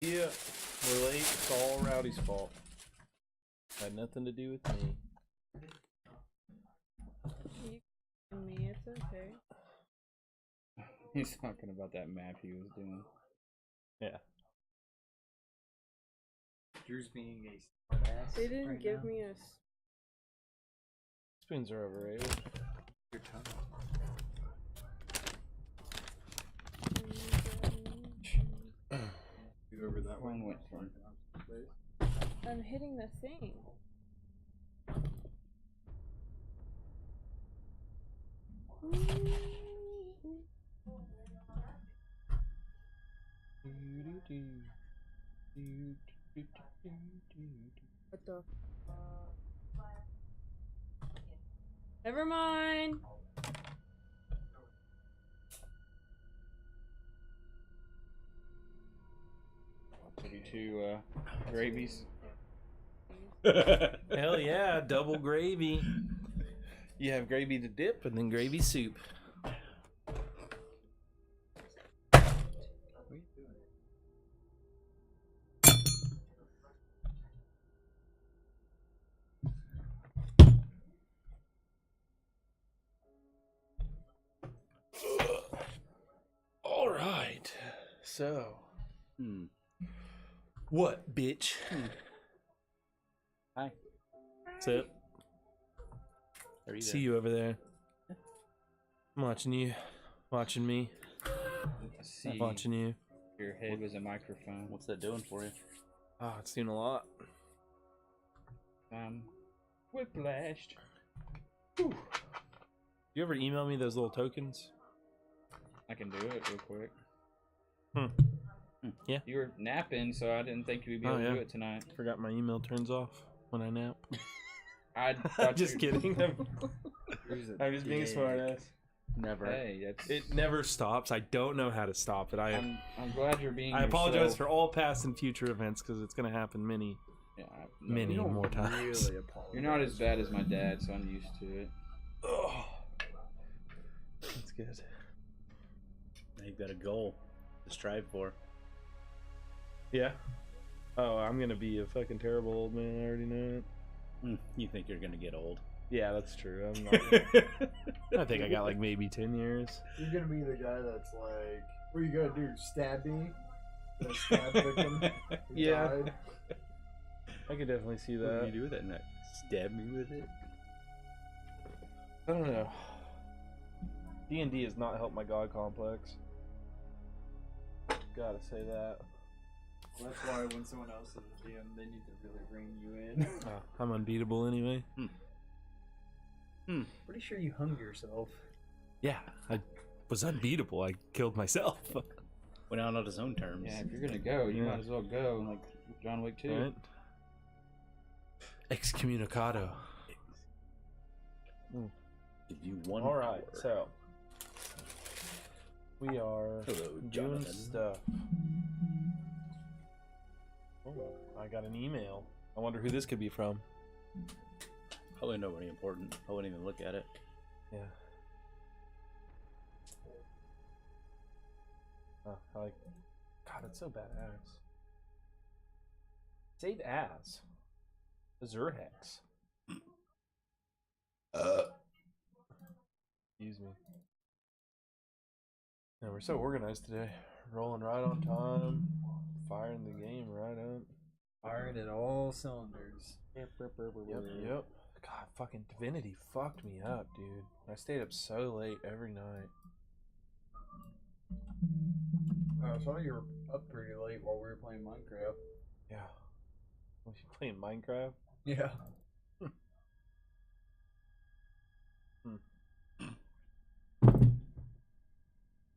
Yeah, we're late. It's all Rowdy's fault. Had nothing to do with me. You and me, it's okay. He's talking about that map he was doing. Yeah. Drew's being a smartass. They didn't right give now. me a. Spoons are overrated. Your tongue. You over that One one? went from. I'm hitting the thing. What the? Never mind. Maybe two gravies. Hell yeah, double gravy. You have gravy to dip and then gravy soup. What are you doing? All right. So, what, bitch? Hi. What's up? How are you See you over there. I'm watching you. Watching me. See, Watching you. your head was a microphone. What's that doing for you? Oh, it's doing a lot. Whiplashed. You ever email me those little tokens? I can do it real quick. Yeah. You were napping, so I didn't think you'd be Oh, able to yeah. do it tonight. Forgot my email turns off when I nap. I thought Just you... kidding. Drew's a I'm just being a dick. smartass. Never. Hey, that's... It never stops. I don't know how to stop it. I'm glad you're being I apologize yourself. for all past and future events because it's going to happen many Yeah, many You don't more times. Really apologize. You're not as bad as my dad, so I'm used to it. Oh, that's good. Now you've got a goal to strive for. Yeah. Oh, I'm going to be a fucking terrible old man. I already know it. You think you're gonna get old? Yeah, that's true. I'm not. I think I got like maybe 10 years. You're gonna be the guy that's like, what are you gonna do? Stab me? The stab victim? who Yeah. died? I could definitely see What that. do you do with that neck? Stab me with it? I don't know. D&D has not helped my god complex. Gotta say that. Well, that's why when someone else is a GM, they need to really bring you in. I'm unbeatable anyway. Pretty sure you hung yourself. Yeah, I was unbeatable. I killed myself. Went out on his own terms. Yeah, if you're gonna go, you Yeah. might as well go. Like John Wick 2. Right? Excommunicado. Give you one. All right, hour. so we are Hello, doing Jonathan. stuff. Oh, I got an email. I wonder who this could be from. Probably nobody important. I wouldn't even look at it. Yeah. I like. God, it's so badass. Save as Azurhex. Excuse me. Yeah, we're so organized today. Rolling right on time. Firing the game right up. Firing at all cylinders. Yep. God, fucking Divinity fucked me up, dude. I stayed up so late every night. I saw you were up pretty late while we were playing Minecraft. Yeah. Was you playing Minecraft? Yeah.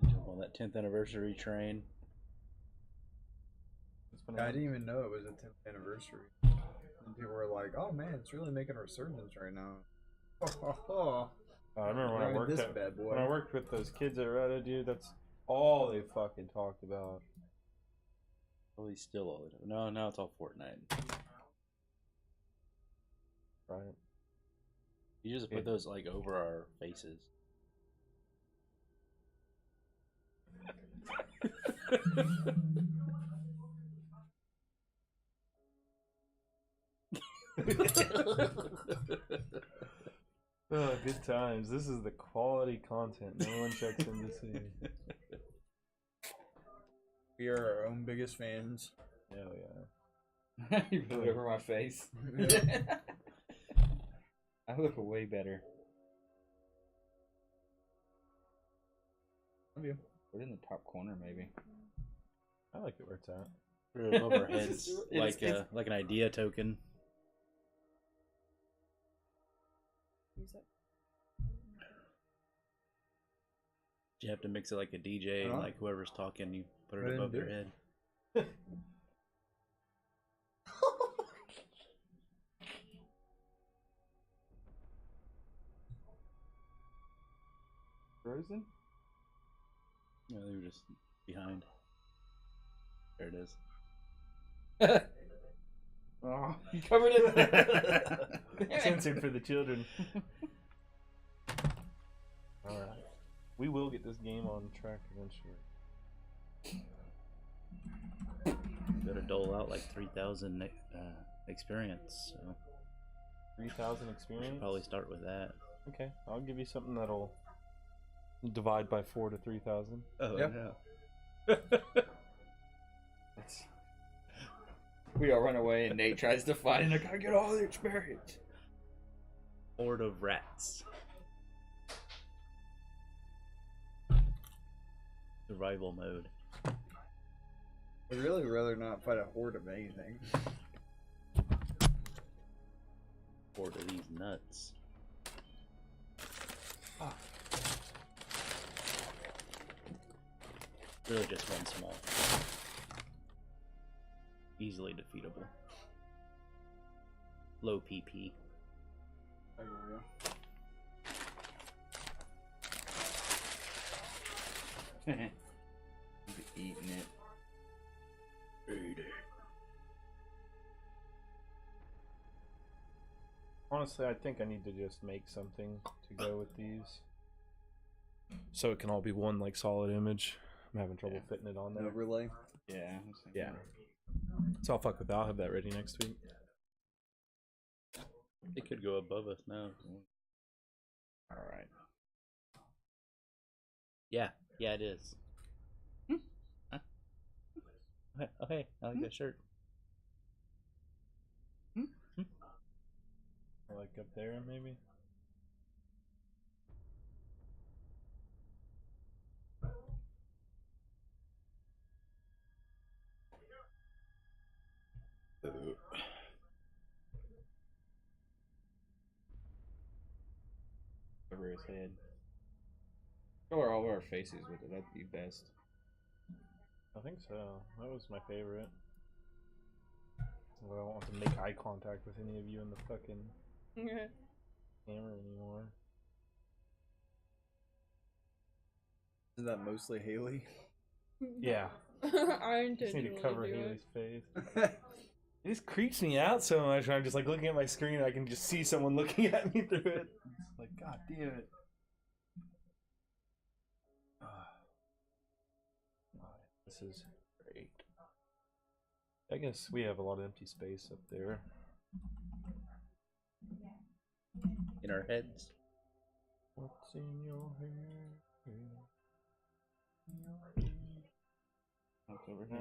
Jump on that 10th anniversary train. It's been I a- didn't even know it was a 10th anniversary. And people were like, oh man, it's really making a resurgence right now. I remember when I Look at worked this at, bad boy. when I worked with those kids at Reddit, dude. That's all they fucking talked about. Probably still all it. No, now it's all Fortnite. Right. You just put those like over our faces. Oh, good times. This is the quality content. No one checks in to see. We are our own biggest fans. Hell yeah. You put it over my face. I look way better. Put it in the top corner, maybe. I like it where it's at. Put it above our heads, It's- like an idea token. Use it. You have to mix it like a DJ, Huh? like whoever's talking, you put I it didn't above do your it. head. Frozen? Yeah, they were just behind. There it is. Oh, you covered it. Censored for the children. Alright. We will get this game on track eventually. Got to dole out like 3,000 experience, so 3,000 we experience? should probably start with that. Okay, I'll give you something that'll divide by 4 to 3,000. Oh, Yep. yeah. We all run away and Nate tries to fight and I gotta get all the experience. Horde of rats. Survival mode. I'd really rather not fight a horde of anything. Horde of these nuts. Really just one small. Easily defeatable. Low PP. I agree. Eating it. Eat it. Honestly, I think I need to just make something to go with these. So it can all be one like solid image. I'm having trouble fitting it on An there. overlay. Yeah. Yeah. So I'll fuck with that. I'll have that ready next week. It could go above us now. Alright. Yeah, it is. Huh? Okay, I like that shirt. Like up there, maybe. Over his head. Color all of our faces with it, that'd be best. I think so. That was my favorite. Well, I don't want to make eye contact with any of you in the fucking camera anymore. Is that mostly Haley? Yeah. I Just need intentionally to cover do Haley's it. face. It just creeps me out so much when I'm just like looking at my screen and I can just see someone looking at me through it. It's like, god damn it. This is great. I guess we have a lot of empty space up there. In our heads. What's in your hair? That's over here.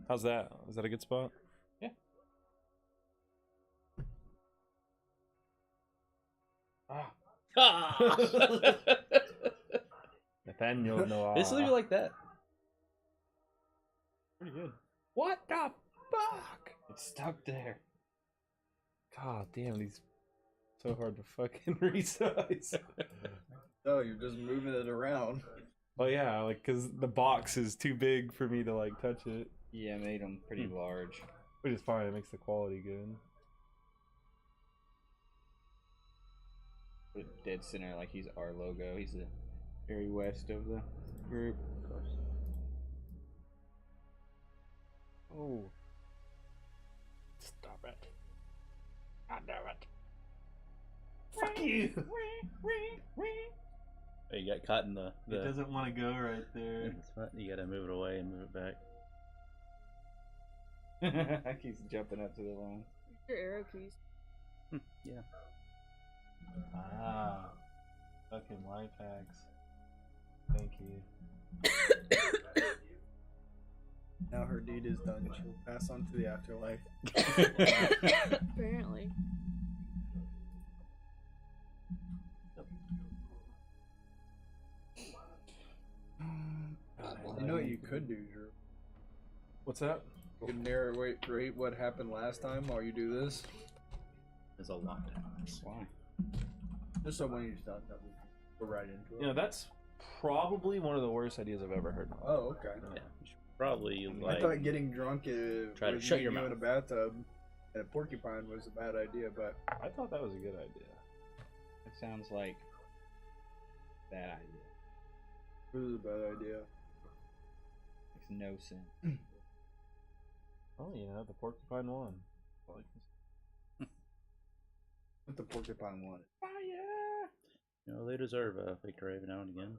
How's that? Is that a good spot? Yeah. Ah. Nathaniel Noah. Just leave it like that. Pretty good. What the fuck? It's stuck there. God damn, these so hard to fucking resize. Oh, you're just moving it around. Well, yeah, like because the box is too big for me to like touch it, Yeah, I made them pretty large. which is fine. It makes the quality good. Put it dead center like he's our logo. He's the very west of the group. Of course. Oh, stop it! God damn it! Fuck you! Oh, you got caught in the. It doesn't want to go right there. It's fine. You gotta move it away and move it back. He's jumping up to the line. Your arrow keys. Yeah. Ah, fucking life hacks. Thank you. Now her deed is done. She'll pass on to the afterlife. Apparently. You know what you could do, Drew? What's that? You can narrate what happened last time while you do this. There's a lot to this. Why? Just so when you start, that we go right into it. You know, that's probably one of the worst ideas I've ever heard. Oh, okay. Yeah, you should probably I thought getting drunk try to with shut me your and you mouth. in a bathtub and a porcupine was a bad idea, but I thought that was a good idea. It sounds like bad idea. it was a bad idea. Makes no sense. Oh, you know, the porcupine won. What the porcupine wanted. Fire! You know, they deserve a victory every now and again.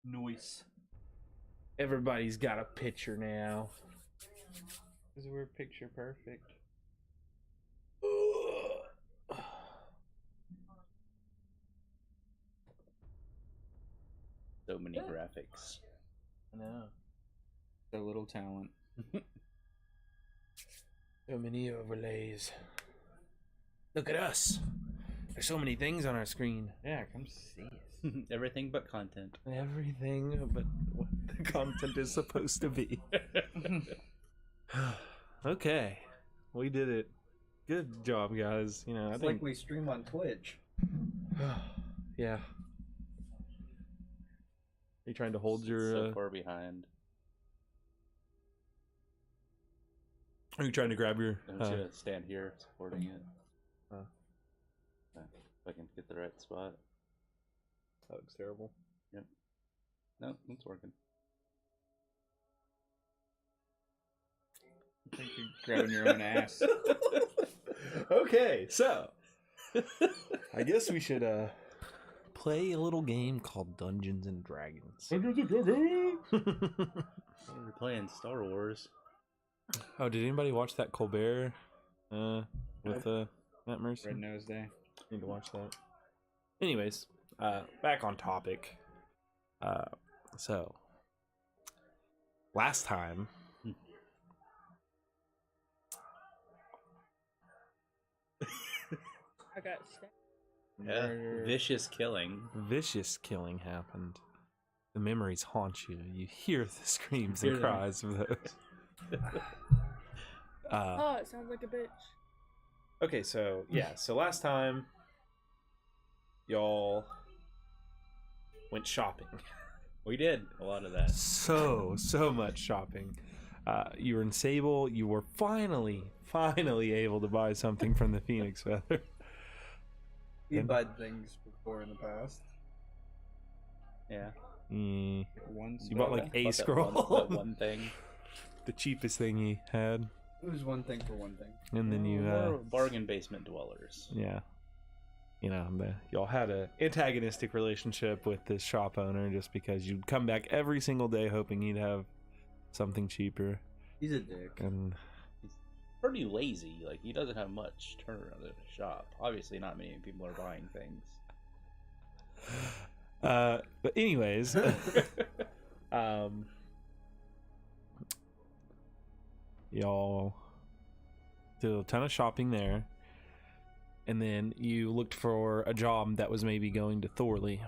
Nice. Everybody's got a picture now. Because we're picture perfect. So many graphics. I know. So little talent. So many overlays. Look at us. There's so many things on our screen. Yeah, come see us. Everything but content. Everything but what the content is supposed to be. Okay. We did it. Good job, guys. You know, I It's think like we stream on Twitch. yeah. Are you trying to hold your So far behind. Are you trying to grab your I'm just gonna stand here supporting it. If I can get the right spot. That looks terrible. Yep. No, it's working. I think you're grabbing your own ass. Okay, so I guess we should play a little game called Dungeons and Dragons. We're playing Star Wars. Oh, did anybody watch that Colbert with Matt Mercer? Red Nose Day. Need to watch that. Anyways, back on topic. So last time I got stabbed. Yeah. Vicious killing. vicious killing happened. The memories haunt you. You hear the screams Hear and them. cries of those. Oh, it sounds like a bitch. Okay, so yeah, so last time y'all went shopping. We did a lot of that. So much shopping. You were in Sable. You were finally able to buy something from the Phoenix Feather. You And- bought things before in the past. Yeah. Mm, One you bought like soda. a Bought scroll, that one thing. the cheapest thing he had, It was one thing for one thing. and then you, We're bargain basement dwellers. yeah, you know, y'all had a antagonistic relationship with this shop owner just because you'd come back every single day hoping he'd have something cheaper, He's a dick. and Pretty lazy. Like, he doesn't have much turnaround at the shop. Obviously, not many people are buying things. but anyways, y'all did a ton of shopping there, and then you looked for a job that was maybe going to Thorley,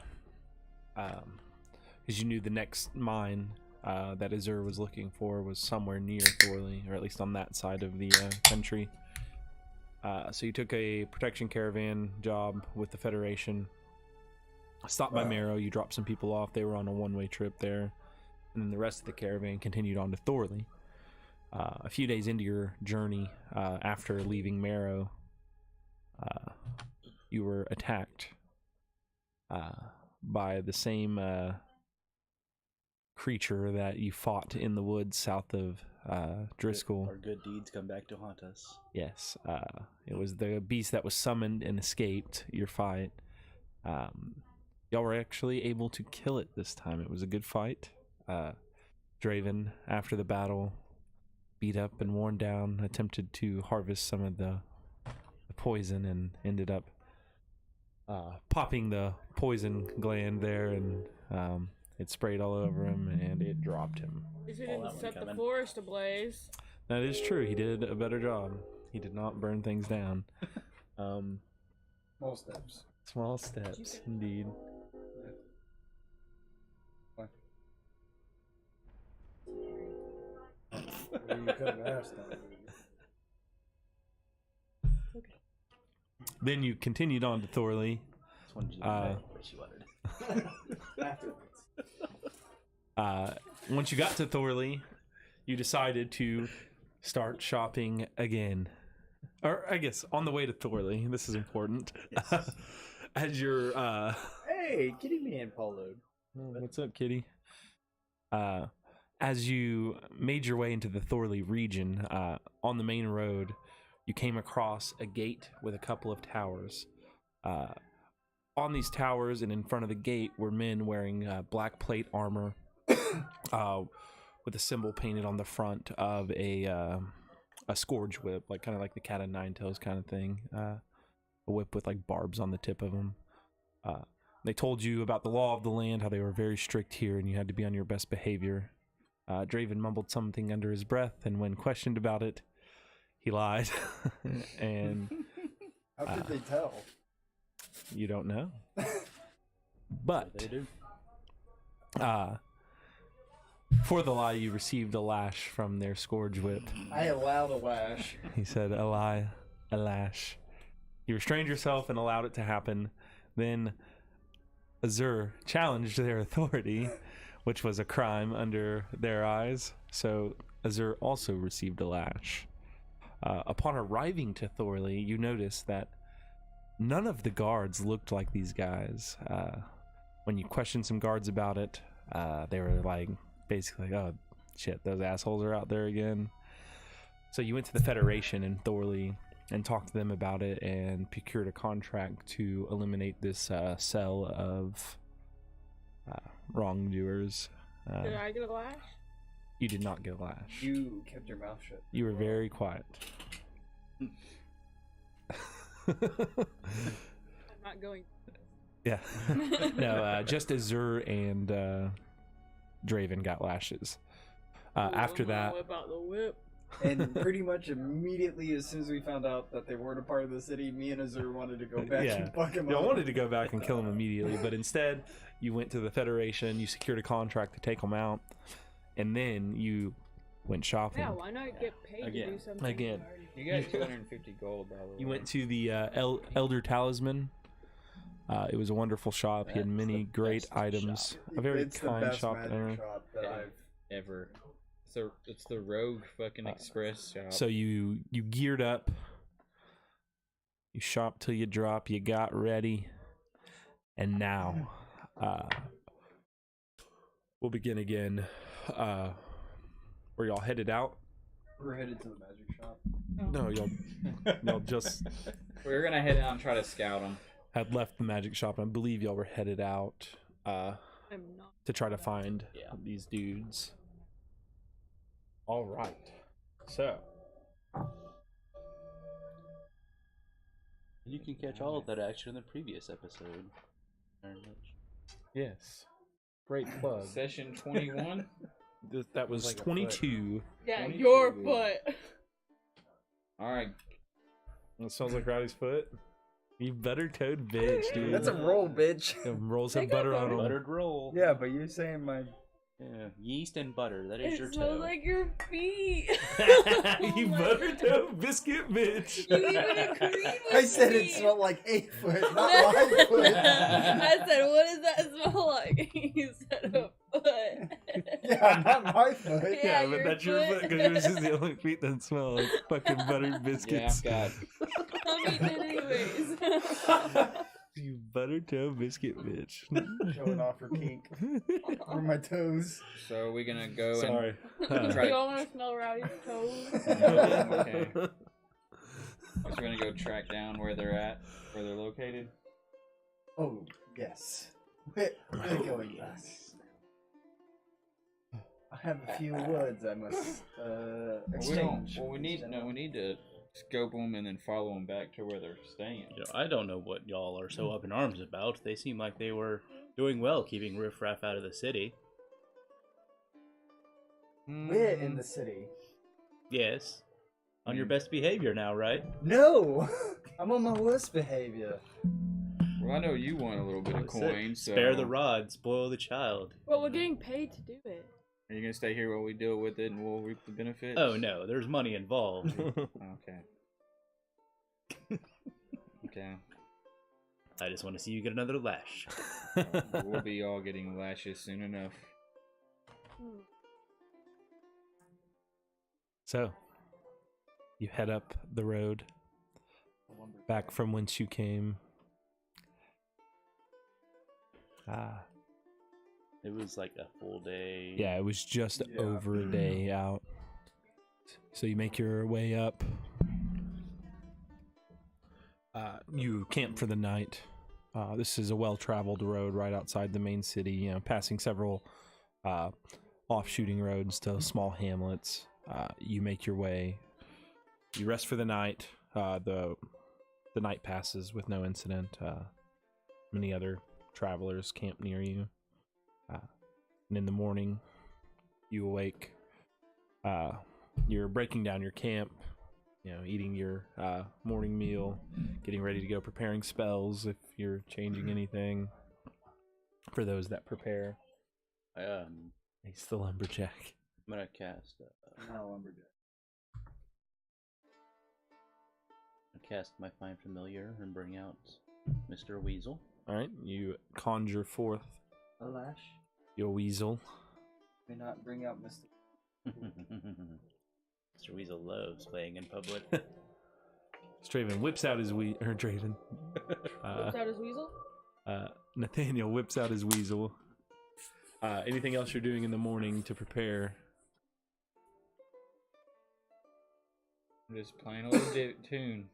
because you knew the next mine that Azur was looking for was somewhere near Thorley, or at least on that side of the country. So you took a protection caravan job with the Federation. Stopped by Marrow, you dropped some people off. They were on a one-way trip there, and then the rest of the caravan continued on to Thorley. A few days into your journey, after leaving Marrow, you were attacked by the same creature that you fought in the woods south of Driscoll. Our good deeds come back to haunt us. Yes, it was the beast that was summoned and escaped your fight. Y'all were actually able to kill it this time. It was a good fight. Draven, after the battle, beat up and worn down, attempted to harvest some of the poison and ended up popping the poison gland there, and it sprayed all over him and it dropped him. If he All didn't that one set the coming. forest ablaze. That is true. He did a better job. He did not burn things down. Small steps. Small steps, indeed. You could have asked that. Then you continued on to Thorley. Just wanted you to know what she wanted. Afterwards. Once you got to Thorley, you decided to start shopping again. Or, I guess, on the way to Thorley. This is important. Yes. As you're, Hey, Kitty Man Polo. what's up, kitty? As you made your way into the Thorley region, on the main road, you came across a gate with a couple of towers. On these towers and in front of the gate were men wearing black plate armor with a symbol painted on the front of a scourge whip, like kind of like the cat o' nine tails kind of thing. A whip with like barbs on the tip of them. They told you about the law of the land, how they were very strict here and you had to be on your best behavior. Draven mumbled something under his breath, and when questioned about it, he lied. And How could they tell? you don't know. But They do. for the lie, you received a lash from their scourge whip. I allowed a lash. He said, a lie, a lash. You restrained yourself and allowed it to happen. Then Azur challenged their authority, which was a crime under their eyes. So Azur also received a lash. Upon arriving to Thorley, you noticed that none of the guards looked like these guys. When you questioned some guards about it, they were like, basically, oh shit, those assholes are out there again. So you went to the Federation in Thorley and talked to them about it and procured a contract to eliminate this cell of wrongdoers. Did I get a lash? You did not get a lash. You kept your mouth shut. You were very quiet. I'm not going. Yeah. No, just Azur and Draven got lashes. After I'm gonna that, whip out the whip. And pretty much immediately, as soon as we found out that they weren't a part of the city, me and Azur wanted to go back Yeah. and fuck him y'all up. wanted to go back and kill him immediately, but instead you went to the Federation, you secured a contract to take them out, and then you went shopping. Yeah, why not get paid to Again. do something? Again. You got 250 gold, by the way. You went to the Elder Talisman. It was a wonderful shop. He had That's many the great best items. A very It's the kind best shop magic owner. shop that I've. ever. It's the Rogue fucking Express shop. So you geared up. You shopped till you drop. You got ready, and now we'll begin again. Were y'all headed out? We're headed to the magic shop. No, y'all just We're gonna head out and try to scout them. had left the magic shop. And I believe y'all were headed out I'm not. to try to find Yeah. these dudes. All right. So You can catch all of that action in the previous episode. Very much. yes, great plug. Session 21. That was Like a 22. Yeah, 22. your foot. All right. That sounds like Rowdy's foot. You butter-toed bitch, dude. That's a roll, bitch. Roll some They got butter on them. Buttered roll. Yeah, but you're saying my. Yeah. Yeast and butter. That is It your smells toe. like your feet. You Oh my butter-toed biscuit bitch. You even agreed with I said me. it smelled like 8 foot, not my foot. I said, what does that smell like? You said a foot. Yeah, not my foot. Yeah, Yeah, but your that's your foot foot. because yours is the only feet that smell like fucking buttered Yeah, biscuits. I've I'm eating it anyways. You butter-toed biscuit bitch. Showing off her kink. Or my toes. So we're gonna go Sorry. and try. You all want to smell Rowdy's toes? Okay. So we're gonna go track down where they're at, where they're located. Oh, yes. We're going yes. I have a few words I must exchange. We need to scope them and then follow them back to where they're staying. You know, I don't know what y'all are so up in arms about. They seem like they were doing well keeping riffraff out of the city. We're in the city. Yes. On your best behavior now, right? No! I'm on my worst behavior. Well, I know you want a little bit of coin, so... Spare the rod, spoil the child. Well, we're getting paid to do it. Are you going to stay here while we deal with it and we'll reap the benefits? Oh, no, there's money involved. Okay. Okay. I just want to see you get another lash. We'll be all getting lashes soon enough. So, you head up the road back from whence you came. It was like a full day. Yeah, it was just over a day out. So you make your way up. You camp for the night. This is a well-traveled road right outside the main city, you know, passing several off-shooting roads to small hamlets. You make your way. You rest for the night. The night passes with no incident. Many other travelers camp near you. And in the morning, you awake. You're breaking down your camp, you know, eating your morning meal, getting ready to go, preparing spells if you're changing anything. For those that prepare. He's the lumberjack. I'm gonna cast. Not a lumberjack. I cast my Find Familiar and bring out Mr. Weasel. All right, you conjure forth A lash? your weasel. May not bring out Mr. Mr. Weasel loves playing in public. Straven whips out his Draven. Whips out his weasel? Nathaniel whips out his weasel. Anything else you're doing in the morning to prepare? I'm just playing a little tune.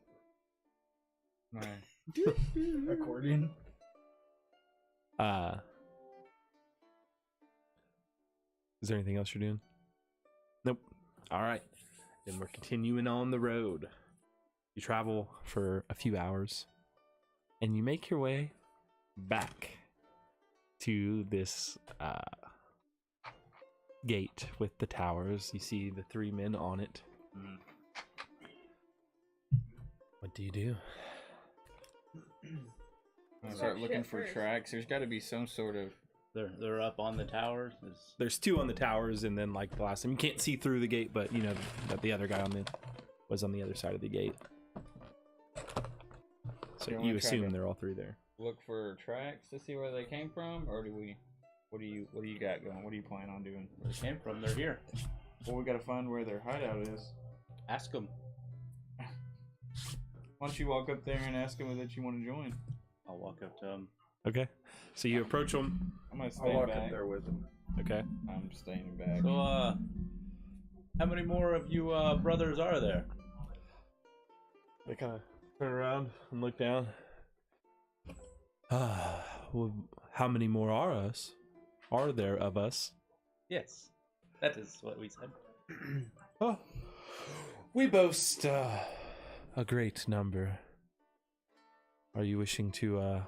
My accordion. Is there anything else you're doing? Nope. All right. Then we're continuing on the road. You travel for a few hours, and you make your way back to this gate with the towers. You see the three men on it. What do you do? I start looking for tracks. There's got to be some sort of... They're up on the towers. There's two on the towers, and then like the last time you can't see through the gate, but you know that the other guy was on the other side of the gate. So you assume they're all three there. Look for tracks to see where they came from, or do we? What do you got going? What do you plan on doing? Where they came from, they're here. Well, we got to find where their hideout is. Ask them. Why don't you walk up there and ask them that you want to join? I'll walk up to them. Okay. So you approach them. I'm gonna I'll stay walk back. up there with him. Okay. I'm staying back. So, how many more of you brothers are there? They kind of turn around and look down. Well, how many more are there of us? Yes, that is what we said. Oh, we boast a great number. Are you wishing to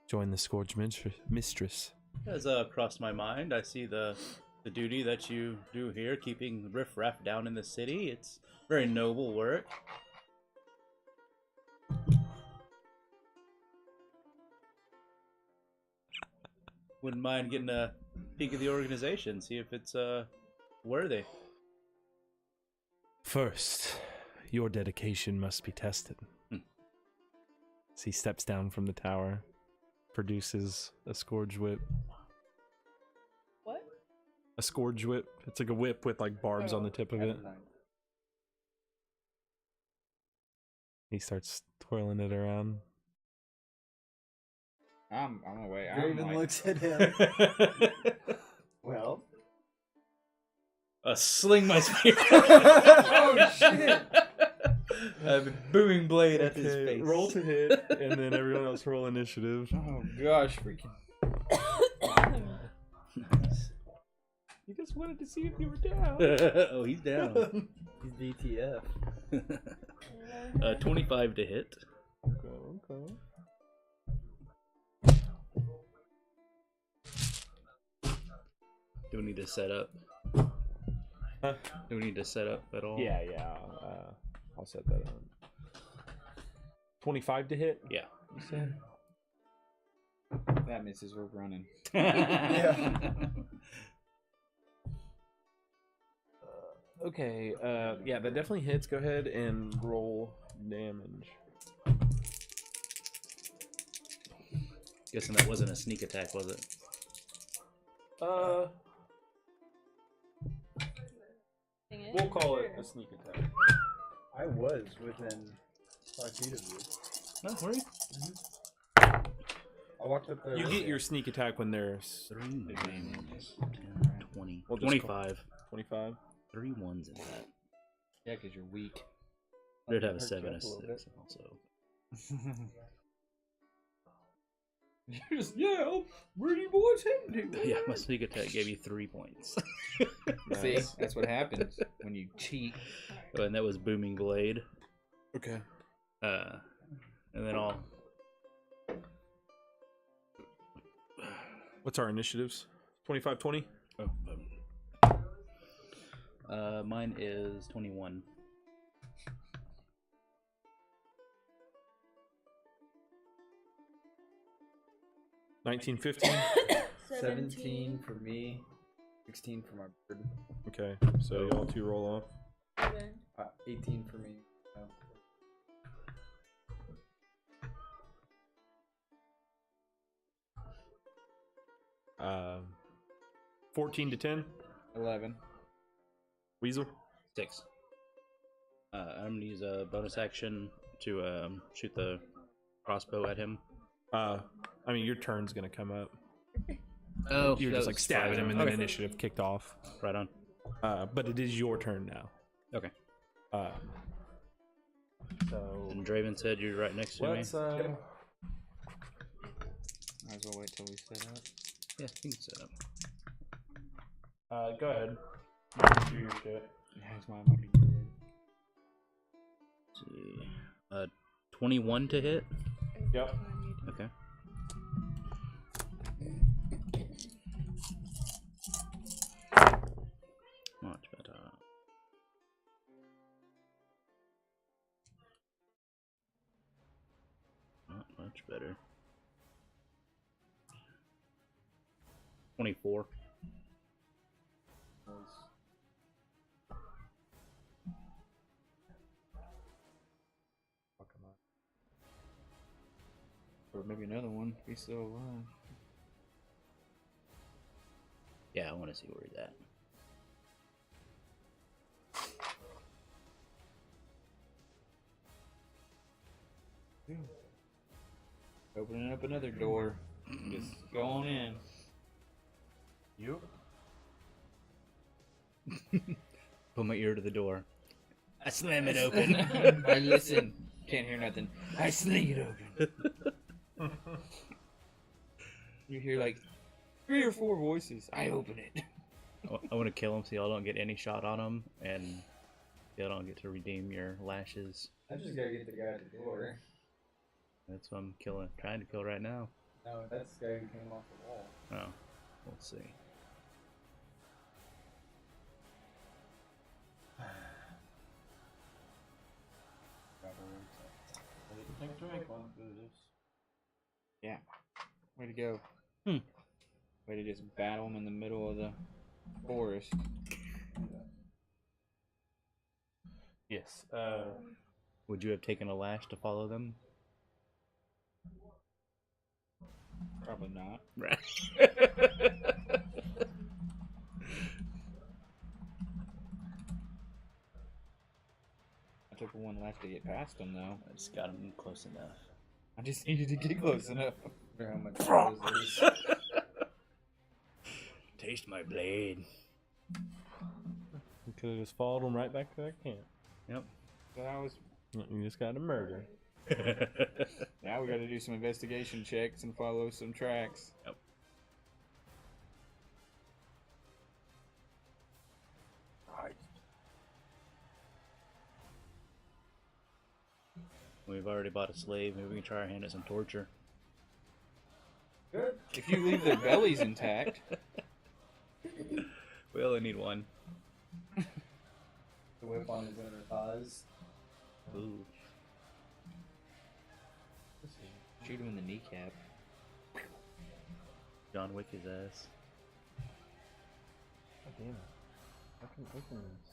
join the Scourge Mistress? As crossed my mind, I see the duty that you do here, keeping riffraff down in the city. It's very noble work. Wouldn't mind getting a peek of the organization, see if it's worthy. First, your dedication must be tested. As he steps down from the tower, produces a Scourge whip. What? A Scourge whip. It's like a whip with like barbs on the tip of it. He starts twirling it around. I'm away. Raven looks at him. Well, Sling my spear. oh shit! A booming blade at his face. Roll to hit, and then everyone else roll initiative. Oh gosh, freaking! Nice. He just wanted to see if you were down. Oh, he's down. He's DTF. 25 to hit. Okay. Do we need to set up? Huh? Do we need to set up at all? Yeah. I'll set that up. 25 to hit. Yeah. You said. That misses. We're running. Yeah. Okay. Yeah, that definitely hits. Go ahead and roll damage. Guessing that wasn't a sneak attack, was it? We'll call it a sneak attack. I was within 5 feet of you. No, worry. I walked up there. You get your sneak attack when there's 3 9 10 20 We'll just 25. 25. 3 1s in that. Yeah, because you're weak. Did have a Hurt 7 you and up a a little 6 also. You're just, yeah, where do you boys heading to? Yeah, my sneak attack gave you 3 points. See, that's what happens when you cheat. Oh, and that was Booming Blade. Okay. And then I'll. What's our initiatives? 25, 20? Mine is 21. 19, 15? 17 for me, 16 for my bird, Okay, so y'all two roll off. 18 for me. Uh, 14 to 10? 11. Weasel? 6. I'm gonna use a bonus action to shoot the crossbow at him. I mean, your turn's gonna come up. Oh, You're just like stabbing him and then initiative kicked off. Right on. But it is your turn now. Okay. So And Draven said you're right next to let's me. Might as well wait till we set up. Yeah, you can set up. go ahead. Do your shit. That's why I'm already dead. Let's see. 21 to hit. Yep. Okay. Much better. Not much better. 24. Or maybe another one. He's still alive. Yeah, I want to see where he's at. Opening up another door. Just go on in. You? Put my ear to the door. I slam it open. I listen. Can't hear nothing. I sling it open. You hear like 3 or 4 voices. I open it. I want to kill him so y'all don't get any shot on him, and y'all don't get to redeem your lashes. I just gotta get the guy at the door. That's what I'm trying to kill right now. No, that's the guy who came off the wall. Oh, we'll see. Yeah. Way to go. Hmm. Way to just battle him in the middle of the forest. Yes. Would you have taken a lash to follow them? Probably not. Right. I took one left to get past him though. I just got him close enough. I just needed to get close enough. For how much it is. Taste my blade. You could have just followed him right back to that camp. Yep. So I was. You just got a murder. Now we got to do some investigation checks and follow some tracks. Yep. We've already bought a slave. Maybe we can try our hand at some torture. Good. If you leave their bellies intact. We only need one. The whip on his inner thighs. Ooh. Shoot him in the kneecap. John Wick his ass. God damn it. Fucking open this.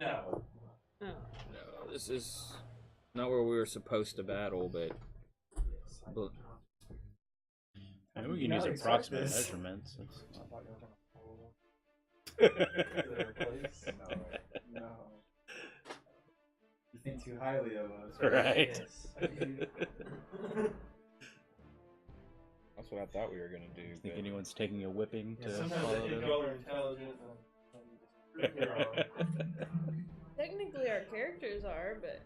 Oh. No, this is not where we were supposed to battle, but Maybe we can use approximate measurements. No. You think too highly of us. Right. that's what I thought we were gonna do. Think but- anyone's taking a whipping to Sometimes follow I think them? y'all are intelligent. And you're wrong. Technically, our characters are, but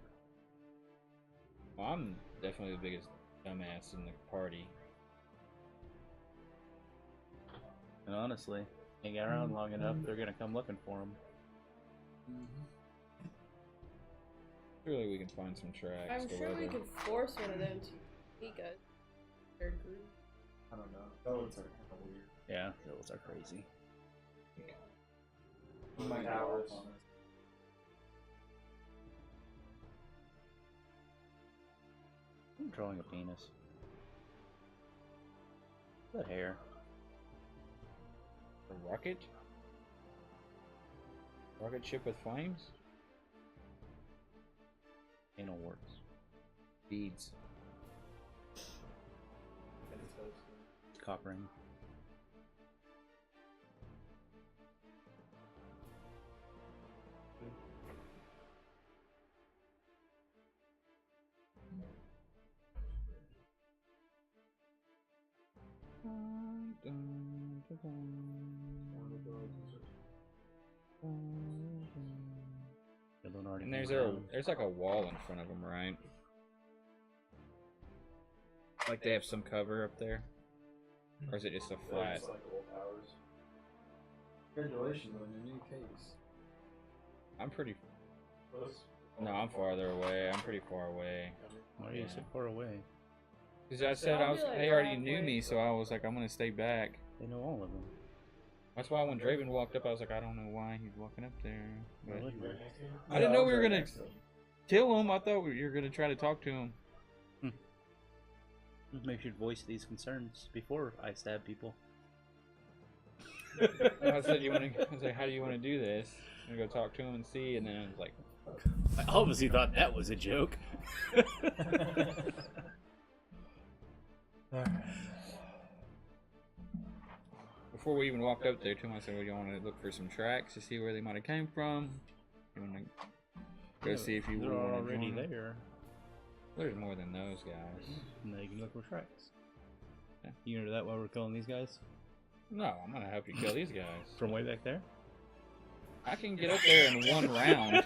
Well, I'm definitely the biggest dumbass in the party. And honestly, hang around long enough, they're gonna come looking for him. Surely we can find some tracks. I'm to sure we leather. could force one of them to speak us. Their group. I don't know. Those are kind of weird. Yeah, those are crazy. My towers. I'm drawing a penis. That hair. A rocket? Rocket ship with flames? Anal works. Beads. Coppering. And there's like a wall in front of them, right? Like they have some cover up there? Or is it just a flat? Like old towers. Congratulations on your new case. I'm pretty... Close. No, I'm farther away. I'm pretty far away. Why are you so Yeah. far away? Because I said I'll be like they already knew halfway. me, so I was like, I'm gonna stay back. They know all of them. That's why when Draven walked up, I was like, I don't know why he's walking up there. But Really? I didn't know we were right gonna next to him. kill him. I thought you were gonna try to talk to him. Maybe you should voice these concerns before I stab people. I said, I was like, how do you want to do this? I'm gonna go talk to him and see, and then I was like, I obviously thought that was a joke. before we even walked up there to him, I said, well, you want to look for some tracks to see where they might have came from? You want to go see if you They're want to already join them? there. There's more than those guys. Now you can look for tracks. Yeah. You into that while we're killing these guys? No, I'm gonna help you kill these guys. From way back there? I can get up there in one round.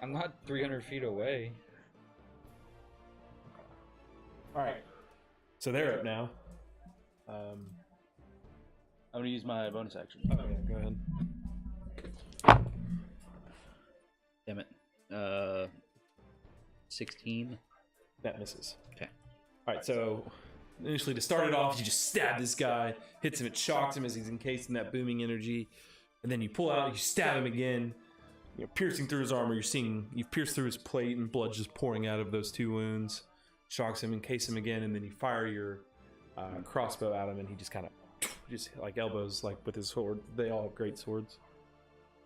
I'm not 300 feet away. Alright. So they're up now. I'm gonna use my bonus action. Oh, yeah, go ahead. Damn it. 16. That misses. Okay. Alright, so initially to start it off, you just stab this guy, hits him, it shocks him as he's encased in that booming energy, and then you pull out, you stab him again, you know, piercing through his armor. You've pierced through his plate, and blood just pouring out of those 2 wounds. Shocks him, encase him again, and then you fire your crossbow at him, and he just kind of just like elbows, like with his sword. They all have great swords.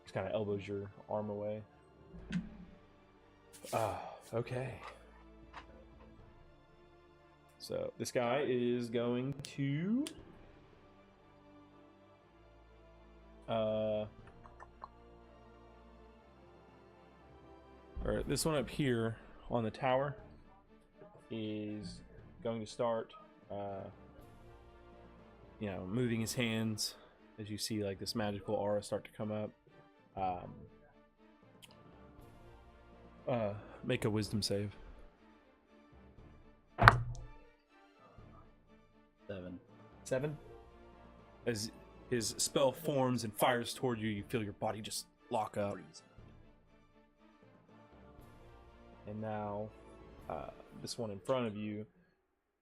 Just kind of elbows your arm away. Okay. So this guy is going to or this one up here on the tower is going to start you know, moving his hands as you see like this magical aura start to come up. Make a wisdom save. 7. As his spell forms and fires toward you, you feel your body just lock up. And now, this one in front of you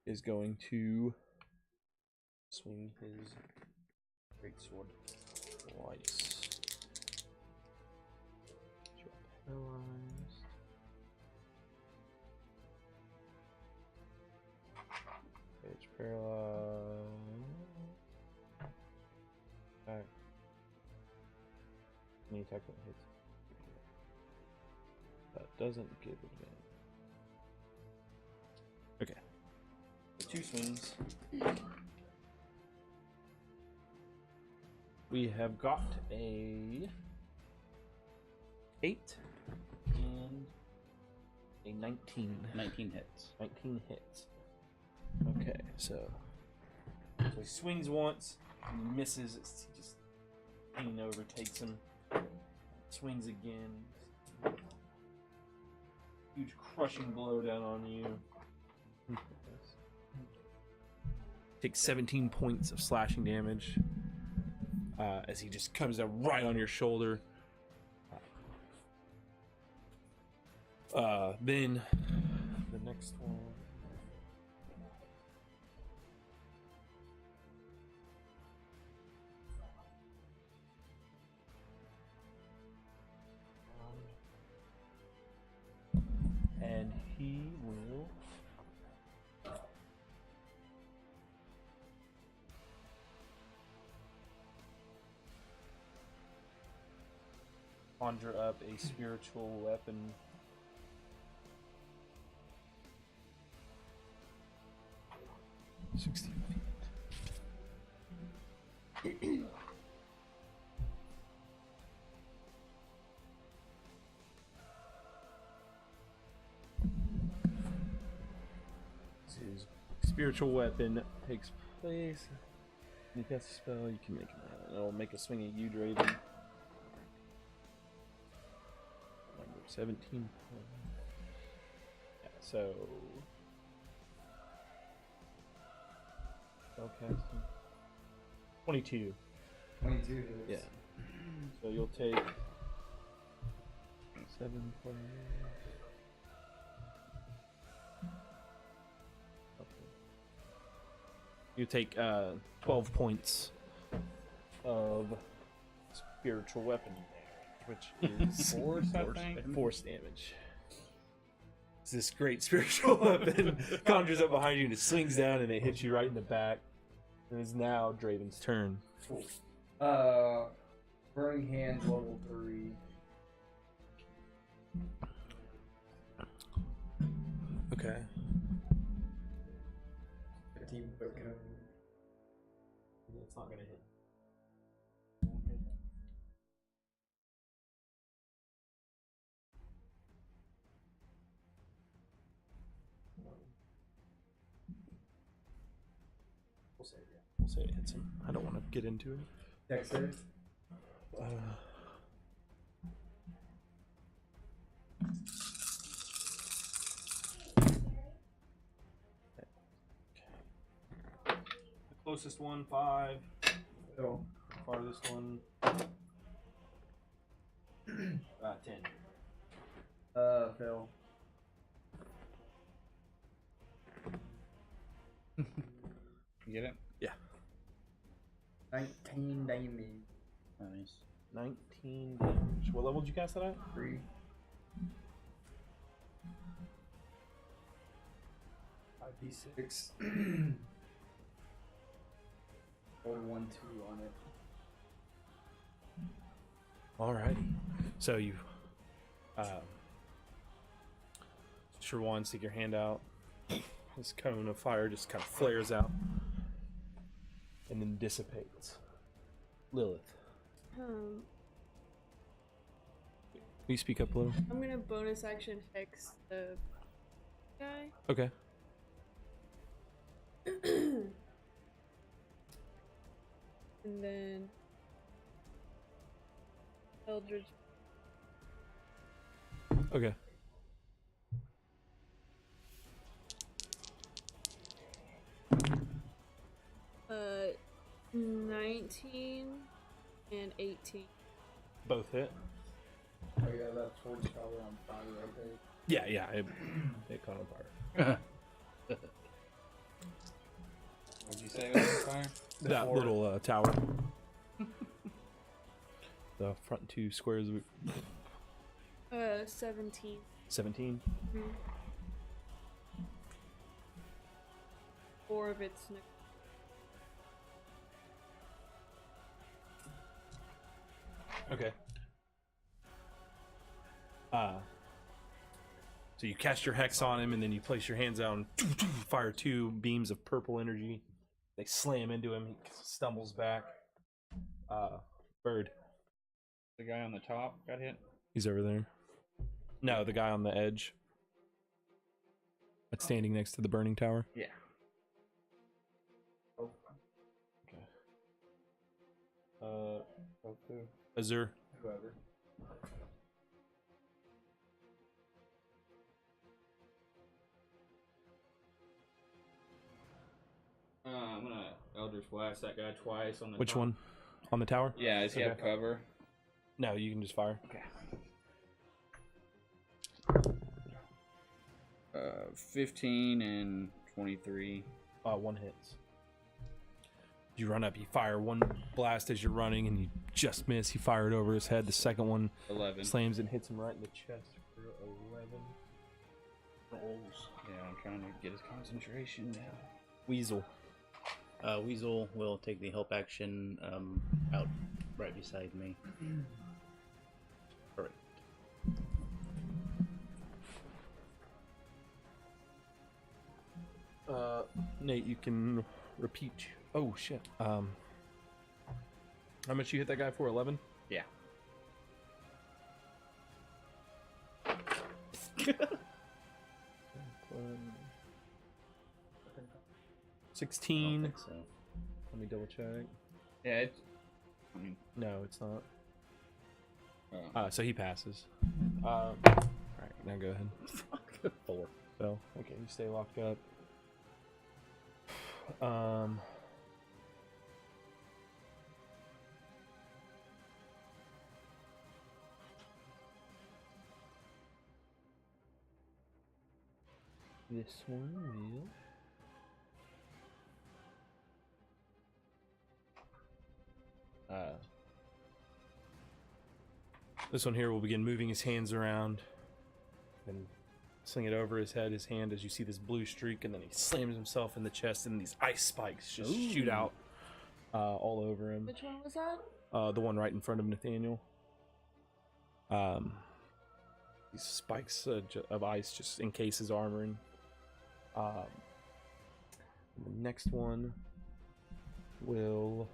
is going to swing his greatsword twice. You're paralyzed. It's paralyzed. Attack. Any attack that hits. That doesn't give advantage. Okay. 2 swings. We have got a 8 and a 19. 19 hits. 19 hits. Okay, so he swings once, and he misses. He just leaning over, takes him, swings again. Huge crushing blow down on you. Takes 17 points of slashing damage as he just comes down right on your shoulder. Then the next one. And he will conjure up a spiritual weapon. $60 feet. His spiritual weapon takes place. When you cast a spell, you can make it. It'll make a swing at you, Draven. Number 17. Yeah, so. Spell casting. 22. 22 hits. Yeah. So you'll take 7 points. You take 12 points of spiritual weapon damage, which is Force, I think. force damage. This great spiritual weapon conjures up behind you and it swings down and it hits you right in the back. And it's now Draven's turn. Burning Hands level 3. Okay. 15-foot cone. It's not gonna hit. We'll say it hits him. I don't want to get into it. Dexter. The closest one, 5. Oh. Farthest one, 10. Phil. You get it? Yeah. 19 damage. Nice. 19 damage. What level did you cast that at? 3. 5d6. Roll 1-2 on it. Alrighty. So you sure one, stick your hand out. This cone of fire just kind of flares out and then dissipates. Lilith, can you speak up a little? I'm gonna bonus action fix the guy. Okay. And then Eldridge. Okay. Uh, 19 and 18. Both hit. Oh yeah, that torch tower on fire, okay? Yeah, yeah. It caught on fire. What'd you say was on fire? That little tower. The front two squares of 17. 17. Mhm. 4 of it's next. Okay. So you cast your hex on him, and then you place your hands out and fire 2 beams of purple energy. They slam into him. He stumbles back. Bird. The guy on the top got hit. He's over there. No, the guy on the edge. That's standing next to the burning tower. Yeah. Okay. Azur. Whoever. I'm gonna Eldritch Blast that guy twice on the Which top. one? On the tower? Yeah, does he have Okay. cover? No, you can just fire. Okay. 15 and 23. 1 hits. You run up, you fire 1 blast as you're running, and you just miss. You fire it over his head. The second one 11. slams and hits him right in the chest for 11. Yeah, I'm trying to get his concentration down. Weasel. Weasel will take the help action out right beside me. Perfect. Nate, you can repeat. Oh shit. How much you hit that guy for? 11? Yeah. 16. I don't think so. Let me double check. Yeah, it's. I mean, No, it's not. oh. So he passes. Alright, now go ahead. 4. So, okay, you stay locked up. This one will. This one here will begin moving his hands around and sling it over his head, his hand, as you see this blue streak, and then he slams himself in the chest, and these ice spikes just shoot out all over him. Which one was that? The one right in front of Nathaniel. These spikes of ice just encase his armor. And the next one will.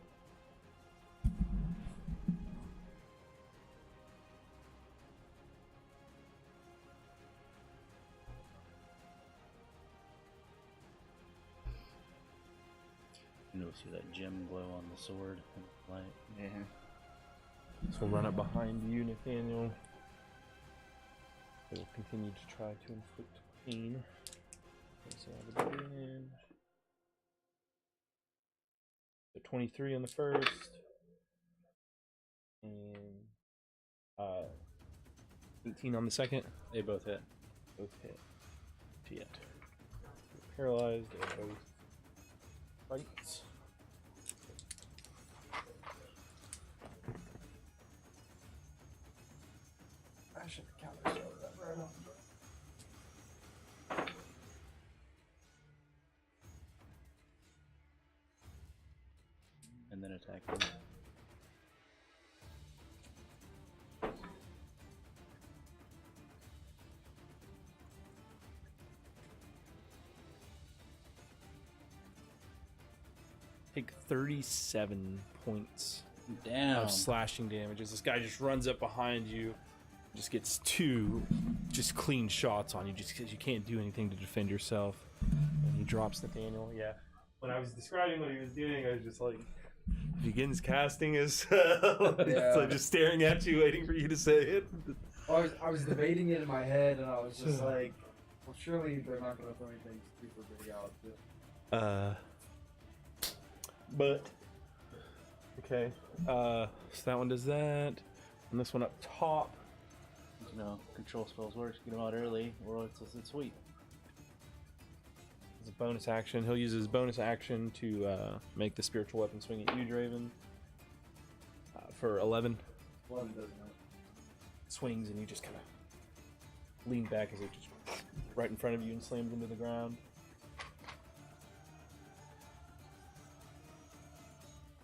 And you'll see that gem glow on the sword and the light. Yeah. So we'll run up behind you, Nathaniel. They will continue to try to inflict pain. So I have advantage. So 23 on the first. And 18 on the second. They both hit. Both hit. Yet. Paralyzed. They both bites. I should have counter that right off. And then attack him. Take 37 points Damn. of slashing damage as this guy just runs up behind you, just gets 2 just clean shots on you just because you can't do anything to defend yourself. And he drops Nathaniel. Yeah. When I was describing what he was doing, I was just like, Begins casting his spell. Yeah. So just staring at you, waiting for you to say it. I was debating it in my head, and I was just like, well, surely they're not going to throw anything super big out. But okay. So that one does that, and this one up top. You know, control spells work. Get them out early, or it's sweet. As a bonus action, he'll use his bonus action to make the spiritual weapon swing at you, Draven. For 11. One doesn't. Swings, and you just kind of lean back as it just right in front of you and slams into the ground.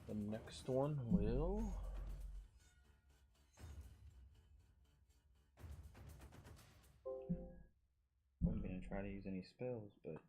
The next one will. I'm gonna try to use any spells, but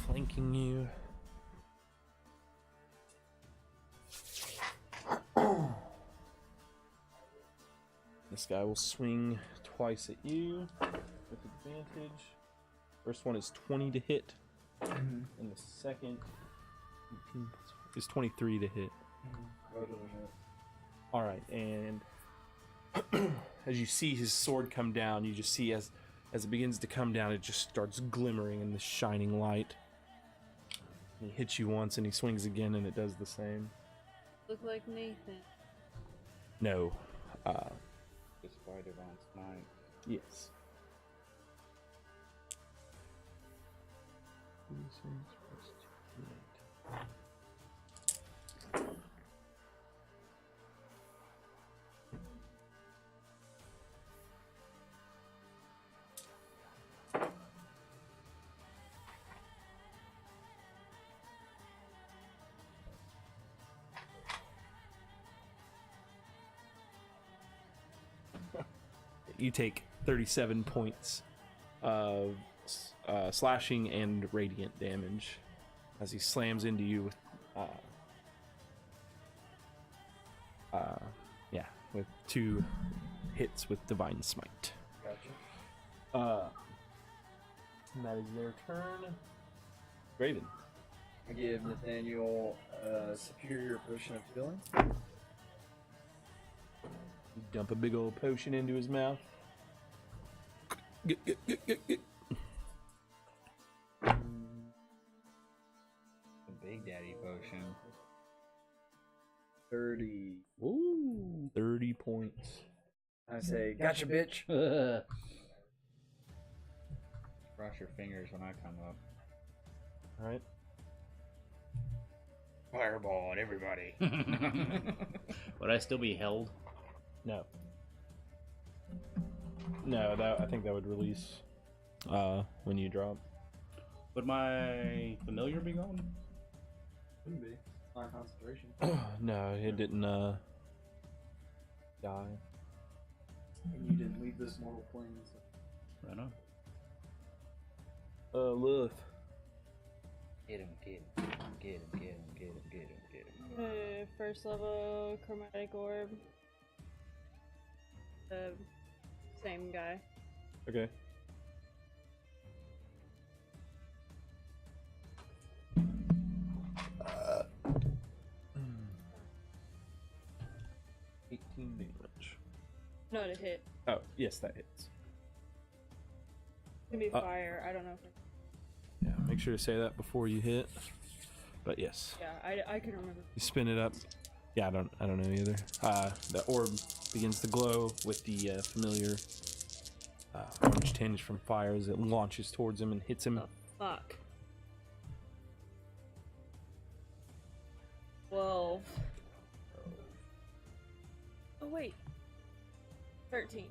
Flanking you. This guy will swing twice at you with advantage. First one is 20 to hit, and the second is 23 to hit. All right, and as you see his sword come down, you just see as it begins to come down, it just starts glimmering in the shining light. He hits you once, and he swings again, and it does the same. Look like Nathan. No. the spider on smite. Yes. You take 37 points of slashing and radiant damage as he slams into you with with 2 hits with divine smite. Gotcha. And that is their turn. Raven. I give Nathaniel a superior potion of healing. You dump a big old potion into his mouth. Get. The Big Daddy potion. 30. Ooh, 30 points. I say, gotcha, bitch. Cross your fingers when I come up. All right. Fireball at everybody. Would I still be held? No. I think that would release when you drop. Would my familiar be gone? Wouldn't be. Not concentration. No, it didn't die. And you didn't leave this mortal plane. So. Right on. Lilith. Get him. First level chromatic orb. The same guy. Okay. Uh, 18 damage. No, to hit. Oh, yes, that hits. It's gonna be fire. I don't know if Yeah, make sure to say that before you hit. But yes, I can remember. you spin it up. Yeah, I don't know either. The orb begins to glow with the familiar orange tinge from fire as it launches towards him and hits him. Fuck. 12. Oh wait. 13.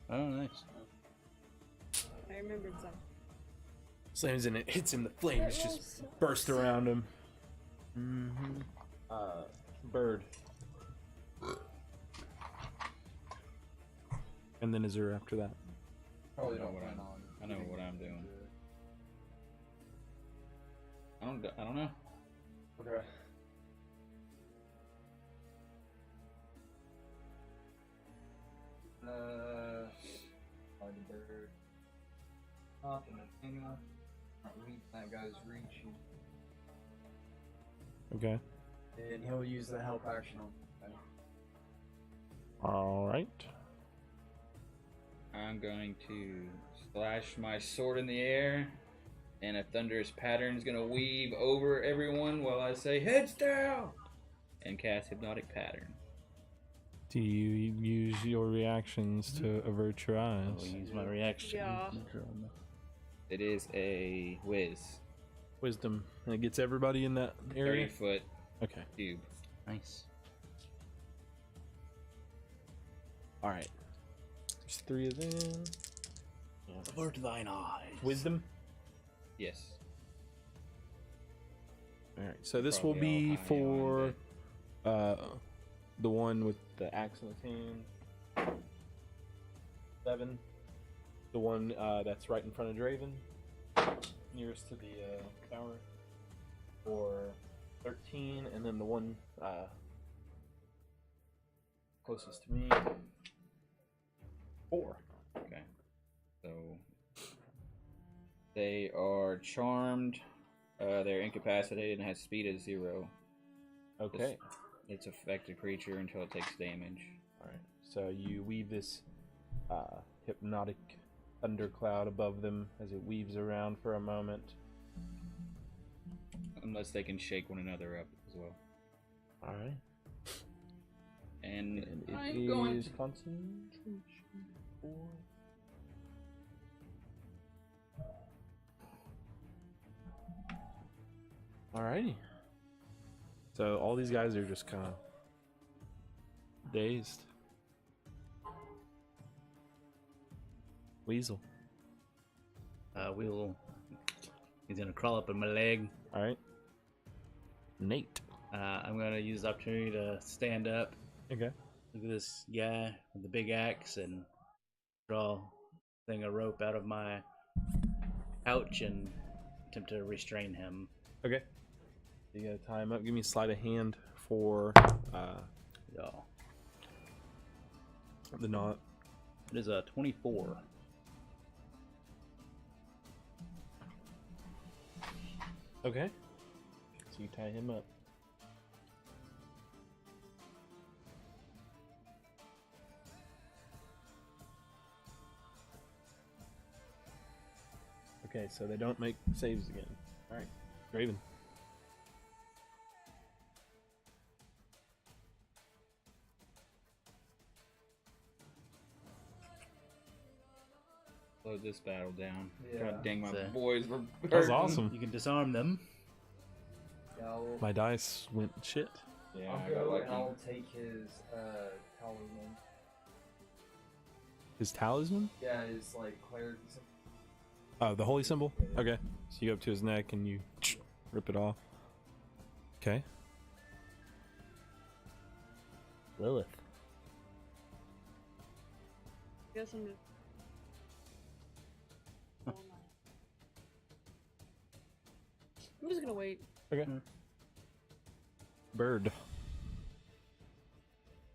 Oh, nice. I remembered some. Slams in it, hits him. The flames just burst around him. Bird. And then Azure after that. Probably I know don't what plan I'm- on. I know what I'm doing. I don't know. Okay. Find the bird. Up and the thing up. Not leave that guy's reach. Okay. And he'll use the help action on. All right. I'm going to slash my sword in the air, and a thunderous pattern is going to weave over everyone while I say heads down and cast hypnotic pattern. Do you use your reactions to avert your eyes? I'll use my reaction. Yeah. It is a whiz. Wisdom. And it gets everybody in that 30 area? foot Okay. cube. Nice. All right. There's 3 of them. Avert thine eyes. Wisdom. Yes. All right. So this will Probably be all high for on, the one with the axe in his hand. 7. The one that's right in front of Draven, nearest to the tower. For 13, and then the one closest to me. 4. Okay. So they are charmed. They're incapacitated and has speed of 0. Okay. It's affect a creature until it takes damage. All right. So you weave this hypnotic thundercloud above them as it weaves around for a moment. Unless they can shake one another up as well. All right. And And it I'm going is to- concentration 4. Alrighty. So all these guys are just kind of dazed. Weasel. He's gonna crawl up in my leg. All right. Nate. I'm gonna use the opportunity to stand up. Okay. Look at this guy with the big axe and draw a rope out of my pouch and attempt to restrain him. Okay. You gotta tie him up. Give me a sleight of hand for Yeah. the knot. It is a 24. Okay. So you tie him up. Okay, so they don't make saves again. Alright. Raven. slow this battle down. Yeah. God dang, my So- boys were That was hurting. awesome. You can disarm them. Yeah, I'll, My dice went shit. Yeah, I'll I got go lucky. and I'll take his talisman. His talisman? Yeah, his like clarity. Oh, the holy symbol? Yeah. Okay. So you go up to his neck and you rip it off. Okay. Lilith. Guess I'm just. I'm just gonna wait. Okay. Bird.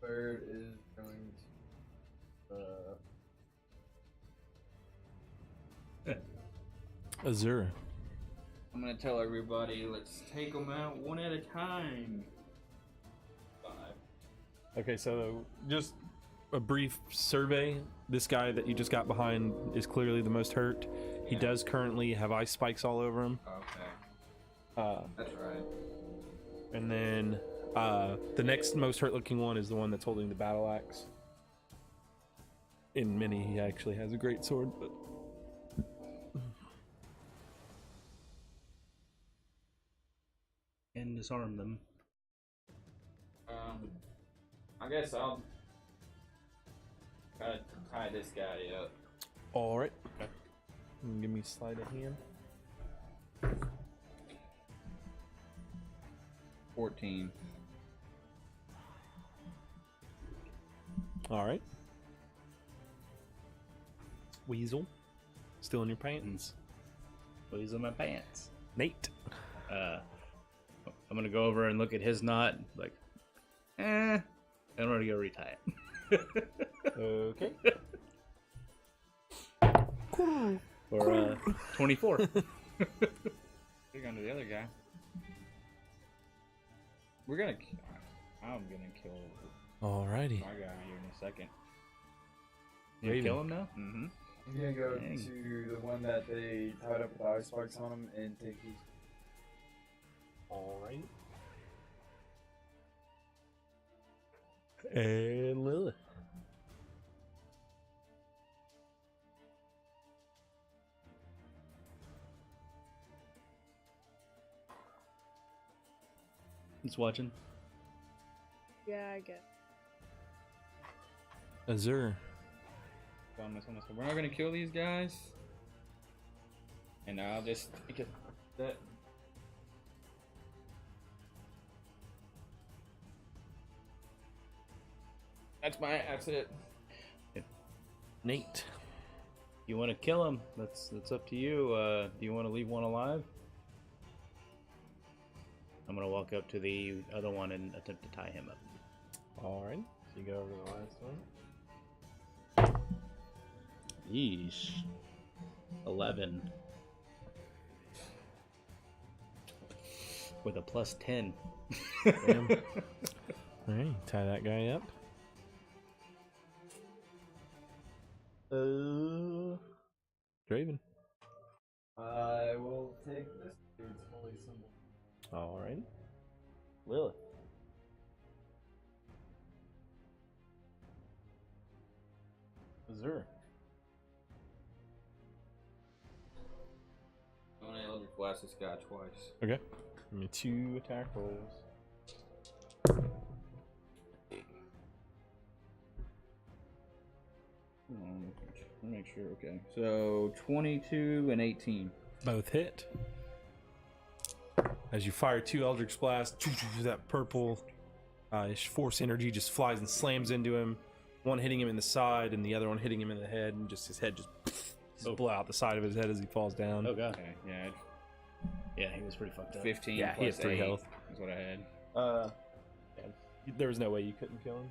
Bird is going to. Azure. I'm gonna tell everybody, let's take them out one at a time. 5. Okay, so just a brief survey. This guy that you just got behind is clearly the most hurt. He Yeah. does currently have ice spikes all over him. Okay, that's right. And then the next most hurt looking one is the one that's holding the battle axe. In many, he actually has a great sword, but And disarm them. I guess I'll tie this guy up. all right. Give me sleight of hand. 14. All right. Weasel, still in your pants. These are my pants. Nate. I'm gonna go over and look at his knot, like, I'm gonna go retie it. Okay. For 24. Big on to the other guy. I'm gonna kill Alrighty. my guy here in a second. You Raven. kill him now? Mm-hmm. I'm gonna go Dang. to the one that they tied up with ice spikes on him and take these. Alright. And Lilith. He's watching. Yeah, I guess. Azur. We're not gonna kill these guys. And I'll just take it. That. That's it. Nate. You want to kill him? That's up to you. Do you want to leave one alive? I'm gonna walk up to the other one and attempt to tie him up. Alright. So you go over to the last one. Yeesh. 11. With a plus 10. Damn. Alright, tie that guy up. Draven. I will take this dude's holy symbol. Alright. Lilith. Azur. I'm gonna Eldritch Blast this guy twice. Okay. Give me 2 attack rolls. Let me make sure. Okay. So 22 and 18. Both hit. As you fire 2 Eldritch Blasts, that purple force energy just flies and slams into him. One hitting him in the side, and the other one hitting him in the head, and just his head just blow out the side of his head as he falls down. Oh god. Okay. Yeah. Yeah, he was pretty fucked up. 15 Yeah, he plus had 3 8 health. is what I had. Yeah, there was no way you couldn't kill him.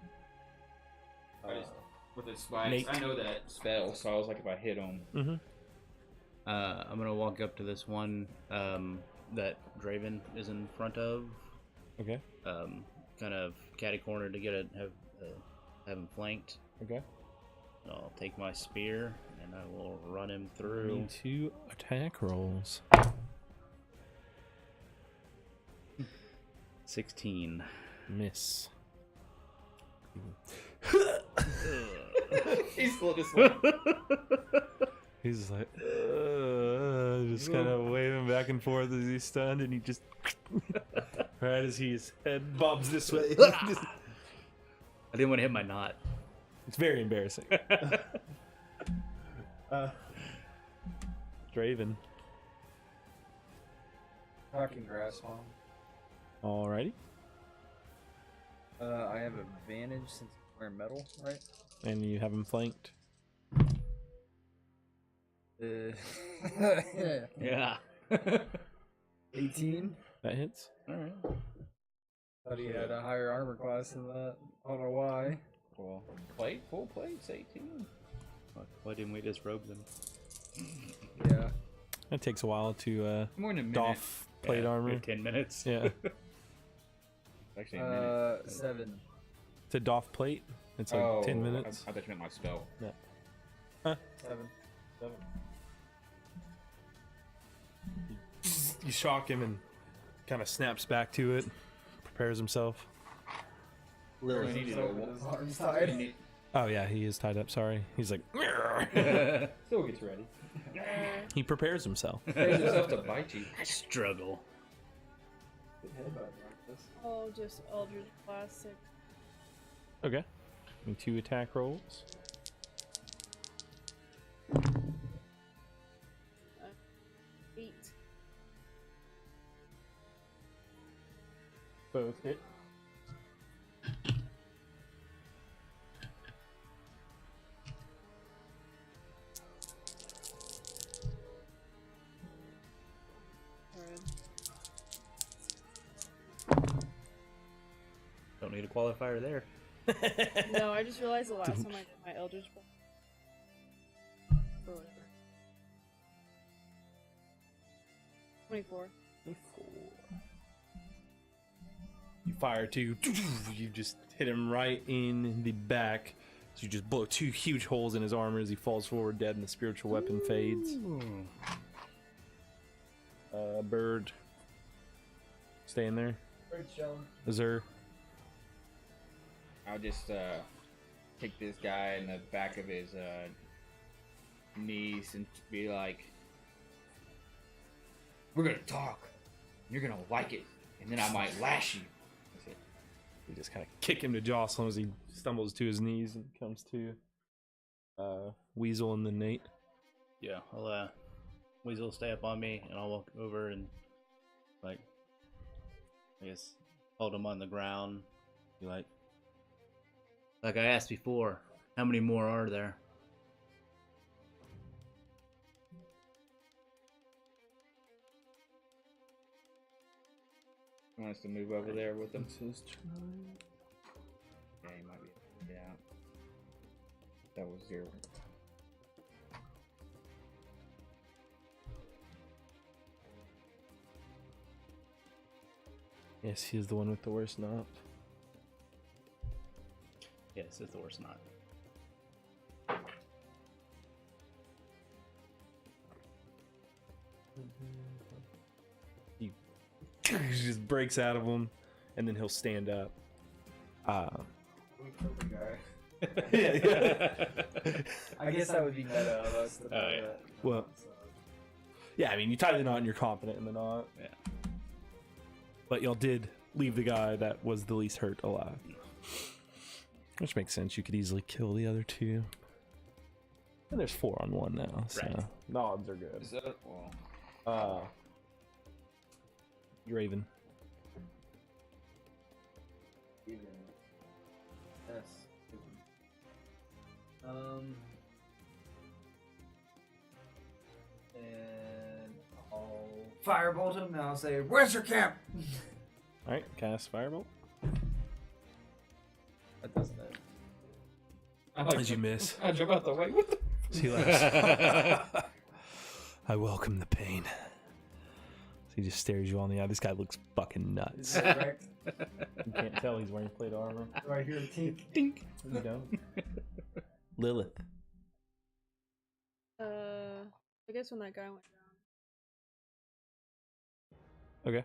With the spikes, Nate. I know that spell, so I was like, if I hit him, Mm-hmm. I'm gonna walk up to this one that Draven is in front of. Okay. Kind of catty corner to have him flanked. Okay. I'll take my spear and I will run him Give through. me 2 attack rolls. 16. Miss. he's still just like, He's just like, just kind of waving back and forth as he's stunned, and he just, right as his head bobs this way. I didn't want to hit my knot. It's very embarrassing. Draven. Fucking grass bomb. Alrighty. I have advantage since I'm wearing metal, right? And you have him flanked. Yeah. 18. That hits. Alright. Thought he had a higher armor class than that. I don't know why. well, full plates, 18. Why didn't we just robe them? Yeah. It takes a while to More than a minute. doff plate armor. 10 minutes. Yeah. Actually, a minute. 7. To doff plate, it's like 10 minutes. I thought you meant my spell. 7. You shock him and kind of snaps back to it, prepares himself. Really needed His arms tied. Oh yeah, he is tied up. Sorry. He's like, Still gets ready. he prepares himself. There's yourself to bite you. I struggle. Oh, just Eldritch Classic. Okay. Give me 2 attack rolls. 8. Both hit. Don't need a qualifier there. No, I just realized the last time I did my Eldritch Blast. Or whatever. 24. You fire two. You just hit him right in the back. So you just blow two huge holes in his armor as he falls forward dead, and the spiritual weapon fades. Bird. Staying there. Bird's chilling. Azur. I'll just kick this guy in the back of his knees and be like, "We're gonna talk. You're gonna like it, and then I might lash you." That's it. You just kind of kick him to jostle him as he stumbles to his knees and comes to Weasel and then Nate. Yeah, I'll Weasel will stay up on me, and I'll walk over and, like, I guess, hold him on the ground. Be like I asked before, how many more are there? He wants to move over there with him. It's his turn. Yeah, he might be. Yeah. That was 0. Yes, he is the one with the worst knot. Yes, it's the worst knot. He just breaks out of him, and then he'll stand up. We killed the guy. Yeah. I guess that would be meta of us. To Oh, yeah. Well, yeah, I mean, you tie the knot and you're confident in the knot. Yeah. But y'all did leave the guy that was the least hurt alive. Which makes sense. You could easily kill the other two. And there's 4 on 1 now, so Right. the odds are good. Is that, well, Raven. Even. Yes. And I'll firebolt him and I'll say, "Where's your camp?" Alright, cast Firebolt. That doesn't matter. As you miss. I jump out the way. What the? He laughs. I welcome the pain. So he just stares you on the eye. This guy looks fucking Is nuts. that correct? You can't tell he's wearing plate armor. Do I hear a tink? Dink. You don't. Lilith. I guess when that guy went Okay.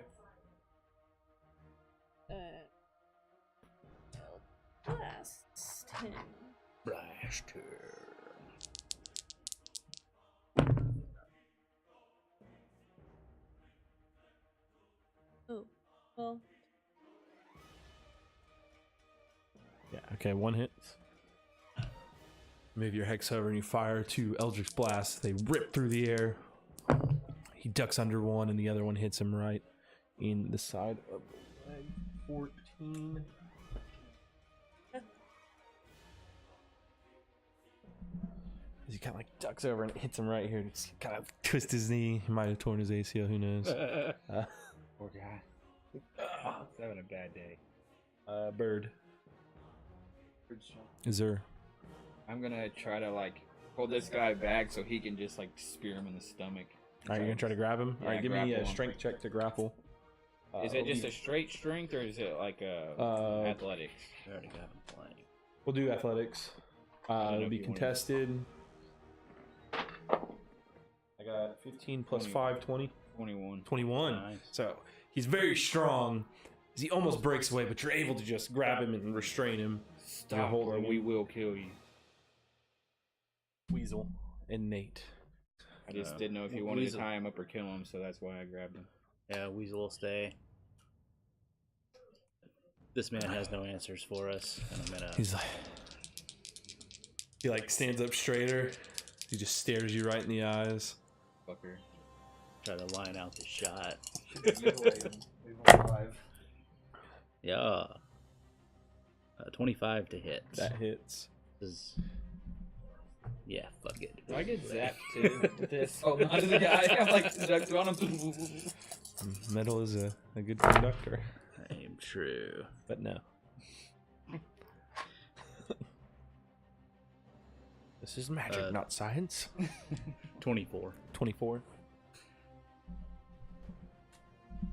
down, blast him. Blast her. Oh, well, Yeah, okay, 1 hit. Move your hex over and you fire 2 Eldritch Blasts. They rip through the air. He ducks under one and the other one hits him right in the side of the leg. 14. As he kind of like ducks over and it hits him right here. Just kind of twist his knee. He might have torn his ACL, who knows. Poor guy. He's having a bad day. Bird. Bird's chilling. Is there? I'm gonna try to like pull this guy back so he can just like spear him in the stomach. Alright, you're gonna try to grab him? Yeah, Alright, give me a grapple him. strength check to grapple. Is it just a straight strength or is it like a athletics? We already got him playing. We'll do athletics. don't know It'll if be you wanna- contested. I got 15 plus 20. 5, 20. 21. 21. Nice. So he's very strong. He almost breaks away, but you're able to just grab him and restrain him. Stop holding or him. we will kill you. Weasel and Nate. I just didn't know if you wanted Weasel. to tie him up or kill him, so that's why I grabbed him. Yeah, Weasel will stay. This man has no answers for us, and I'm gonna. He's like, he like stands up straighter. He just stares you right in the eyes. Fucker. Try to line out the shot. Should have mutilated him. Leave him alive. Yeah. 25 to hit. That hits. Yeah, fuck it. Do I get zapped too with this? Oh, not to the guy. I'm like projected on him. Metal is a good conductor, I am true. but no. This is magic, not science. 24. 24.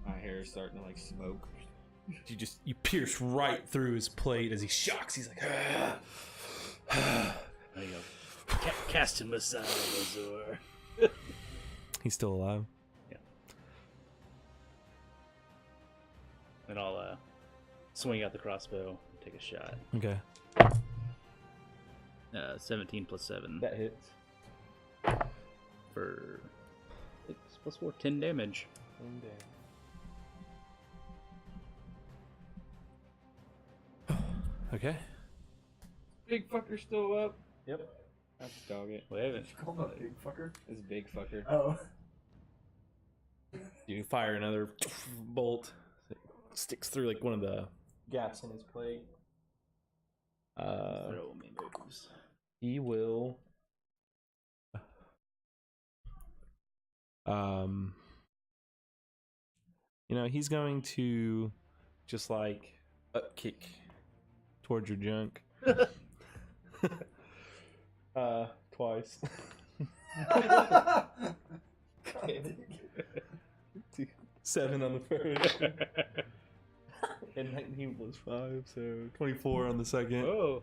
My hair is starting to like smoke. You pierce right through his plate as he shocks. He's like, There you go. Cast him aside, Azor. he's still alive. Yeah. And I'll swing out the crossbow and take a shot. Okay. 17 plus 7 That hits. for 6 plus 4, 10 damage. Okay. Big fucker still up. Yep. That's dog it. We haven't. You call him a big fucker? It's a big fucker. Oh. You fire another bolt. It sticks through like one of the gaps in his plate. Throw me moves. He will. He's going to just like up kick towards your junk. Twice. 7 on the first. And 19 plus 5, so 24 on the second. Oh!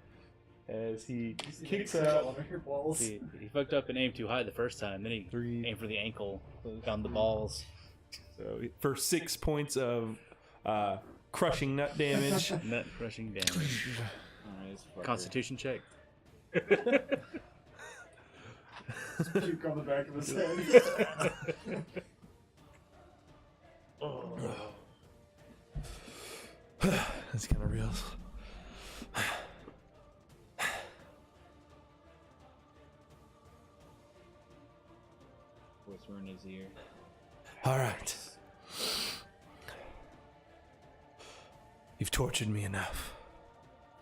As he kicks out out. one of your balls. He fucked up and aimed too high the first time. Then he 3. aimed for the ankle, found the balls. So for 6 points of crushing nut damage. Nut crushing damage. Alright, this fucker. Constitution check. Puke on the back of his head. That's kind of real. Whisper in his ear. All right. You've tortured me enough.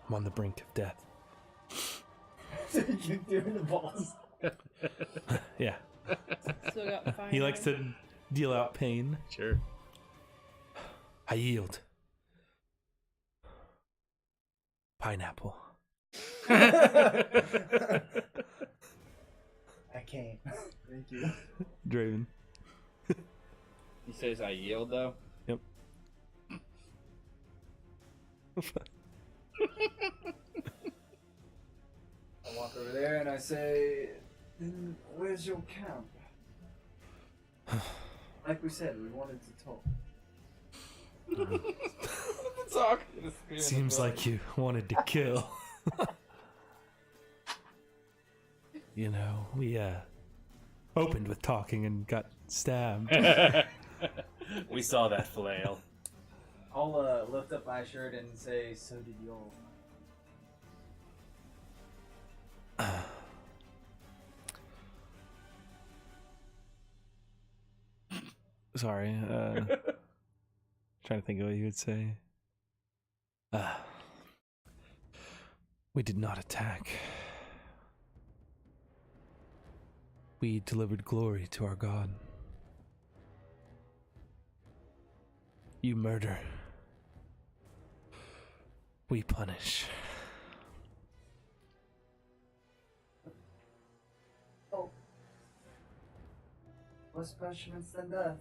I'm on the brink of death. You doing the balls? Yeah. Still got fire. He likes to deal out pain. Sure. I yield. Pineapple. I can't. Thank you. Draven. He says I yield though. Yep. I walk over there and I say, "Then where's your camp?" Like we said, we wanted to talk. Talk. Seems like you wanted to kill. We opened with talking and got stabbed. We saw that flail. I'll lift up my shirt and say, "So did y'all." Sorry. Trying to think of what you would say. We did not attack. We delivered glory to our God. You murder. We punish. Oh. What's punishments than death?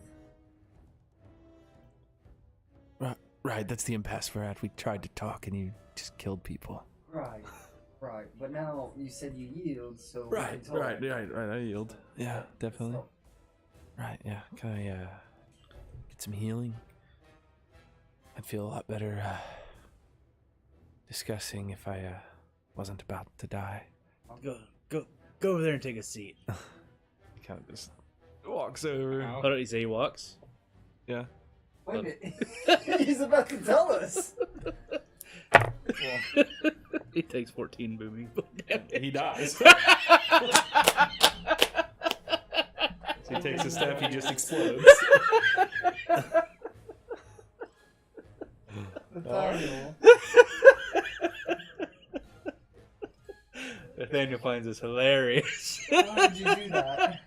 Right, that's the impasse we're at. We tried to talk and you just killed people. Right. But now you said you yield, so Right. we can talk. I yield. Yeah, definitely. So, Right, yeah. Can I get some healing? I'd feel a lot better discussing if I wasn't about to die. Go over there and take a seat. He kind of just walks over. Ow. What did he say? He walks. Yeah. wait a minute. He's about to tell us. He takes 14 booming. He dies. So he takes a step, he just explodes. Nathaniel. Nathaniel finds this hilarious. Why did you do that?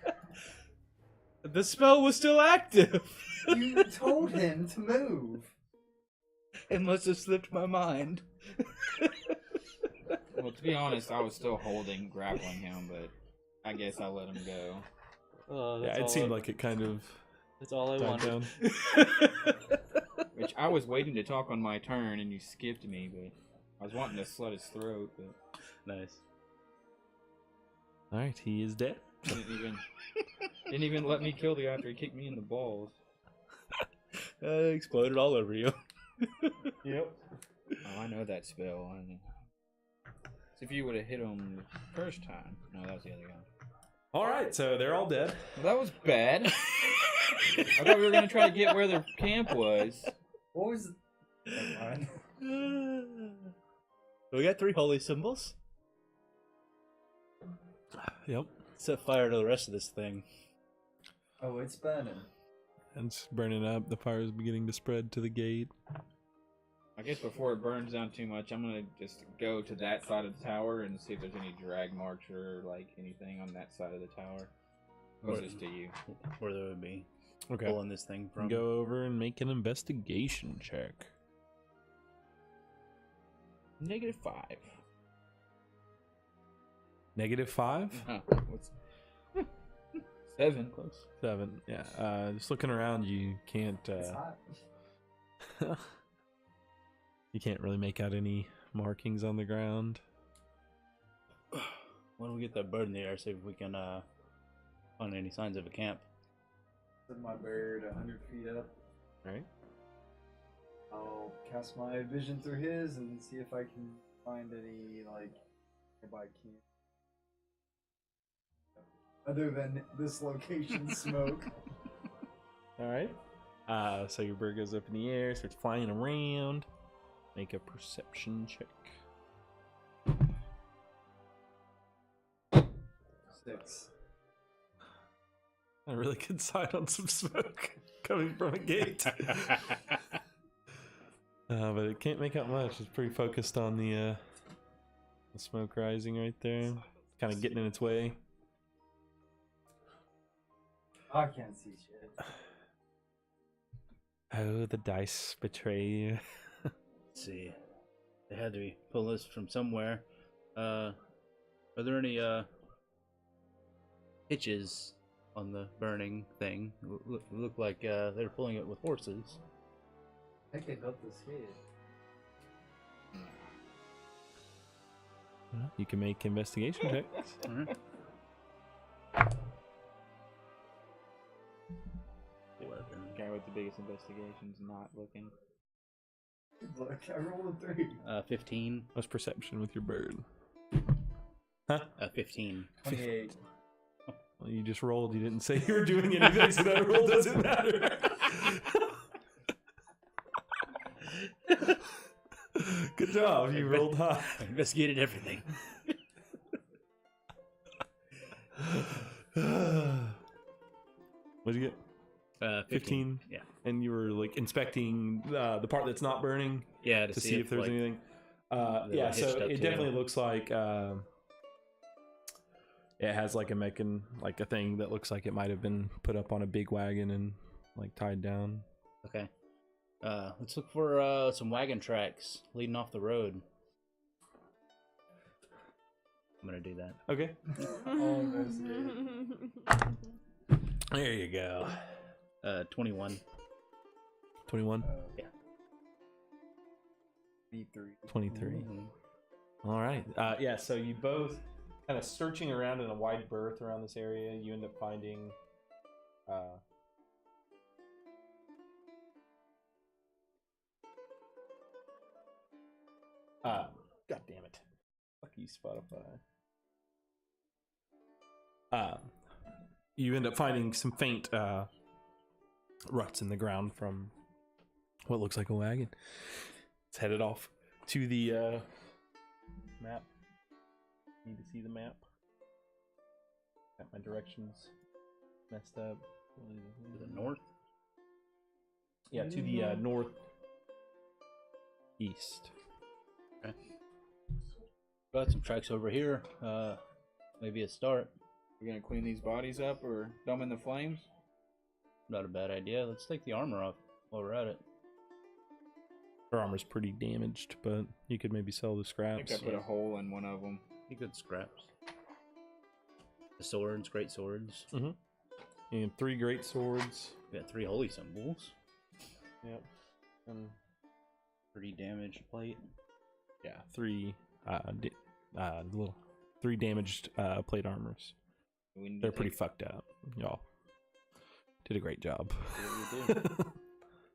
The spell was still active. You told him to move. It must have slipped my mind. Well, to be honest, I was still grappling him, but I guess I let him go. Oh, Yeah, it seemed like it kind of that's all I died wanted. down. Which I was waiting to talk on my turn, and you skipped me, but I was wanting to slit his throat, but Nice. All right, he is dead. didn't even let me kill the guy after he kicked me in the balls. Exploded all over you. Yep. Oh, I know that spell. So if you would have hit him the first time, no, that was the other guy. All right, so they're all dead. Well, that was bad. I thought we were gonna try to get where the camp was. What was? Never mind. We got 3 holy symbols. Yep. Set fire to the rest of this thing. Oh, it's burning. And it's burning up. The fire is beginning to spread to the gate. I guess before it burns down too much, I'm gonna just go to that side of the tower and see if there's any drag marks or like anything on that side of the tower. Closest to you. Where there would be. Okay. Pulling this thing from. Go over and make an investigation check. -5. -5? Huh. What's 7? Close. 7. Yeah. Just looking around, you can't. It's hot. You can't really make out any markings on the ground. Why don't we get that bird in the air, see if we can find any signs of a camp. Set my bird 100 feet up. All right. I'll cast my vision through his and see if I can find any like nearby camp. Other than this location smoke. All right. So your bird goes up in the air, starts flying around. Make a perception check. 6. A really good sight on some smoke coming from a gate. But it can't make out much. It's pretty focused on the smoke rising right there. Kind of getting in its way. I can't see shit. Oh, the dice betray you. Let's see. They had to be pulling this from somewhere. Are there any hitches on the burning thing? Look like they're pulling it with horses. I can help this kid. Well, you can make investigation checks. Alright. 11. Guy with the biggest investigation's not looking. Look, I rolled a 3. 15. What's perception with your bird? 15. 28. Well, you just rolled. You didn't say you were doing anything, so that roll doesn't matter. Good job. You rolled high. I investigated everything. What'd you get? 15. Yeah. And you were like inspecting the part that's not burning Yeah, to see if there's like, anything. they Yeah, were so hitched up it to definitely looks like it has like a thing that looks like it might have been put up on a big wagon and like tied down. Okay. Let's look for some wagon tracks leading off the road. I'm gonna do that. Okay. I'll investigate. There you go. 21. 21, Yeah. 23. 23. Mhm. All right. Yeah, so you both kind of searching around in a wide berth around this area. You end up finding God damn it. Fuck you, Spotify. You end up finding some faint ruts in the ground from what looks like a wagon. It's headed off to the map. Need to see the map. Got my directions messed up. To the north. Yeah, to the north. northeast. Got some tracks over here. Maybe a start. We're gonna clean these bodies up or dump in the flames. Not a bad idea. Let's take the armor off while we're at it. Her armor's pretty damaged, but you could maybe sell the I scraps. think I put a hole in one of them. Be good scraps. The swords, great swords. And 3 great swords. We got 3 holy symbols. Yep. And Pretty damaged plate. yeah, 3 little 3 damaged plate armors. We need They're to pretty take- fucked up. Y'all did a great job. What do we do?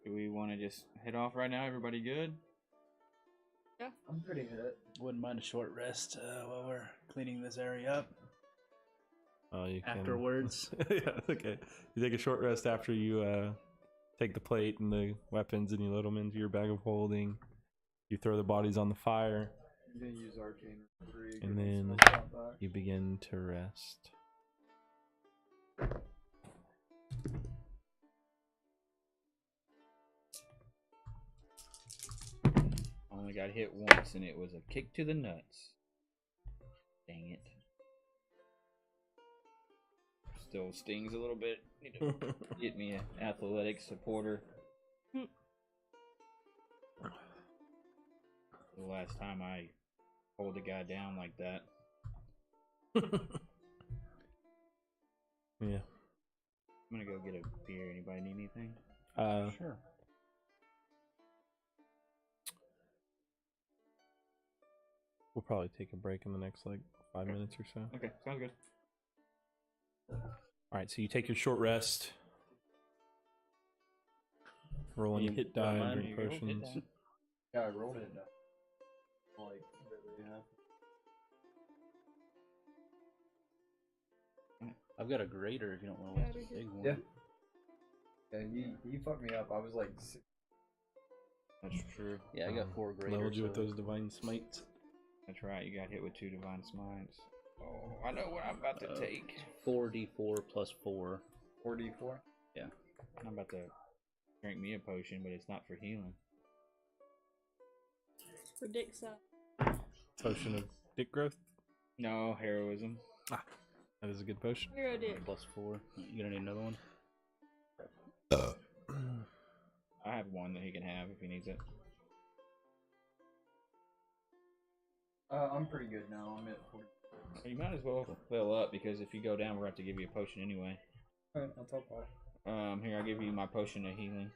Do we want to just head off right now? Everybody good? I'm pretty hit. Wouldn't mind a short rest while we're cleaning this area up. You can... Afterwards. Yeah, okay. You take a short rest after you take the plate and the weapons and you load them into your bag of holding. You throw the bodies on the fire. I'm gonna use arcane recovery. And get my then spell slot back. you begin to rest. Only got hit once, and it was a kick to the nuts. Dang it. Still stings a little bit. Need to get me an athletic supporter. The last time I hold a guy down like that. Yeah. I'm gonna go get a beer. Anybody need anything? Sure. We'll probably take a break in the next like 5 minutes or so. Okay, sounds good. All right, so you take your short rest. Roll any You hit don't die, mind? drink There you go, hit potions. die. Yeah, I rolled it. Like, really happy. I've got a grater if you don't want to watch the big one. Yeah. Yeah, he fucked me up. I was like, That's true. Yeah, I got 4 graters. Leveled you with so- those divine smites. That's right. You got hit with 2 divine smites. Oh, I know what I'm about to take. 4d4 plus 4. 4d4. I'm about to drink me a potion, but it's not for healing. For dick suck. Potion of dick growth. No, heroism. That is a good potion. Hero dick. Plus 4. You gonna need another one? I have one that he can have if he needs it. I'm pretty good now. I'm at 40. You might as well fill up because if you go down, we're going to have to give you a potion anyway. Alright, I'll top off. Here, I'll give you my potion of healing.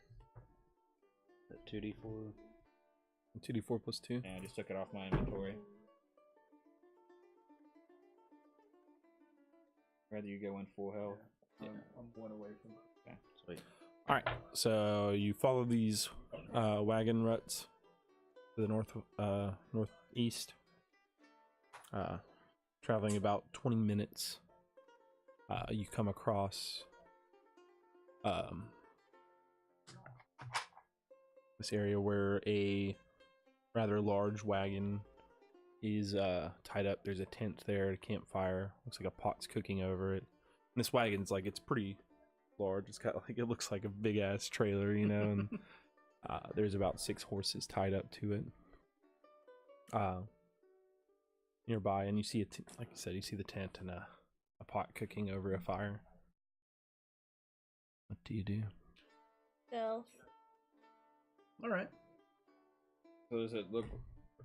2d4. 2d4 plus 2. And I just took it off my inventory. Rather you go in full health. I'm one away from it. Okay. Sweet. All right, so you follow these wagon ruts to the northeast, traveling about 20 minutes. You come across this area where a rather large wagon is tied up. There's a tent there, a campfire. Looks like a pot's cooking over it. And this wagon's like, it's pretty large. It's got like, it looks like a big ass trailer, you know, and there's about 6 horses tied up to it nearby, and you see like you said, you see the tent and a pot cooking over a fire. What do you do? Stealth. Alright. So does it look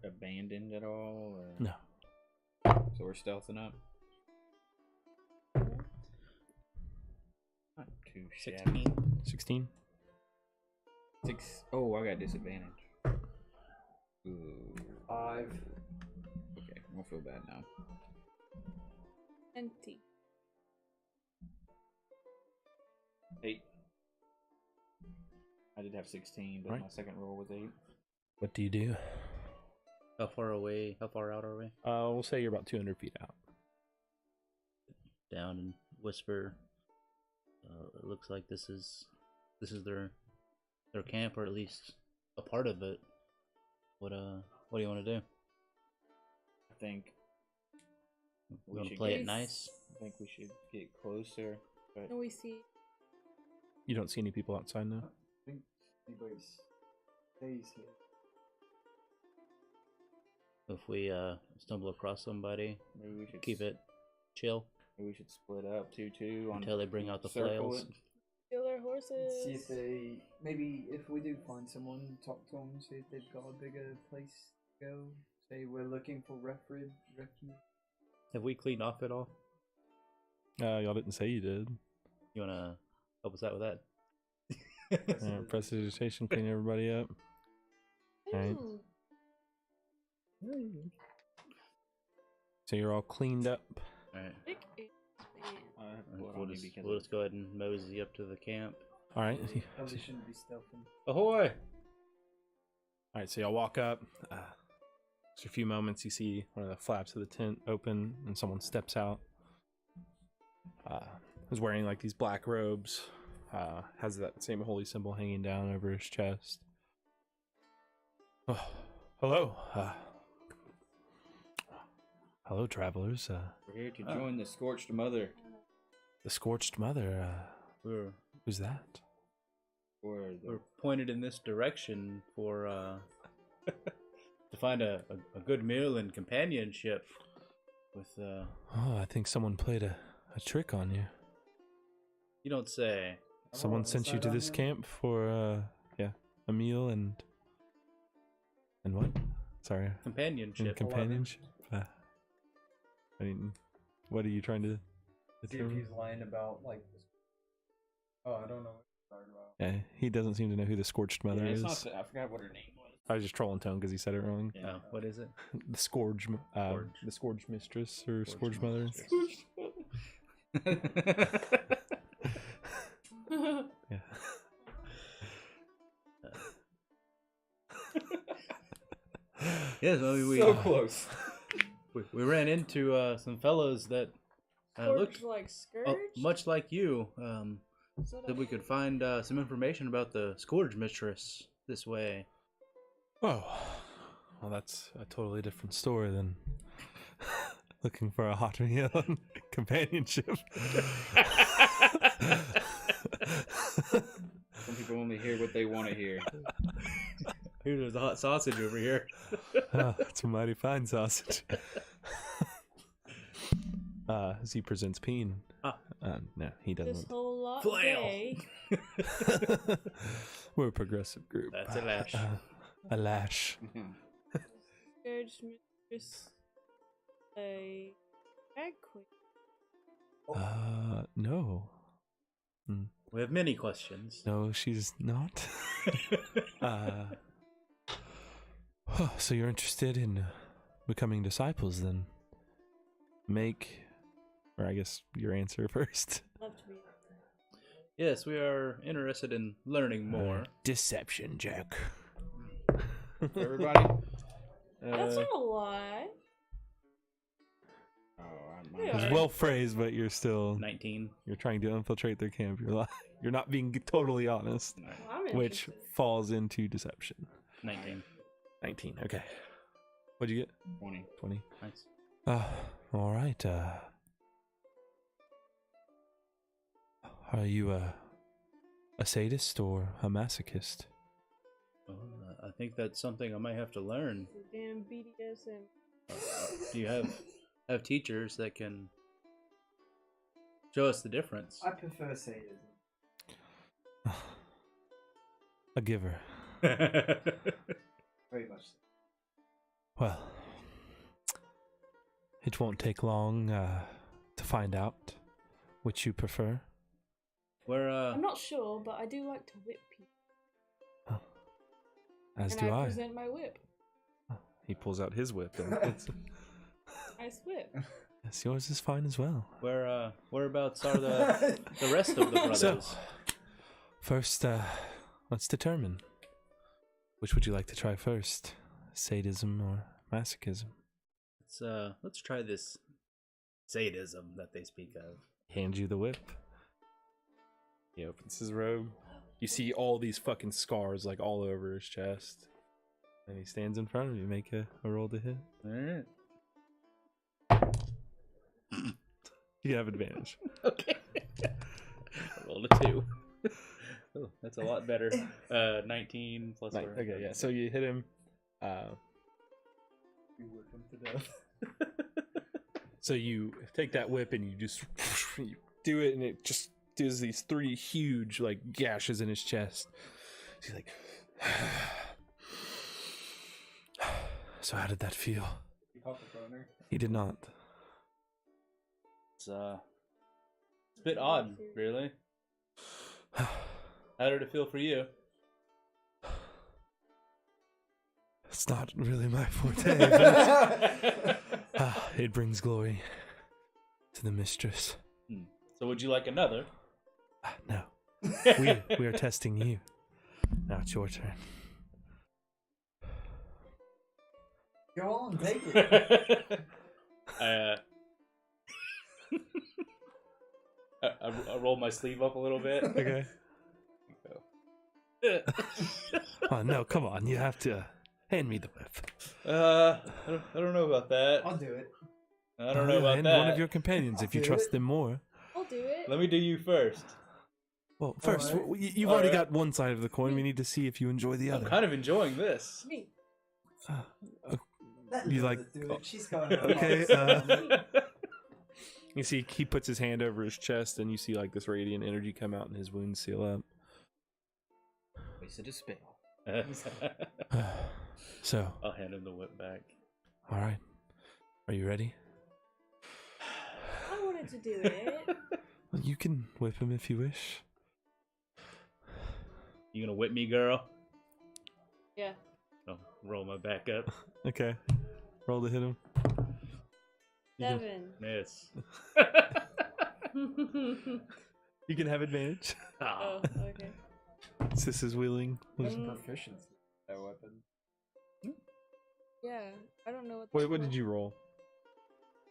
abandoned at all? Or... No. So we're stealthing up? Not too shabby. 16. 6. Oh, I got disadvantage. Ooh. 5. Okay, I don't feel bad now. 20. 8. I did have 16, but Right. my second roll was 8. What do you do? How far out are we? We'll say you're about 200 feet out. Down and whisper. It looks like this is their camp, or at least a part of it. What do you want to do? I think We we want to should play get- it nice. I think we should get closer. But And we see. You don't see any people outside now. I think anybody stays here. If we stumble across somebody, Maybe we should keep it chill Maybe we should split up 2-2 on until they bring out the circle flails. it. Kill their horses. See if they maybe if we do find someone, talk to them, see if they've got a bigger place to go. Say we're looking for refuge. Have we cleaned off at all? Y'all didn't say you did. You wanna help us out with that? Prestidigitation, clean everybody up. Alright. Ooh, So you're all cleaned up. Alright. big man. I have blood We'll on me just, because we'll of- just go ahead and mosey up to the camp. Alright. Probably shouldn't be stealthing. Ahoy! Alright, so y'all walk up. After a few moments, you see one of the flaps of the tent open, and someone steps out. Is wearing like these black robes. Has that same holy symbol hanging down over his chest. Oh, hello. Hello, travelers. We're here to join the Scorched Mother. The Scorched Mother. Who's that? We're pointed in this direction for to find a good meal and companionship with Oh, I think someone played a trick on you. you don't say. Someone is sent you that to on this him? camp for a meal and what? Sorry, Companionship. and companionship. I mean, what are you trying to See if determine? he's lying about like this. Oh, I don't know what you're talking about. Yeah, he doesn't seem to know who the Scorched Mother Yeah, it's is. not I forgot what her name was. I was just trolling Tone because he said it wrong. Oh, what is it? The Scourge, Scourge. the Scourge Mistress or Scourge Scourge Mother. Yeah. Yes, I mean, So close. we ran into some fellows that looked Scourge, like Scourge? much like you. Is that That we could find some information about the Scourge Mistress this way. Oh, well, that's a totally different story than looking for a hot meal and companionship. Some people only hear what they want to hear. Here's a hot sausage over here. Oh, it's a mighty fine sausage. As he presents Peen. Ah. No, he this doesn't. whole lot Flail. gay? We're a progressive group. That's a lash. A lash. Scourge mistress, a drag queen. No. We have many questions. No, she's not. So you're interested in becoming disciples then? Or I guess your answer first. Love to be. Yes, we are interested in learning more. Deception check. Everybody? That's not a lie. Oh, Yeah. It's well phrased, but you're still 19. you're trying to infiltrate their camp. You're not being totally honest, Well, I'm which interested. falls into deception. 19. 19. Okay. What'd you get? 20. 20. Nice. All right. Are you a sadist or a masochist? Well, I think that's something I might have to learn. Damn BDSM. Do you have teachers that can show us the difference? I prefer sadism. A giver. Very much so. Well, it won't take long to find out which you prefer. We're I'm not sure, but I do like to whip people. As and do I. present my whip. He pulls out his whip. And Nice whip. yes, yours is fine as well. whereabouts are the rest of the brothers? So, first, let's determine. Which would you like to try first? Sadism or masochism? Let's try this sadism that they speak of. Hands you the whip. He opens his robe. You see all these fucking scars like all over his chest. And he stands in front of you. Make a roll to hit. Alright. You have advantage. Okay. I rolled a 2. Oh, that's a lot better. 19 plus 4. Okay, yeah. So you hit him. You whip him to death. So you take that whip and you just you do it, and it just does these 3 huge like gashes in his chest. He's like, so how did that feel? You pop a boner. He did not. It's a bit odd, really. How did it feel for you? It's not really my forte, but it brings glory to the mistress. So would you like another? No, we are testing you. Now it's your turn. Go on, take it. I roll my sleeve up a little bit. Okay. Oh no! Come on, you have to hand me the whip. I don't know about that. I'll do it. I don't know about and that. one of your companions, if you do trust it. them more. I'll do it. Let me do you first. Well, first, Alright. you've already Alright. got one side of the coin. We need to see if you enjoy the I'm other. kind of enjoying this. Me. Let You Lilith like- do oh. it. She's going Okay, You see, he puts his hand over his chest, and you see like this radiant energy come out, and his wounds seal up. Wasted a spell. So, I'll hand him the whip back. all right, are you ready? I wanted to do it. Well, you can whip him if you wish. You gonna whip me, girl? Yeah. I'll roll my back up. Okay, roll to hit him. You can, 7. Miss. you can have advantage. Oh, okay. This is willing. Proficiency. That weapon. Yeah, I don't know what. Wait, what did you roll?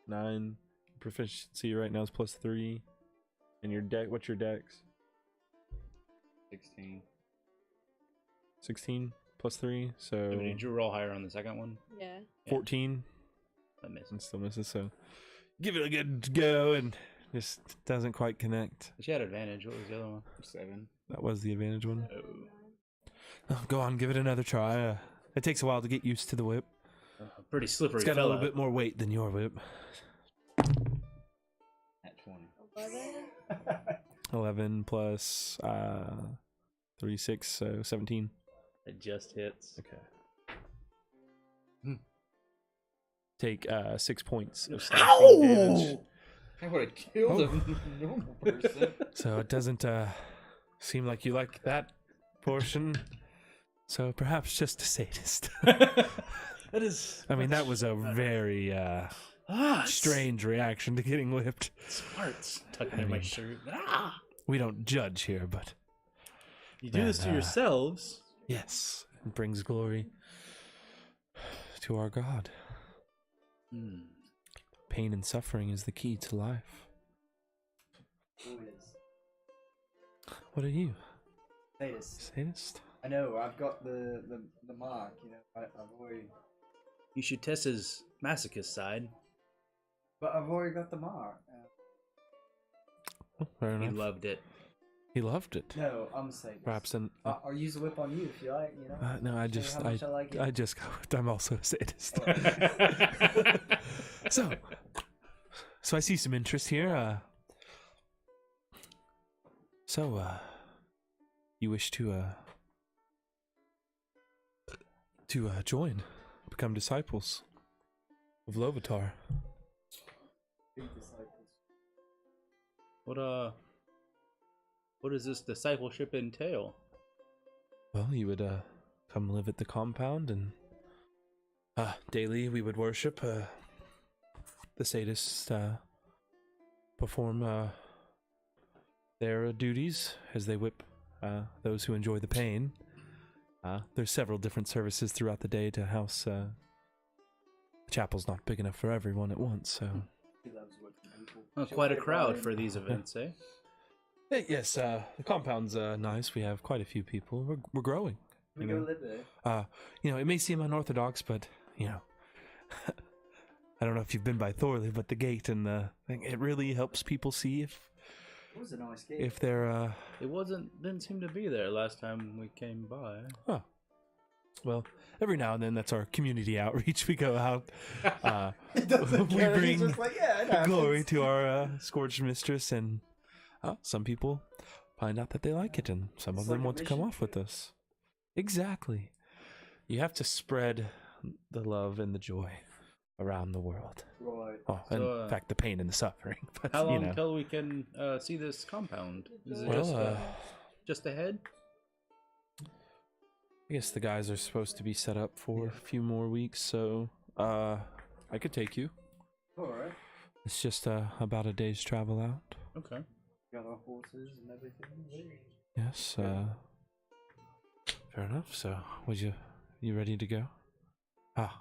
9. Proficiency right now is +3. And your deck, what's your dex? 16. 16 +3, so Did you roll higher on the second one? Yeah. 14. I missed. And still misses, so give it a good go, and just doesn't quite connect. She had advantage. What was the other one? 7. That was the advantage one. Oh. Go on, give it another try. It takes a while to get used to the whip. Pretty slippery. It's got a fella. little bit more weight than your whip. At 20. 11. 11 plus 3, 6, so 17. It just hits. Okay. Take 6 points of slashing damage. I would have killed a normal person. So it doesn't seem like you like that portion. So perhaps just a sadist. That is. I mean, that was a very strange reaction to getting whipped. Smarts tucking I in my mean- shirt. We don't judge here, but You do this to Man, yourselves. yes, it brings glory to our God. Hmm. Pain and suffering is the key to life. Always. What are you? Sadist. Sadist? I know. I've got the mark. You know. I've already. You should test his masochist side. But I've already got the mark. Oh, fair He enough. loved it. He loved it. No, I'm sadist. Perhaps an. I'll use the whip on you if you like. You know. No, I Show you just, how much I like it. I just go with. I'm also a sadist. So I see some interest here. You wish to join, become disciples of Lovitar. Big disciples. What does this discipleship entail? Well, you would come live at the compound, and daily we would worship. The sadists perform their duties as they whip those who enjoy the pain. There's several different services throughout the day to house. The chapel's not big enough for everyone at once, so. He loves whipping people. Oh, Should quite a we crowd invite for him? these events, eh? Yes, the compound's nice. We have quite a few people. We're growing. We you go know. live there. It may seem unorthodox, but I don't know if you've been by Thorley, but the gate and the thing, it really helps people see It was a nice game. if they're It didn't seem to be there last time we came by. Well, every now and then, that's our community outreach. We go out. He doesn't We care. bring He's just like, yeah, it happens. glory to our scourged mistress, and some people find out that they like it, and some It's of them like a want to come mission off with us. Exactly. You have to spread the love and the joy around the world. Right. Oh, So, in fact, the pain and the suffering. But, How long you know. until we can see this compound? Is it Well, just ahead? I guess the guys are supposed to be set up for a few more weeks, so I could take you. Alright. It's just about a day's travel out. Okay. Got our horses and everything ready. Yes. Fair enough. So, you ready to go? Ah,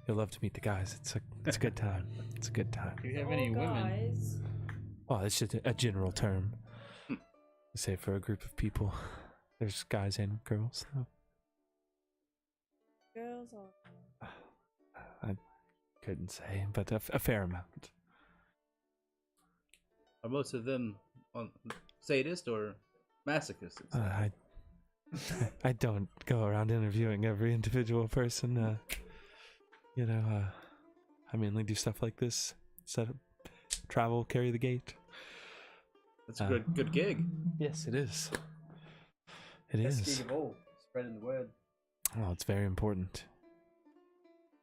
you'll love to meet the guys. It's a good time. It's a good time. Do you have any women? Guys. Oh, it's just a general term. Say for a group of people. There's guys and girls. Though. Girls or I couldn't say, but a fair amount. Are most of them sadist or masochist? I don't go around interviewing every individual person. I mainly do stuff like this: set up, travel, carry the gate. That's a good gig. Yes, it is. It Best is. gig of all. Spreading the word. Oh, it's very important.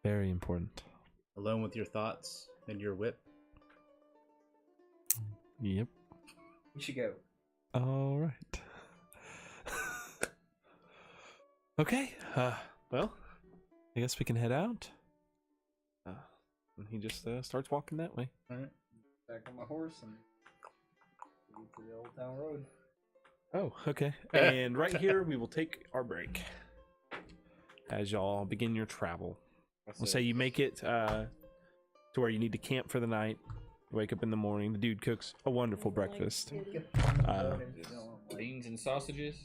Very important. Alone with your thoughts and your whip. Yep. We should go. All right. Okay. Well, I guess we can head out. And he just starts walking that way. All right. Back on my horse and lead to the old town road. Oh, okay. And right here, we will take our break as y'all begin your travel. We'll say you make it to where you need to camp for the night. Wake up in the morning. The dude cooks a wonderful breakfast. Beans and sausages.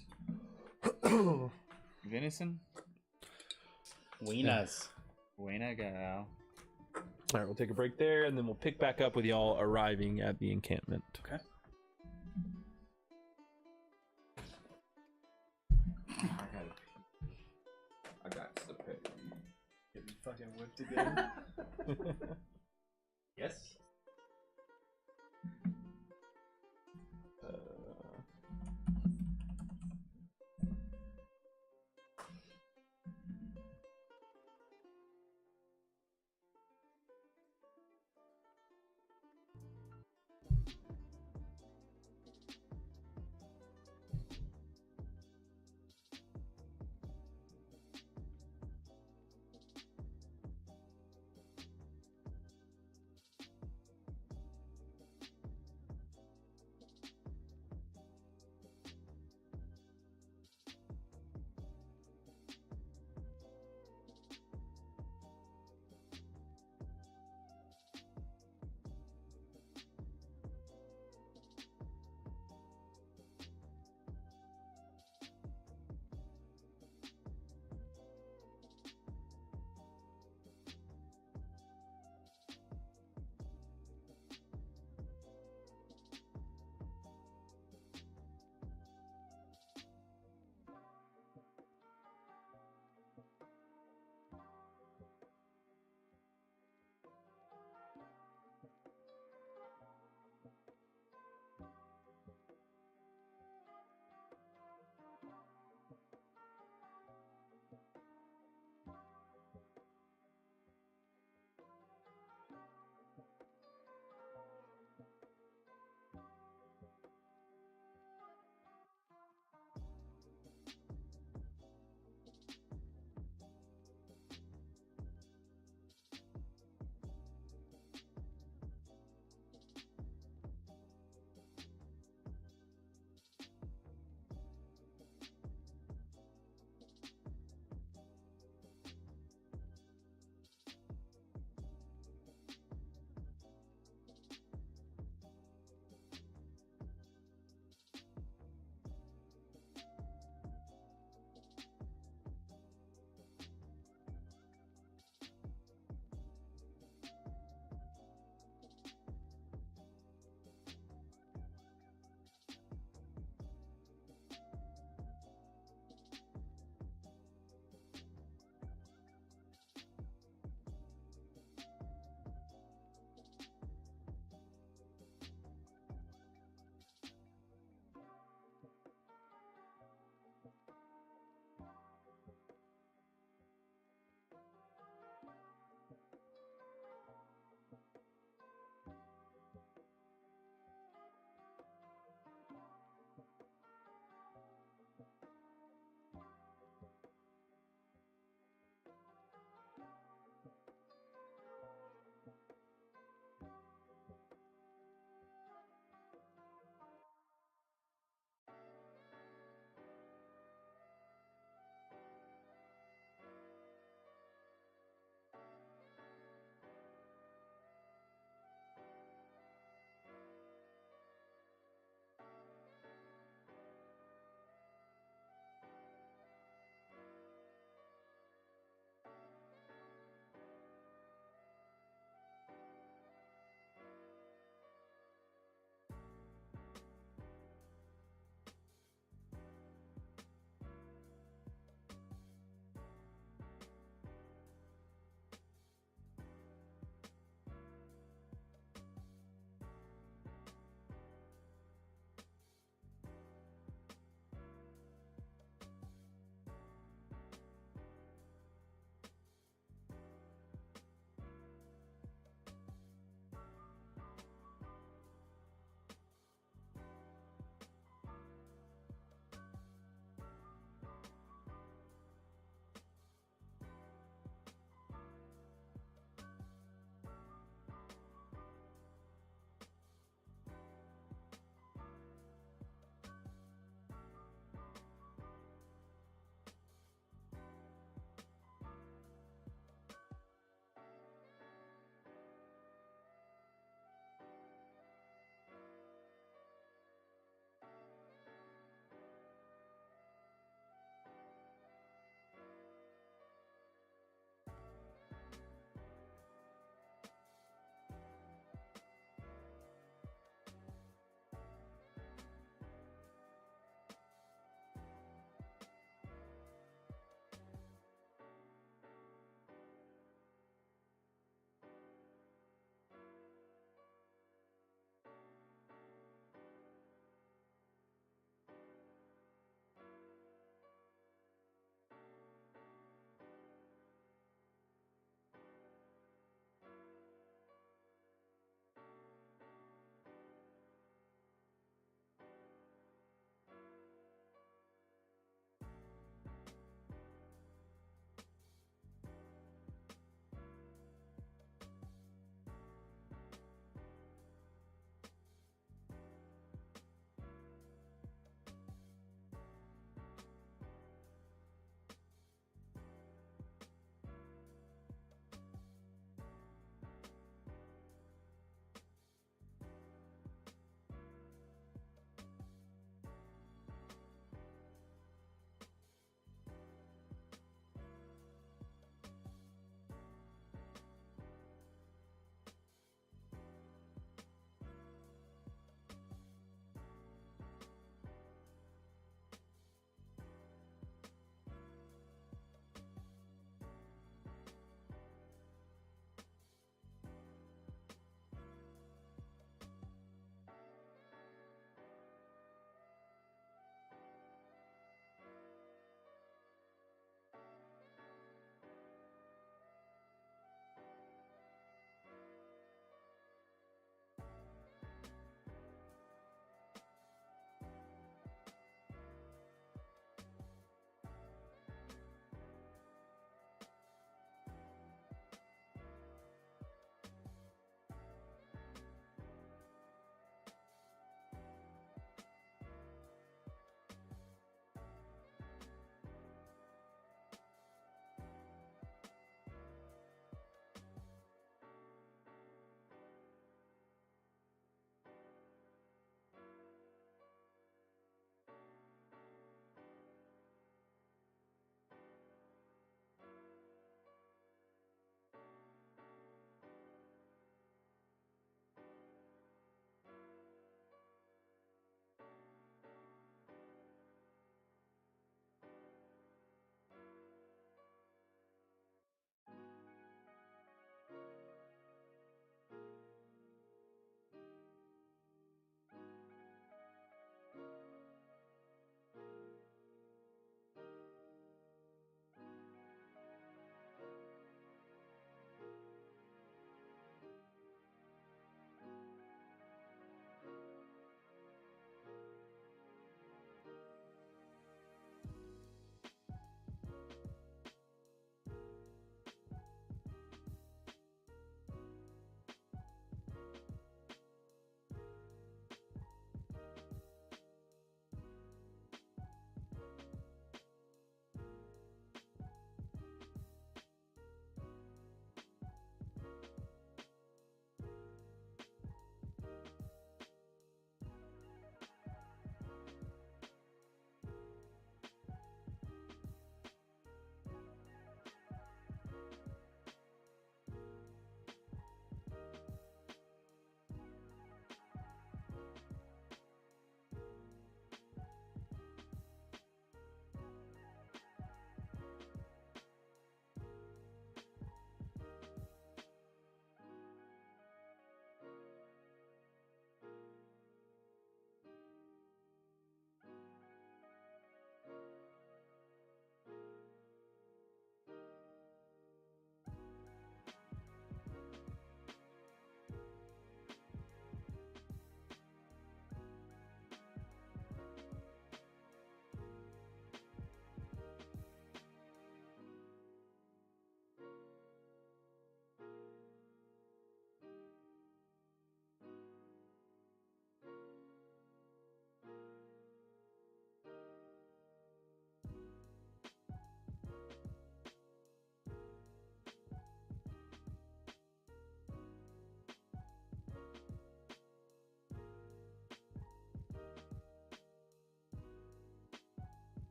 Venison. Wieners. Buena gal. All right, we'll take a break there, and then we'll pick back up with y'all arriving at the encampment. Okay. I got the pit. Getting fucking whipped again. Yes.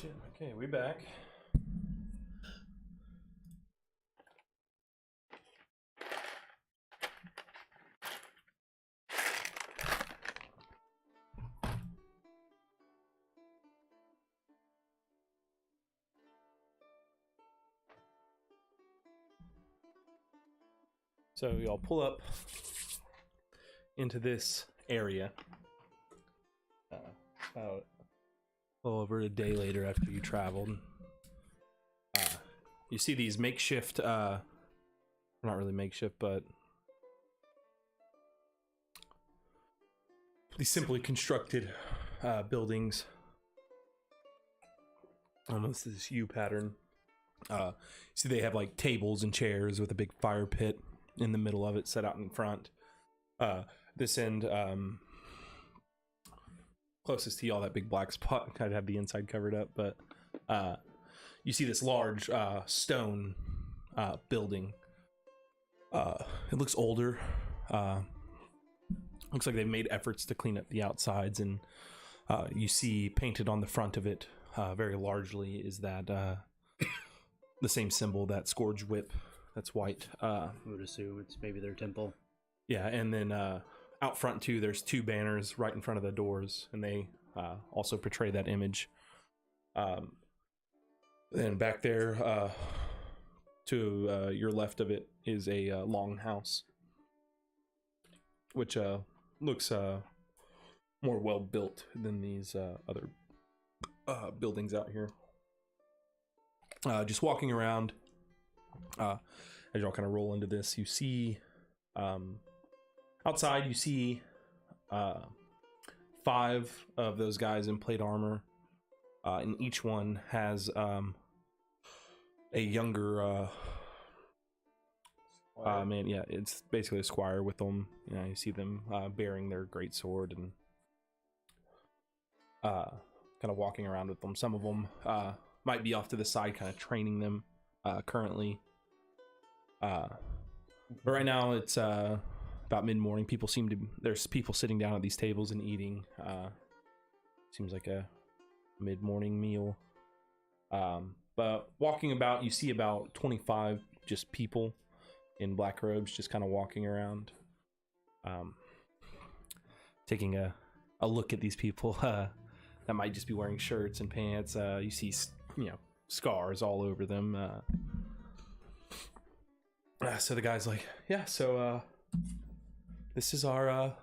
shit. Okay, we back. So y'all pull up into this area. About a little over a day later after you traveled. You see these makeshift, not really makeshift, but these simply constructed buildings. Almost this U pattern. See they have like tables and chairs with a big fire pit in the middle of it set out in front. This end, closest to y'all, that big black spot, kind of have the inside covered up, but you see this large stone building. It looks older. Looks like they've made efforts to clean up the outsides, and you see painted on the front of it very largely is that the same symbol, that Scourge whip that's white. I would assume it's maybe their temple. Yeah, and then out front too, there's two banners right in front of the doors, and they also portray that image. Then back there, to your left of it, is a longhouse, which looks more well built than these other buildings out here. Just walking around, as y'all kind of roll into this, you see outside, you see 5 of those guys in plate armor, and each one has a younger man. Yeah, it's basically a squire with them. You know, you see them bearing their great sword and kind of walking around with them. Some of them might be off to the side, kind of training them currently. But right now it's about mid-morning. There's people sitting down at these tables and eating. Seems like a mid-morning meal. But walking about, you see about 25 just people in black robes just kind of walking around, taking a look at these people that might just be wearing shirts and pants. You see, scars all over them. So the guy's like, yeah, so this is our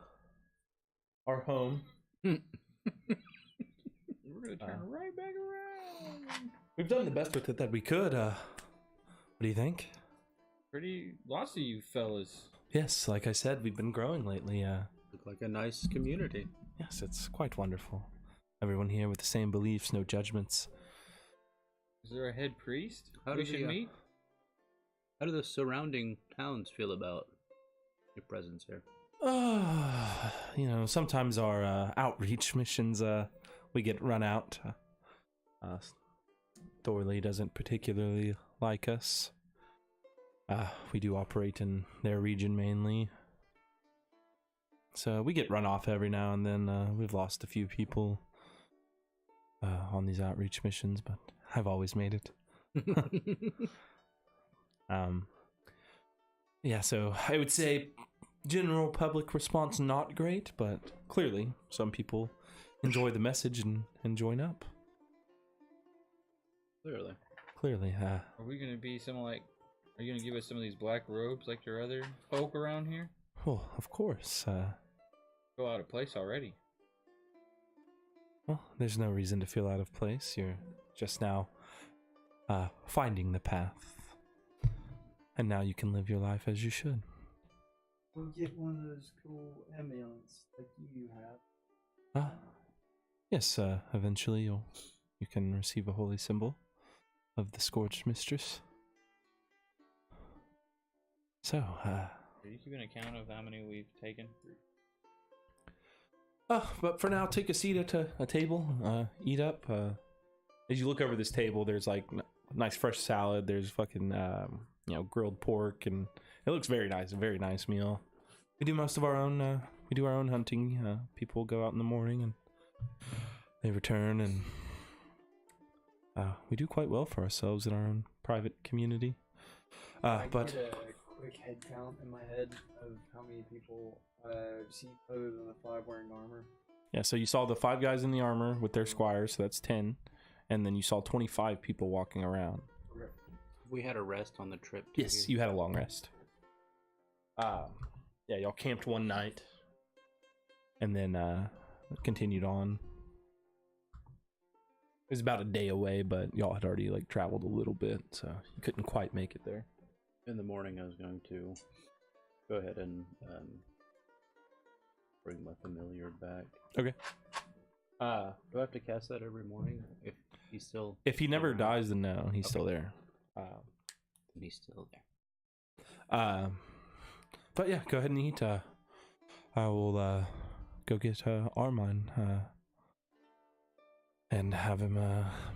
home. We're gonna turn right back around. We've done the best with it that we could. What do you think? Lots of you fellas. Yes, like I said, we've been growing lately. Look like a nice community. Yes, it's quite wonderful. Everyone here with the same beliefs, no judgments. Is there a head priest How we do should the, meet? How do the surrounding towns feel about your presence here? Sometimes our outreach missions, we get run out. Thorley doesn't particularly like us. We do operate in their region mainly. So we get run off every now and then. We've lost a few people on these outreach missions, but I've always made it. Yeah, so I would say general public response not great, but clearly some people enjoy the message and join up. Clearly. Are we gonna be are you gonna give us some of these black robes like your other folk around here? Well, of course. Go out of place already. Well, there's no reason to feel out of place. You're just now finding the path. And now you can live your life as you should. We'll get one of those cool amulets like you have. Yes, eventually you can receive a holy symbol of the Scourged Mistress. So, Are you keeping account of how many we've taken? But for now, take a seat at a table, eat up. As you look over this table, there's like nice fresh salad. There's fucking, grilled pork, and it looks very nice. A very nice meal. We do most of our own. We do our own hunting. People go out in the morning and they return, and We do quite well for ourselves in our own private community. I But get a quick head count in my head of how many people I've seen other than the 5 wearing armor. yeah, so you saw the 5 guys in the armor with their squires, so that's 10. And then you saw 25 people walking around. Okay. We had a rest on the trip. Too. Yes, you had a long rest. Yeah, y'all camped one night. And then continued on. It was about a day away, but y'all had already like traveled a little bit, so you couldn't quite make it there. In the morning, I was going to go ahead and bring my familiar back. Okay. Do I have to cast that every morning if he's still? If he never around? dies, then no, he's still there. Then he's still there. But yeah, go ahead and eat. I will go get Armine and have him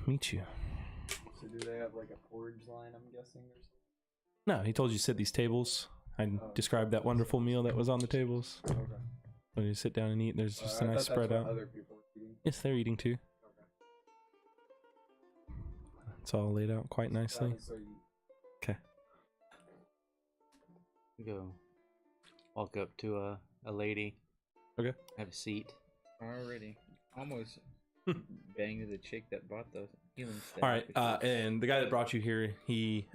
meet you. So do they have like a porridge line, I'm guessing, or something? No, he told you to sit these tables. I described that wonderful meal that was on the tables. Okay. When you sit down and eat, there's just a I nice thought spread that's what out. other people were eating. Yes, they're eating too. Okay. It's all laid out quite nicely. So you, Go walk up to a lady. Okay. Have a seat. Already. Almost banged the chick that bought the healing staff. All right, and the guy that brought you here, he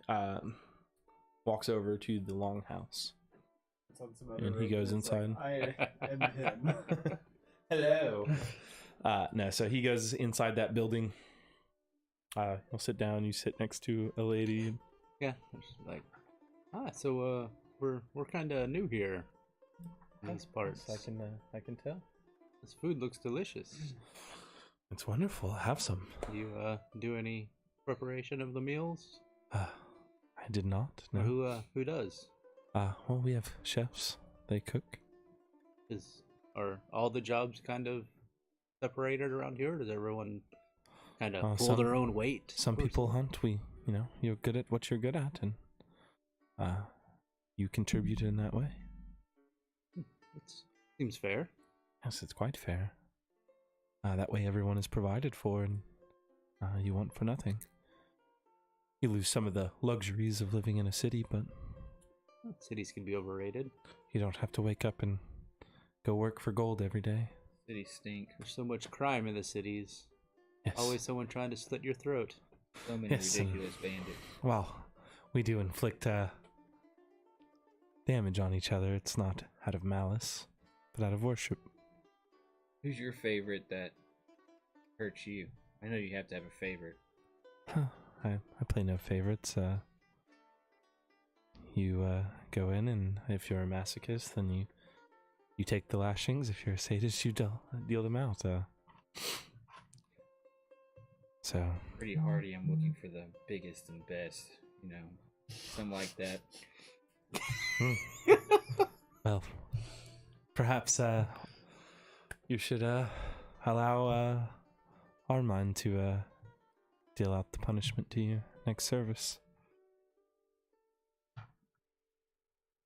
walks over to the longhouse. it's on some other And he room, goes it's like, inside. I am him. Hello. No, so he goes inside that building. He'll sit down. You sit next to a lady. Yeah. It's like, so we're kind of new here in these parts. I can tell. This food looks delicious. It's wonderful. Have some. Do you do any preparation of the meals? I did not. Or No. who does? Well, we have chefs. They cook. Are all the jobs kind of separated around here? Does everyone kind of pull some- their own weight? Some people hunt. You're good at what you're good at, and you contribute in that way. It seems fair. Yes, it's quite fair. That way everyone is provided for, and you want for nothing. You lose some of the luxuries of living in a city, but Cities can be overrated. you don't have to wake up and go work for gold every day. City stink. There's so much crime in the cities. Yes. Always someone trying to slit your throat. So many Yes, and- ridiculous bandits. Well, we do inflict damage on each other. It's not out of malice, but out of worship. Who's your favorite that hurts you? I know you have to have a favorite. I play no favorites. You go in, and if you're a masochist, then you take the lashings. If you're a sadist, you deal them out. So Pretty hardy. I'm looking for the biggest and best. Something like that. well, perhaps you should allow Armand to deal out the punishment to you next service.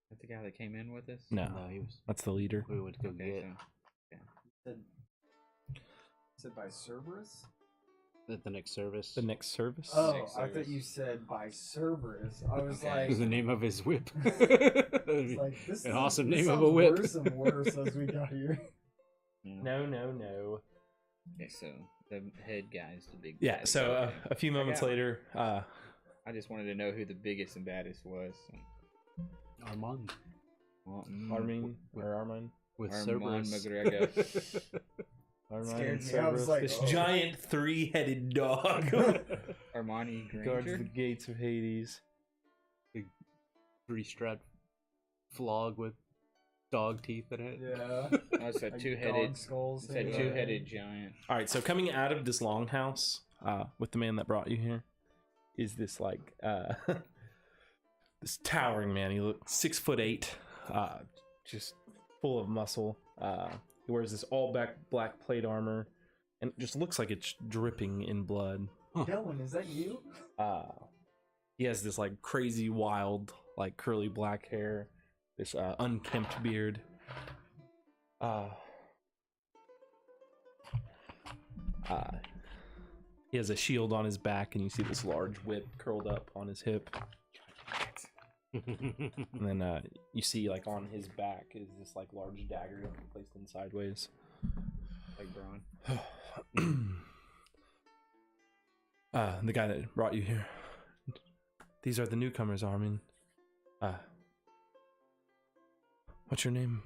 That's the guy that came in with us? No, He was. that's the leader. We would go Okay, get so said by Cerberus? at the next service. The next service. Oh, Next I thought service. you said by Cerberus. I was Okay. like, Is the name of his whip. it's like this An is- awesome this name of sounds a whip. Worse and worse as we got here. No. Okay, so the head guy is the big Yeah. bad. So Okay. a few moments got one. later, I just wanted to know who the biggest and baddest was. Armand Well, Armin or Armand. with Armand Cerberus. McGregor. Scared me. I was like, this oh. giant 3-headed dog Armani guards the Granger. gates of Hades. 3-strap flog with dog teeth in it. Yeah. Oh, it's a Like two-headed. dog skulls. It's a yeah. two-headed giant. All right, so coming out of this longhouse with the man that brought you here is this like this towering man. He looks 6'8", just full of muscle. He wears this all black plate armor, and it just looks like it's dripping in blood. Dylan, is that you? He has this like crazy wild like curly black hair, this unkempt beard. He has a shield on his back, and you see this large whip curled up on his hip. And then you see, like, on his back is this, like, large dagger placed in sideways. Like Braun. The guy that brought you here. These are the newcomers, Armin. What's your name?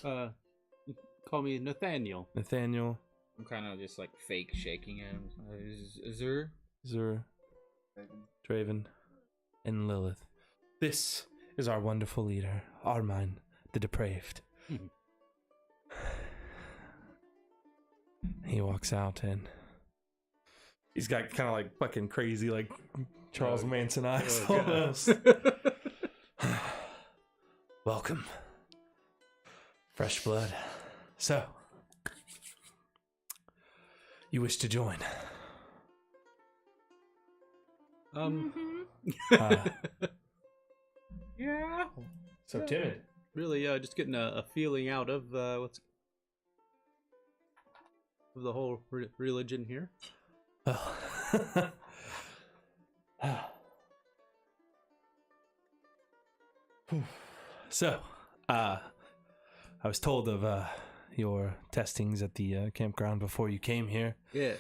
Call me Nathaniel. Nathaniel. I'm kind of just like fake shaking at him. Zur? Zur. Draven. And Lilith. This is our wonderful leader, Armin, the Depraved. He walks out and he's got kind of like fucking crazy, like Charles Manson eyes almost. Welcome. Fresh blood. So, you wish to join? Yeah. So timid. Really, just getting a feeling out of what's of the whole religion here. So, I was told of your testings at the campground before you came here. Yes.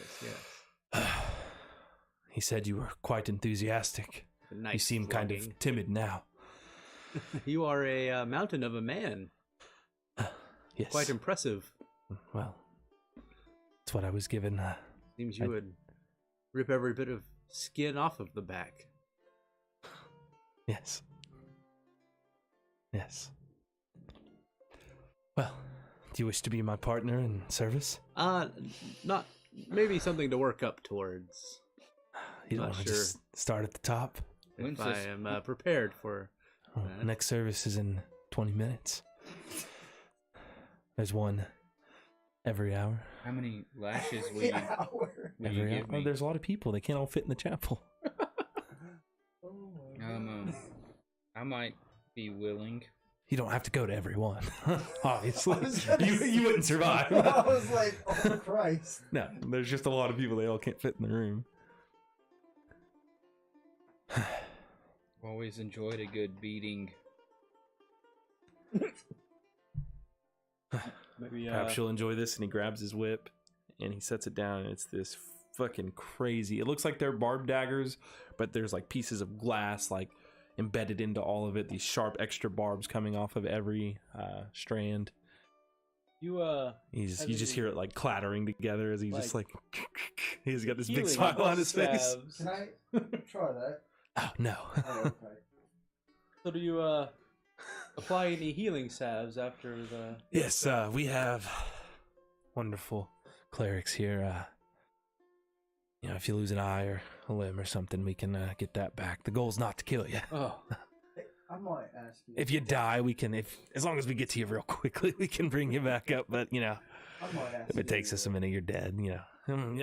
He said you were quite enthusiastic. Nice you seem kind of timid now. You are a mountain of a man. Yes. Quite impressive. Well, that's what I was given. Seems you would rip every bit of skin off of the back. Yes. Well, do you wish to be my partner in service? Not maybe something to work up towards. You don't Not want to sure. just start at the top? If I am prepared for that. Next service is in 20 minutes. There's one every hour. How many lashes will you Every hour. give me? Oh, there's a lot of people. They can't all fit in the chapel. I might be willing. You don't have to go to every one. Obviously. You wouldn't survive. I was like, oh Christ. No, there's just a lot of people. They all can't fit in the room. Always enjoyed a good beating. Maybe Perhaps you'll enjoy this. And he grabs his whip and he sets it down. And it's this fucking crazy. It looks like they're barbed daggers, but there's like pieces of glass like embedded into all of it. These sharp extra barbs coming off of every strand. you You just hear it like clattering together as he's just like he's got this big healing smile on his face. salves. Can I try that? Oh no. Oh, okay. So do you apply any healing salves after the? Yes, we have wonderful clerics here. You know, if you lose an eye or a limb or something, we can get that back. The goal's not to kill you. Oh, I might ask you. If you die, we can. As long as we get to you real quickly, we can bring you back up. But you know, I might ask if it takes us a minute, you're dead. You know,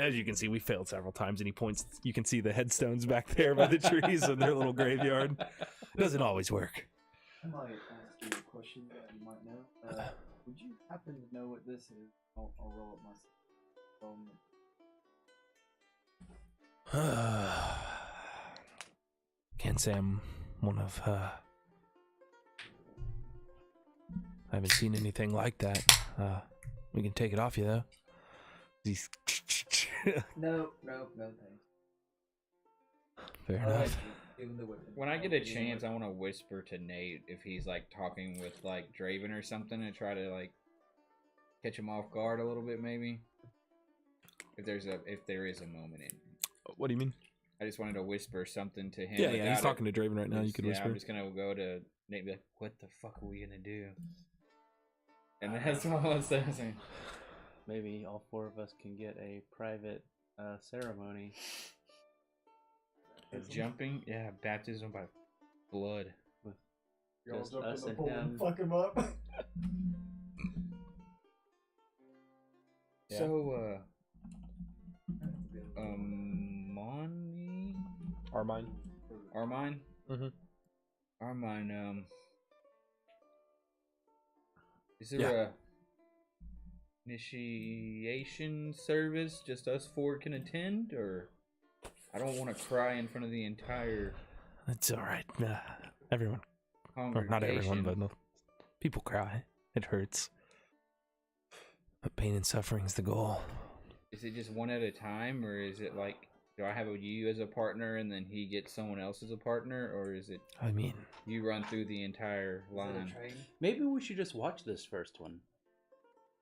as you can see, we failed several times, and he points. You can see the headstones back there by the trees of their little graveyard. It doesn't always work. I might ask you a question that you might know. Would you happen to know what this is? I'll roll up my. Can't say I'm one of. I haven't seen anything like that. We can take it off you though. He's No, thanks. fair I like enough. giving the weapon. When I get a chance, I want to whisper to Nate if he's like talking with like Draven or something and try to like catch him off guard a little bit, maybe. If there is a moment in. What do you mean? I just wanted to whisper something to him. Yeah, he's talking to Draven right now. You could Yeah, whisper. I'm just gonna go to Nate and be like, "What the fuck are we gonna do?" And that's what I was saying. maybe all four of us can get a private ceremony. Jumping, yeah, baptism by blood. Y'all Just jump in us the and pool him. and fuck him up. Yeah. So, Moni? Armine. Armine? Mhm. Armine, is there Yeah. a initiation service just us four can attend, or? I don't want to cry in front of the entire It's all right. Everyone, or congregation. not everyone, but no, people cry. It hurts. But pain and suffering's the goal. Is it just one at a time, or is it like, do I have you as a partner and then he gets someone else as a partner, or is it I mean, you run through the entire line? Maybe we should just watch this first one.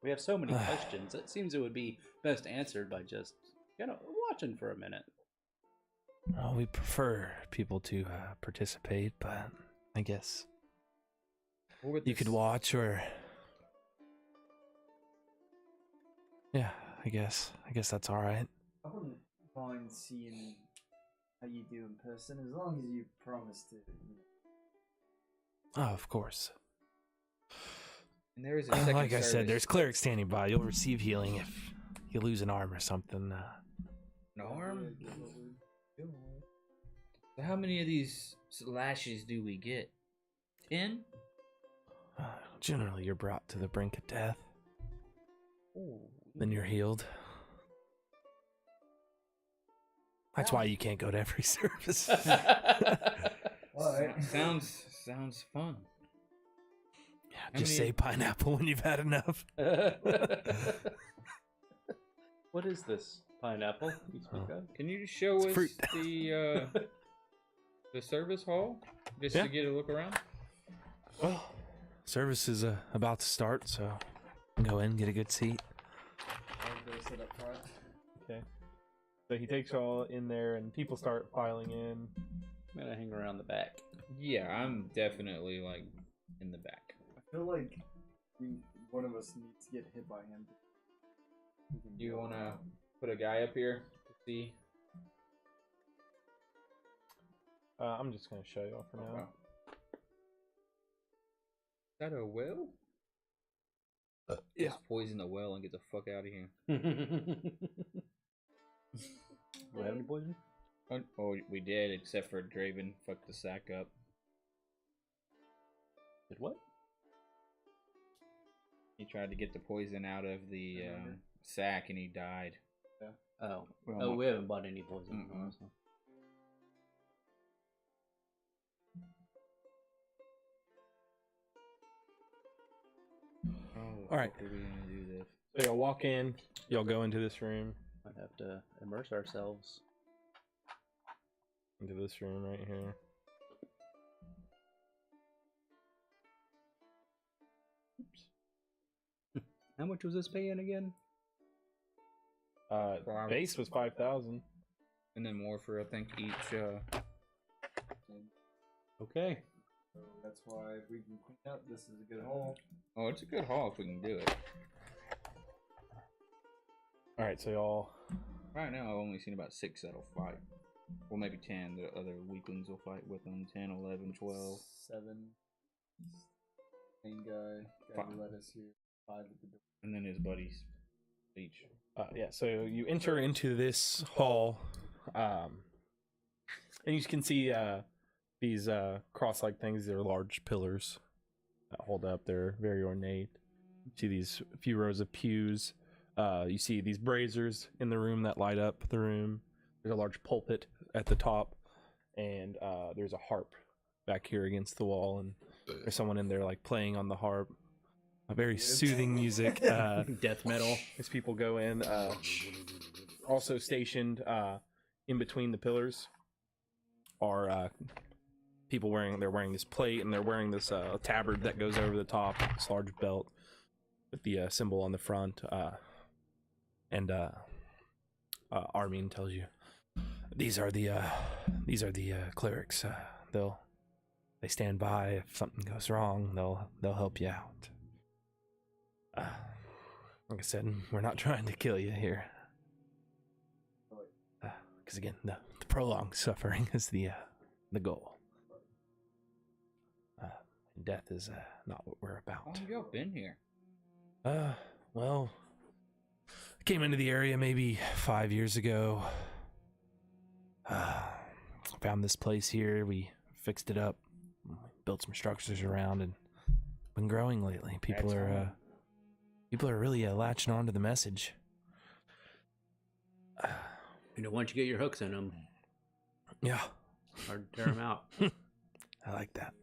We have so many questions. It seems it would be best answered by just, watching for a minute. well, we prefer people to participate, but I guess What would you this- could watch, or yeah, I guess that's all right. I wouldn't mind seeing how you do in person, as long as you promise to. Oh, of course. And there is a second Like I said, service. there's clerics standing by. You'll receive healing if you lose an arm or something. an arm. So how many of these lashes do we get? 10? Generally, you're brought to the brink of death. Ooh. Then you're healed. That's why you can't go to every service. Alright. Sounds fun. Yeah, just say pineapple when you've had enough. What is this pineapple you speak of? Can you show It's us fruit. the service hall just Yeah. to get a look around? Well, service is about to start, so you can go in, get a good seat. I'll go sit up front. Okay. So he takes you all in there, and people start filing in. I'm gonna hang around the back. Yeah, I'm definitely like in the back. I feel like one of us needs to get hit by him. You wanna put a guy up here to see? I'm just gonna show you all for now. Okay. Is that a well? Yeah. Just poison the well and get the fuck out of here. Do we have any poison? Oh, we did, except for Draven fucked the sack up. Did what? He tried to get the poison out of the sack and he died. Oh, Well, we haven't bought any poison. Mm-mm. So. Oh, All right. how are we gonna do this? So you'll walk in. You'll go into this room. Might have to immerse ourselves. Into this room right here. How much was this paying again? Base was 5,000. And then more for I think each. Okay. So that's why if we can clean up, this is a good haul. Oh, it's a good haul if we can do it. All right, so y'all. Right now, I've only seen about 6 that'll fight. Well, maybe 10. The other weaklings will fight with them. 10, 11, 12. 7. Main guy who led us here. 5 at the door. And then his buddies each. Yeah, so you enter into this hall, and you can see these cross-like things. They're large pillars that hold up. They're very ornate. You see these few rows of pews. You see these braziers in the room that light up the room. There's a large pulpit at the top, and there's a harp back here against the wall, and there's someone in there like playing on the harp. A very soothing music. Death metal. As people go in, also stationed in between the pillars are people wearing this plate, and they're wearing this tabard that goes over the top, this large belt with the symbol on the front. And Armin tells you these are the clerics. They stand by if something goes wrong. They'll help you out. Like I said, we're not trying to kill you here. Because again, the prolonged suffering is the goal. Death is not what we're How long about. have y'all been here? Well, I came into the area maybe 5 years ago. Found this place here. We fixed it up, built some structures around, and been growing lately. People are really latching on to the message. Once you get your hooks in them, Yeah, Hard to tear them out. I like that.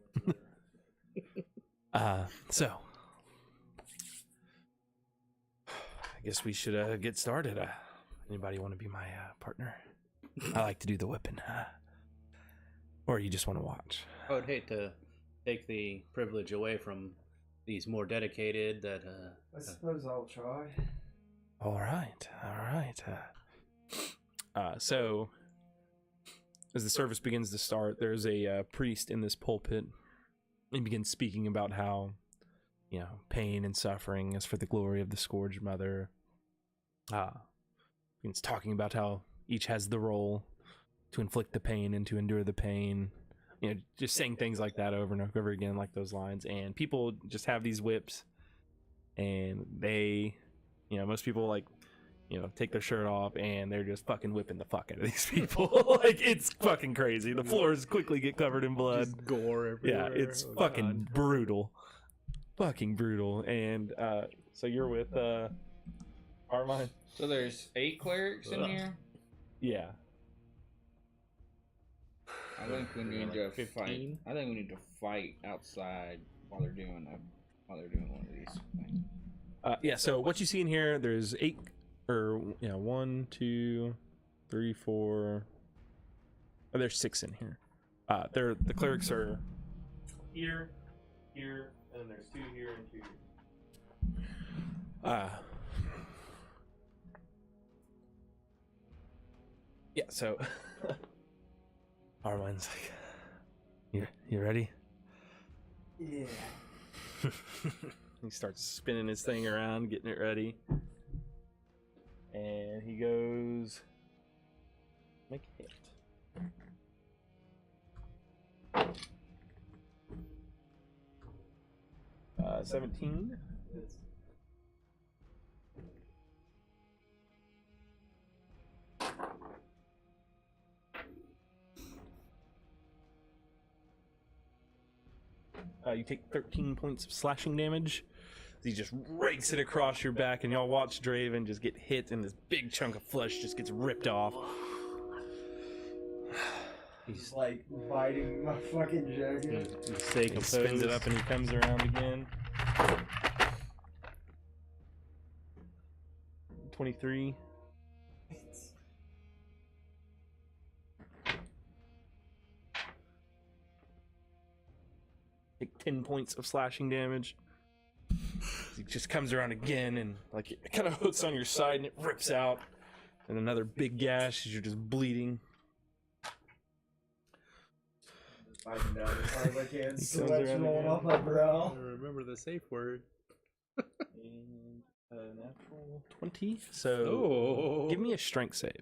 So I guess we should get started. Anybody want to be my partner? I like to do the whipping. Or you just want to watch? I would hate to take the privilege away from these more dedicated that I suppose I'll try. All right. So as the service begins to start, there's a priest in this pulpit. He begins speaking about how, pain and suffering is for the glory of the Scourge Mother. He's talking about how each has the role to inflict the pain and to endure the pain. Just saying things like that over and over again, like those lines. And people just have these whips, and they, most people take their shirt off and they're just fucking whipping the fuck out of these people. Like, it's fucking crazy. The floors quickly get covered in blood. just gore everywhere. Yeah, it's fucking brutal. Fucking brutal. And so you're with Armine? So there's 8 clerics in here. Yeah. I think we need to fight. 15? I think we need to fight outside while they're doing one of these things. Yeah, so what you see in here, there's 8 1, 2, 3, 4. Oh, there's 6 in here. The clerics are here, and then there's 2 here and 2 here. Yeah, so Armine's like, you ready? Yeah. He starts spinning his thing around, getting it ready. And he goes, make a hit. 17. You take 13 points of slashing damage. He just rakes it across your back, and y'all watch Draven just get hit, and this big chunk of flesh just gets ripped off. He's like biting my fucking jacket. He spins it up, and he comes around again. 23. Take 10 points of slashing damage. He just comes around again, and it kind of hooks on your side, and it rips out. And another big gash as you're just bleeding. Fighting down as hard as I can. He Sweat's comes around rolling again. off my brow. Remember the safe word. And a natural 20. So give me a strength save.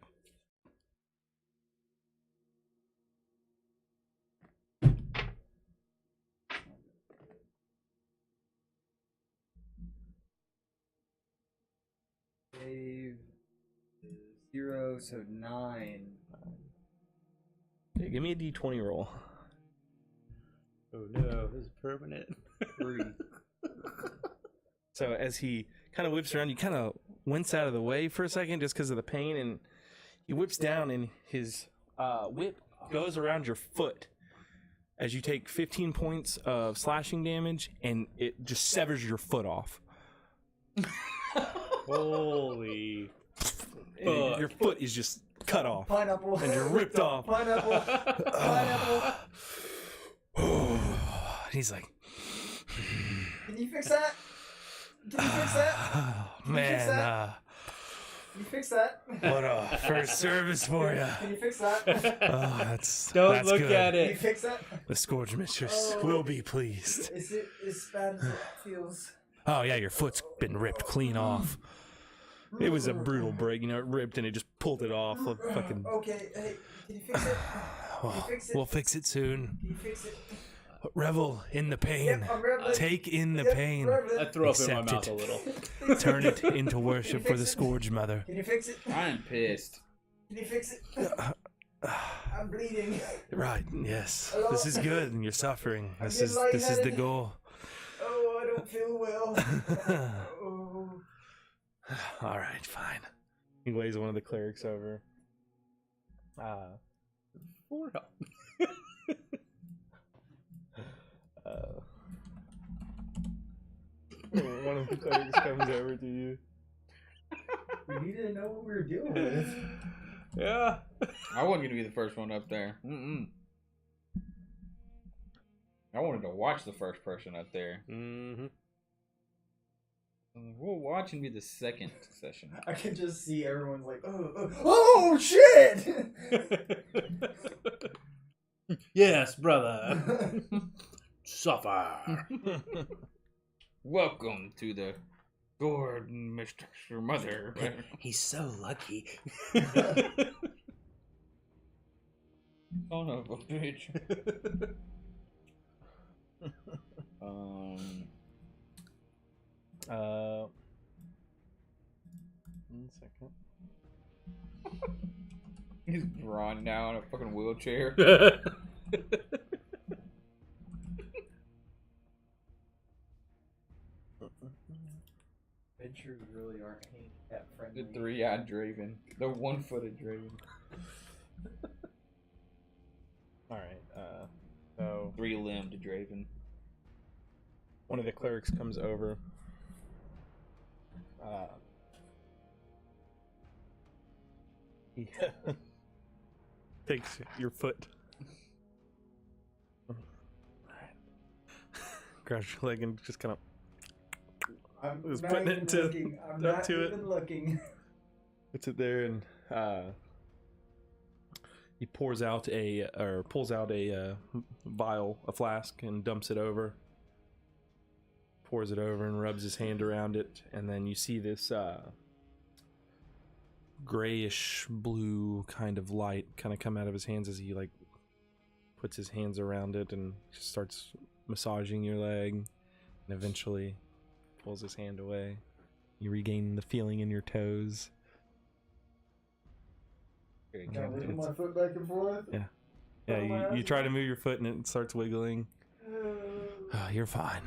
Save 0, so 9. Okay, give me a d20 roll. Oh no, this is permanent. 3. So as he kind of whips around, you kind of wince out of the way for a second just because of the pain, and he whips down, and his whip goes around your foot as you take 15 points of slashing damage, and it just severs your foot off. Holy. And your foot is just cut off. Pineapple. And you're ripped off. Pineapple. Pineapple. He's like, Can you fix that? Can you fix that? oh, Can you fix man, that? Can you fix that? what a first service for you. Can you fix that? Oh, that's Don't look good. at Can you it. fix that? The Scourge Mistress Oh. will be pleased. Is it as bad as it feels? Oh yeah, your foot's been ripped clean off. It was a brutal break, it ripped and it just pulled it off. Fucking. Okay, hey, can you fix it? Well, fix it? we'll fix it soon. Can you fix it? Revel in the pain. Yep, I'm reveling. Take in the Yep, pain. reveling. I throw up in my Accept mouth it. a little. Turn it into worship for the Scourge Mother. Can you fix it? I'm pissed. Can you fix it? I'm bleeding. Right, yes. Hello? This is good, and you're suffering. I'm This getting is the lightheaded. goal. Oh, I don't feel well. Oh. All right, fine. He waves one of the clerics over. for help. One of the clerics comes over to you. We need to know what we were dealing with. Yeah. I wasn't gonna be the first one up there. I wanted to watch the first person up there. Mm-hmm. We'll watch and be the second session. I can just see everyone's like, oh shit! Yes, brother. Suffer. Welcome to the Lord, Mr. Mother. He's so lucky. Son of a bitch. 1 second. He's drawn down in a fucking wheelchair. Adventures really aren't that friendly. The three-eyed Draven. The one-footed Draven. Alright, so Three-limbed Draven. one of the clerics comes over. He takes your foot. Grabs your leg and just kind of I'm was not putting even it to- looking. I'm up not to it. even looking. puts it there, and he pulls out a vial, a flask, and dumps it over. Pours it over and rubs his hand around it, and then you see this grayish blue kind of light kind of come out of his hands as he like puts his hands around it and just starts massaging your leg, and eventually pulls his hand away. You regain the feeling in your toes. Very Can I wiggle good. my foot back and forth? Yeah. Yeah, you try to move your foot and it starts wiggling. Oh, you're fine.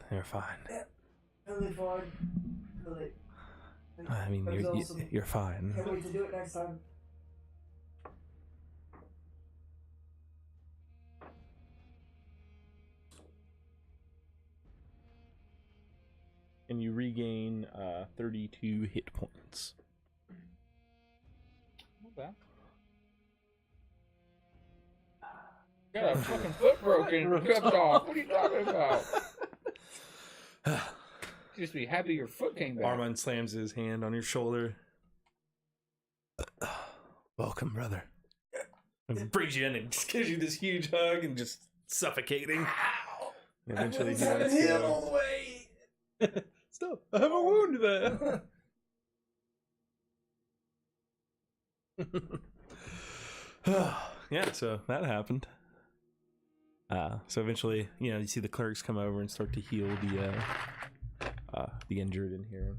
You're fine. Totally fine. Totally. I mean, That was awesome. you're fine. Can't wait to do it next time. And you regain 32 hit points. Not bad. Got a fucking foot broken, cut off. What are you talking about? Just be happy your foot came back. Armand slams his hand on your shoulder. Welcome, brother. And brings you in and just gives you this huge hug and just suffocating. And eventually he haven't lets healed go. all the way. Stop! I have a wound there. Yeah, so that happened. So eventually, you see the clerics come over and start to heal the injured in here.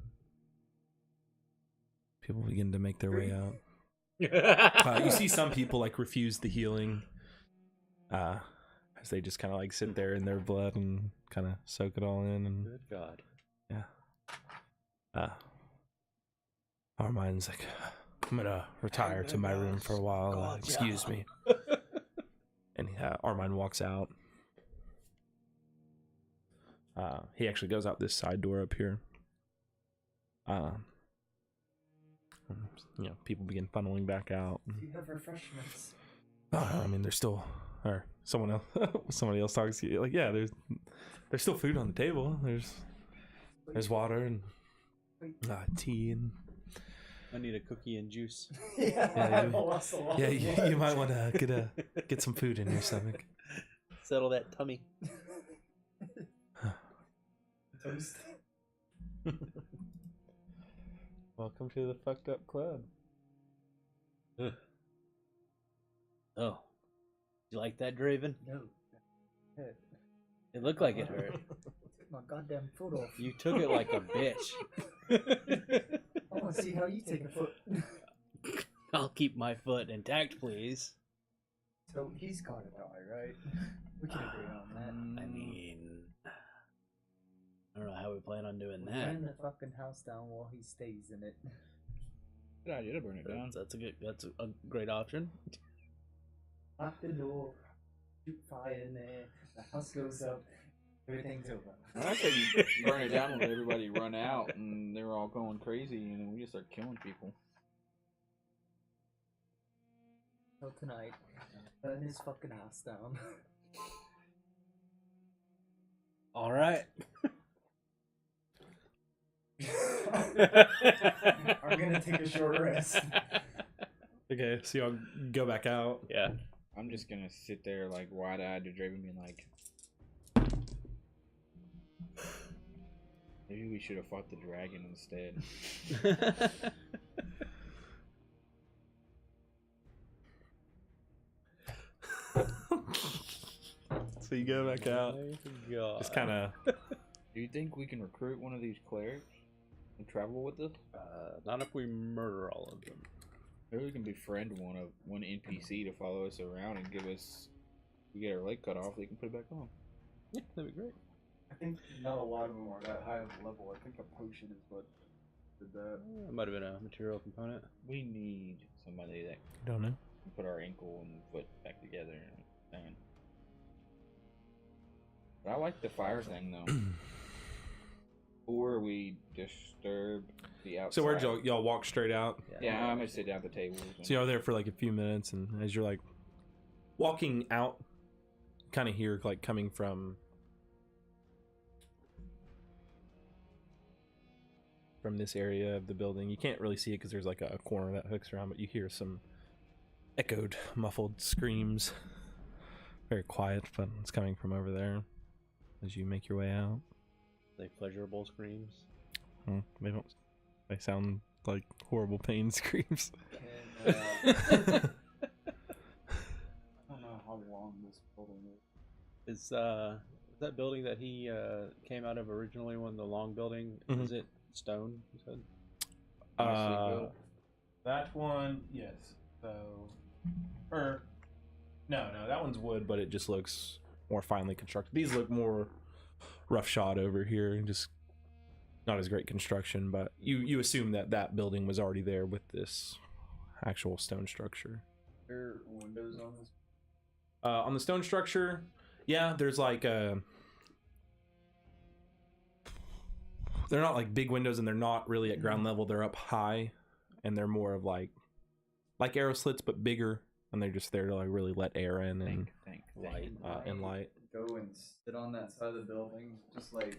People begin to make their way out. You see some people like refuse the healing, as they just kind of like sit there in their blood and kind of soak it all in. And Good God. Armand's like, I'm gonna retire to my room for a while. Excuse me. And Armand walks out. He actually goes out this side door up here. People begin funneling back out. Do you have refreshments? I mean, there's still, or somebody else talks to you. Like, yeah, there's still food on the table. There's water and tea and. I need a cookie and juice. Yeah, you might want to get some food in your stomach. Settle that tummy. Toast. Welcome to the fucked up club. Oh. You like that, Draven? No. It looked like it hurt. Took my goddamn foot off. You took it like a bitch. I want to see how you take a foot. I'll keep my foot intact, please. So he's gotta die, right? We can agree on that. I mean, I don't know how we plan on doing that. Burn the fucking house down while he stays in it. Good idea to burn it down. That's a great option. Lock the door. Shoot fire in there. The house goes up. Everything's over. I said you burn it down and let everybody run out, and they're all going crazy, and then we just start killing people. So tonight, burn his fucking house down. All right. I'm gonna take a short rest. Okay, so y'all go back out. Yeah. I'm just gonna sit there like wide-eyed to Draven, being like, maybe we should have fought the dragon instead. So you go back out. God. Just kind of. Do you think we can recruit one of these clerics and travel with us? Not if we murder all of them. Maybe we can befriend one NPC to follow us around and give us. We get our leg cut off, they can put it back on. Yeah, that'd be great. I think not a lot of them are that high of a level. I think a potion is what did that. It might have been a material component. We need somebody that Don't know. can put our ankle and foot back together. And but I like the fire thing though. Or we disturb the outside. So where'd y'all walk straight out? Yeah, I'm gonna sit down at the table. So y'all there for like a few minutes, and as you're like walking out, kind of hear like coming from this area of the building. You can't really see it because there's like a corner that hooks around, but you hear some echoed, muffled screams. Very quiet, but it's coming from over there as you make your way out. They pleasurable screams. They don't. They sound like horrible pain screams. I don't know how long this building is. Is that building that he came out of originally, the long building? Mhm. Is it stone? You said. That one, yes. So, no, that one's wood, but it just looks more finely constructed. These look more roughshod over here, just not as great construction. But you assume that building was already there with this actual stone structure. There are windows on this. On the stone structure, yeah, there's like they're not like big windows, and they're not really at ground level. They're up high, and they're more of like arrow slits, but bigger, and they're just there to like really let air in and Light. and light. Go and sit on that side of the building. Just like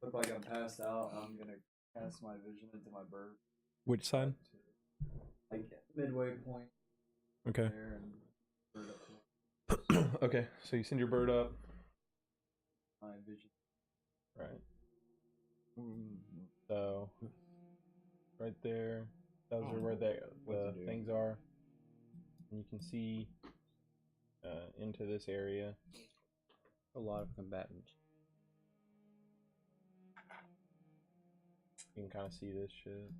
look like I'm passed out. I'm gonna cast my vision into my bird. Which side? Like midway point Okay. there and bird up to Okay, so you send your bird up. my vision. Right. So, right there, those are where the things are. And you can see into this area. A lot of combatants. You can kind of see this shit.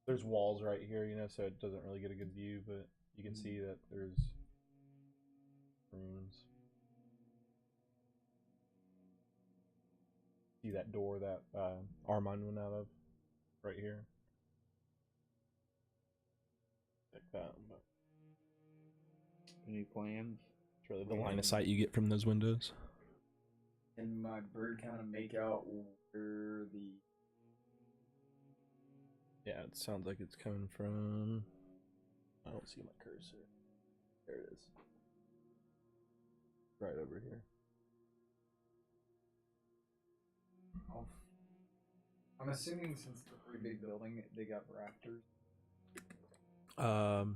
There's walls right here, so it doesn't really get a good view, but you can see that there's rooms. See that door that Armand went out of right here. Like that. But Any plans? it's really the line of sight you get from those windows. And my bird kind of make out where the Yeah, it sounds like it's coming from. I don't see my cursor. There it is. Right over here. I'm assuming since it's a pretty big building, they got rafters.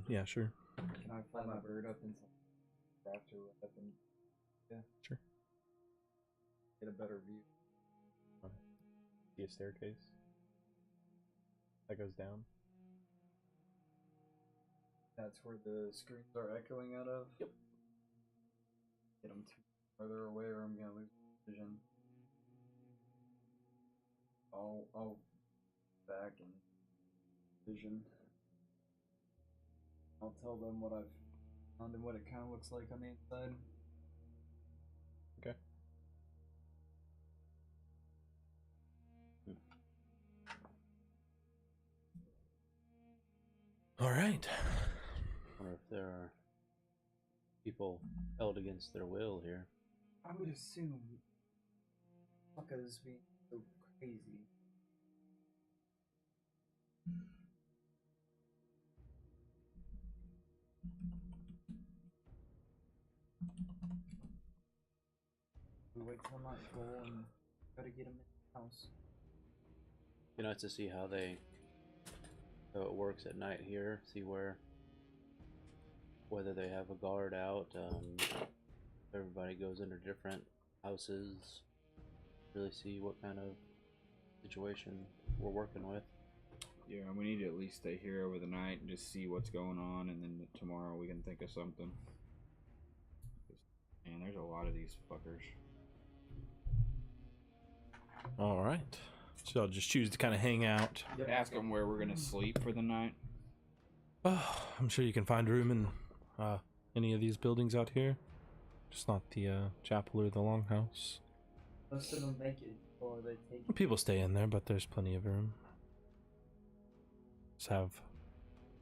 Yeah, sure. Can I fly my bird up into the rafter up and Sure. get a better view? See a staircase that goes down. That's where the screams are echoing out of? Yep. Get them too farther away or I'm gonna lose vision. I'll back and vision. I'll tell them what I've found and what it kind of looks like on the inside. Okay. All right. Or if there are people held against their will here. I would assume fuckers being so crazy. We wait till nightfall and try to get them in the house. You know, to see how it works at night here. See whether they have a guard out. Everybody goes into different houses. Really see what kind of situation we're working with. Yeah, we need to at least stay here over the night and just see what's going on, and then tomorrow we can think of something. Man, there's a lot of these fuckers. All right. So I'll just choose to kind of hang out. Ask them where we're gonna sleep for the night. I'm sure you can find room in any of these buildings out here. Just not the chapel or the longhouse. Most of them make it before they take it. People stay in there, but there's plenty of room. Just have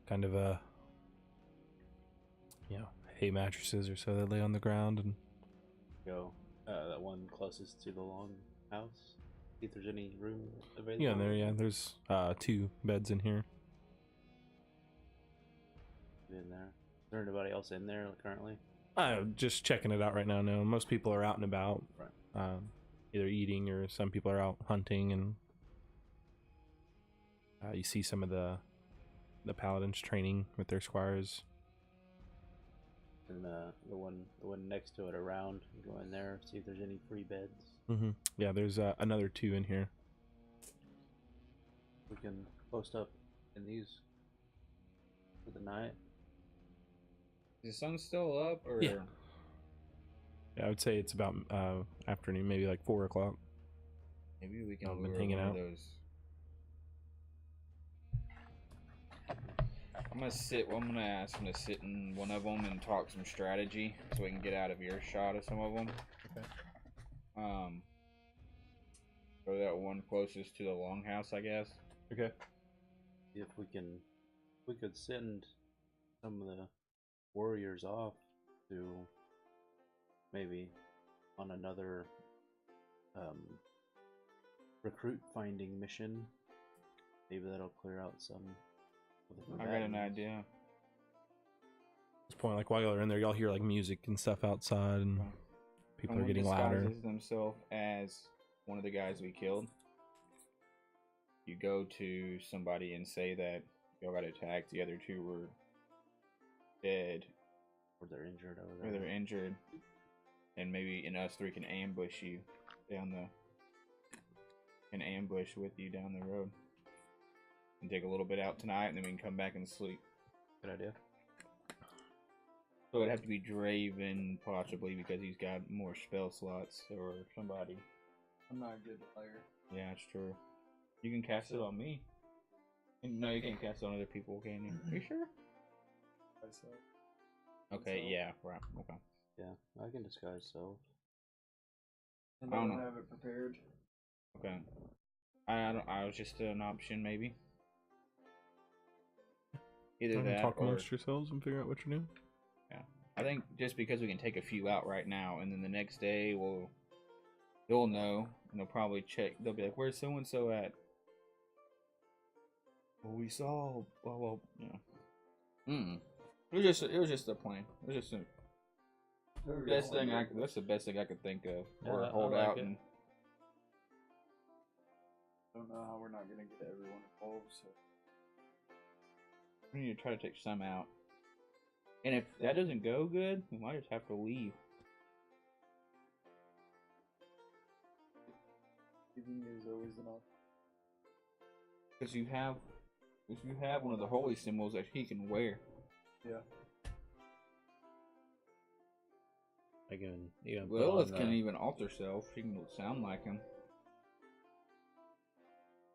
kind of a, hay mattresses or so that lay on the ground and Go that one closest to the long house. See if there's any room available. yeah, there's 2 beds in here. In there. Is there anybody else in there currently? Just checking it out right now. No, most people are out and about, Right. Either eating or some people are out hunting, and you see some of the paladins training with their squires. And the one next to it around. Go in there, see if there's any free beds. Mm-hmm. Yeah, there's another 2 in here. We can post up in these for the night. Is the sun still up, or? Yeah. Yeah, I would say it's about afternoon, maybe like 4 o'clock. Maybe we can I've been lure hanging one out. of those. I'm gonna ask him to sit in one of them and talk some strategy, so we can get out of earshot of some of them. Okay. Go that one closest to the longhouse, I guess. Okay. See if we could send some of the warriors off to maybe on another recruit finding mission. Maybe that'll clear out some of the I got an combatants. idea. At this point, like while you're in there, y'all hear like music and stuff outside, and people are Someone getting louder. disguises themselves as one of the guys we killed. You go to somebody and say that y'all got attacked. The other 2 were dead, Or they're injured over or there. they're injured, and maybe us 3 can ambush you with you down the road, and take a little bit out tonight, and then we can come back and sleep. Good idea. So it'd have to be Draven, possibly, because he's got more spell slots, or somebody. I'm not a good player. Yeah, that's true. You can cast it on me. No, you can't cast it on other people, can you? You sure? Myself. Okay, So- yeah, right. Okay. Yeah, I can disguise self. And I I don't don't know. have it prepared. Okay. I was just an option, maybe. Either that Talk or amongst yourselves and figure out what you're doing. I think just because we can take a few out right now, and then the next day they'll know, and they'll probably check. They'll be like, "Where's so and so at?" Well, we saw. Well, yeah. It was just a plan. It was just the best thing. That's the best thing I could think of. Yeah, Or I hold like out it. and. I don't know how we're not gonna get everyone involved. So We need to try to take some out. And if that doesn't go good, we might just have to leave. giving is always an option. Because you have one of the holy symbols that he can wear. Yeah. I can even put Lilith on can the- even alter self. She can sound like him.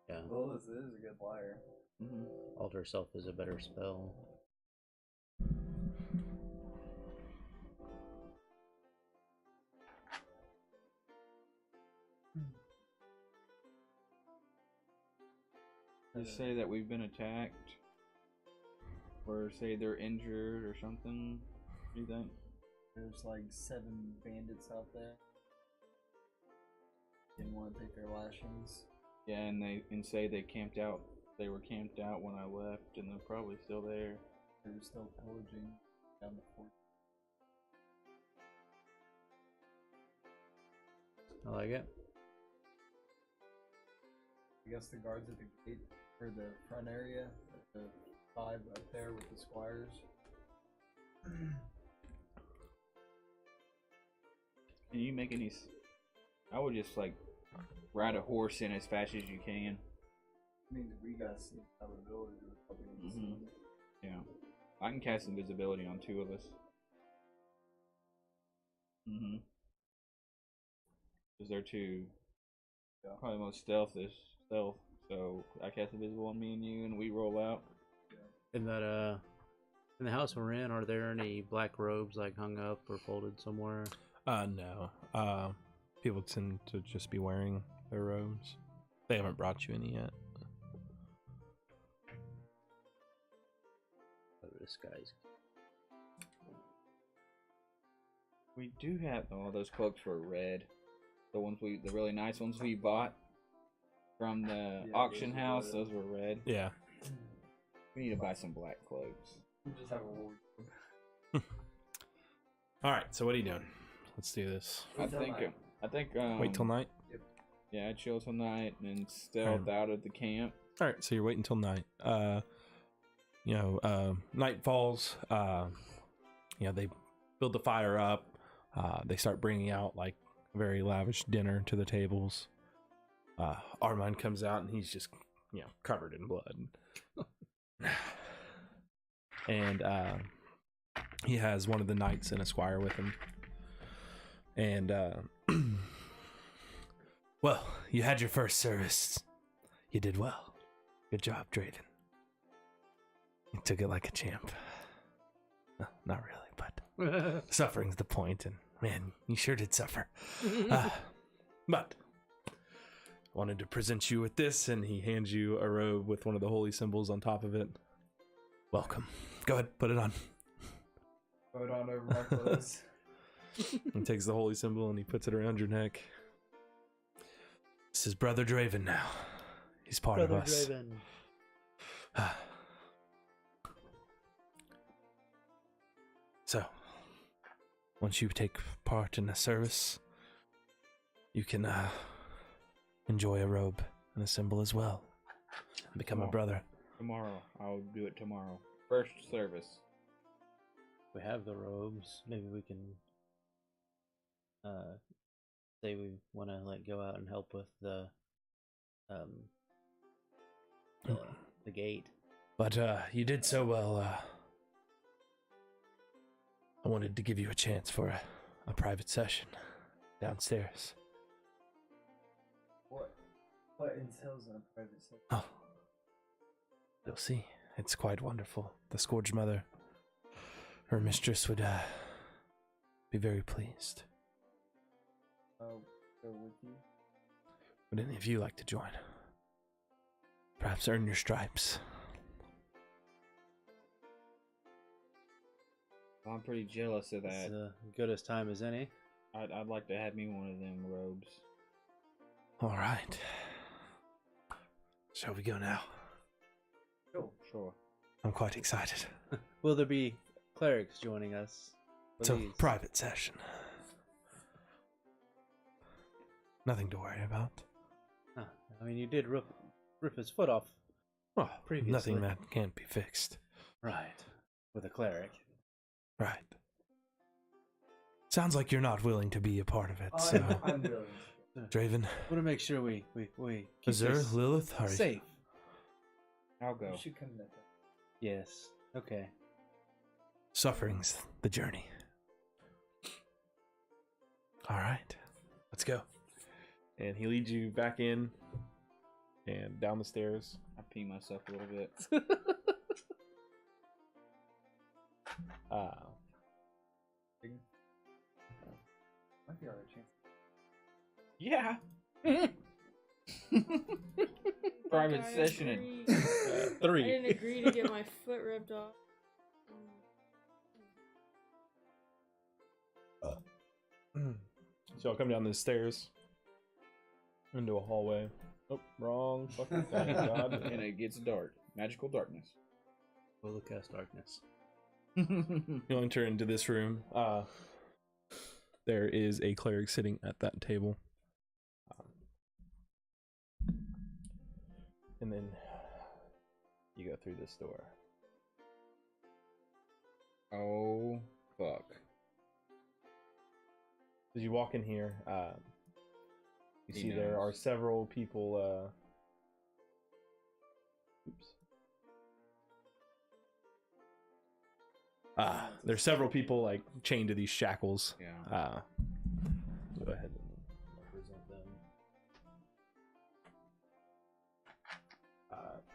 Yeah, Lilith is a good liar. alter self is a better spell. Just say that we've been attacked. Or say they're injured or something? What do you think? There's like 7 bandits out there. Didn't want to take their lashings. Yeah, and say they camped out. They were camped out when I left, and they're probably still there. They were still pillaging down the fort. I like it. I guess the guards at the gate or the front area, the 5 up there with the squires. Can you make any? I would just like ride a horse in as fast as you can. I mean, we got some ability to probably Yeah, I can cast invisibility on 2 of us. Because they're 2. Yeah. Probably most stealth. So I cast invisible on me and you, and we roll out. In that in the house we're in, are there any black robes like hung up or folded somewhere? No. People tend to just be wearing their robes. They haven't brought you any yet. Oh, this guy's. We do have those cloaks were red. The really nice ones we bought from the auction house. red. Those were red. Yeah. We need to buy some black cloaks. We just have a ward. All right. So what are you doing? Let's do this. I think. Wait till night. Yeah, chill till night and then stealth out of the camp. All right. So you're waiting till night. Night falls. They build the fire up. They start bringing out like a very lavish dinner to the tables. Armand comes out and he's just, covered in blood. And he has one of the knights and a squire with him. And, well, you had your first service. You did well. Good job, Drayden. You took it like a champ. No, not really, but suffering's the point, and man, you sure did suffer. But wanted to present you with this, and he hands you a robe with one of the holy symbols on top of it. Welcome. Go ahead, put it on. Put it on over my clothes. He takes the holy symbol and he puts it around your neck. This is Brother Draven now. He's part of us. Draven. So, once you take part in the service, you can enjoy a robe and a symbol as well. And become a brother. Tomorrow. I'll do it tomorrow. First service. We have the robes. Maybe we can say we want to go out and help with the gate. But you did so well. I wanted to give you a chance for a private session downstairs. What entails in a private session? Oh, you'll see. It's quite wonderful. The Scourge Mother, her mistress, would be very pleased. I'll go with you. Would any of you like to join? Perhaps earn your stripes. I'm pretty jealous of that. It's good as time as any. I'd like to have me one of them robes. All right. Shall we go now? Sure. I'm quite excited. Will there be clerics joining us? It's a private session. Nothing to worry about. Huh. I mean, you did rip his foot off. Well, previously. nothing that can't be fixed. Right. With a cleric. Right. Sounds like you're not willing to be a part of it, so... I'm willing. Draven. Want to make sure we keep Azur, this Lilith, are safe. I'll go. You should come with us. Yes. Okay. Suffering's the journey. All right. Let's go. And he leads you back in and down the stairs. I pee myself a little bit. Might be our chance. Yeah. Private I session. agree. Three. I didn't agree to get my foot ripped off. So I'll come down the stairs into a hallway. Oh, wrong. Fucking thing, God. And it gets dark. Magical darkness. Will cast darkness. You'll enter into this room. There is a cleric sitting at that table. And then you go through this door. Oh, fuck. As you walk in here, you He see there knows. are several people. There's several people like chained to these shackles. Yeah. Go ahead and represent them.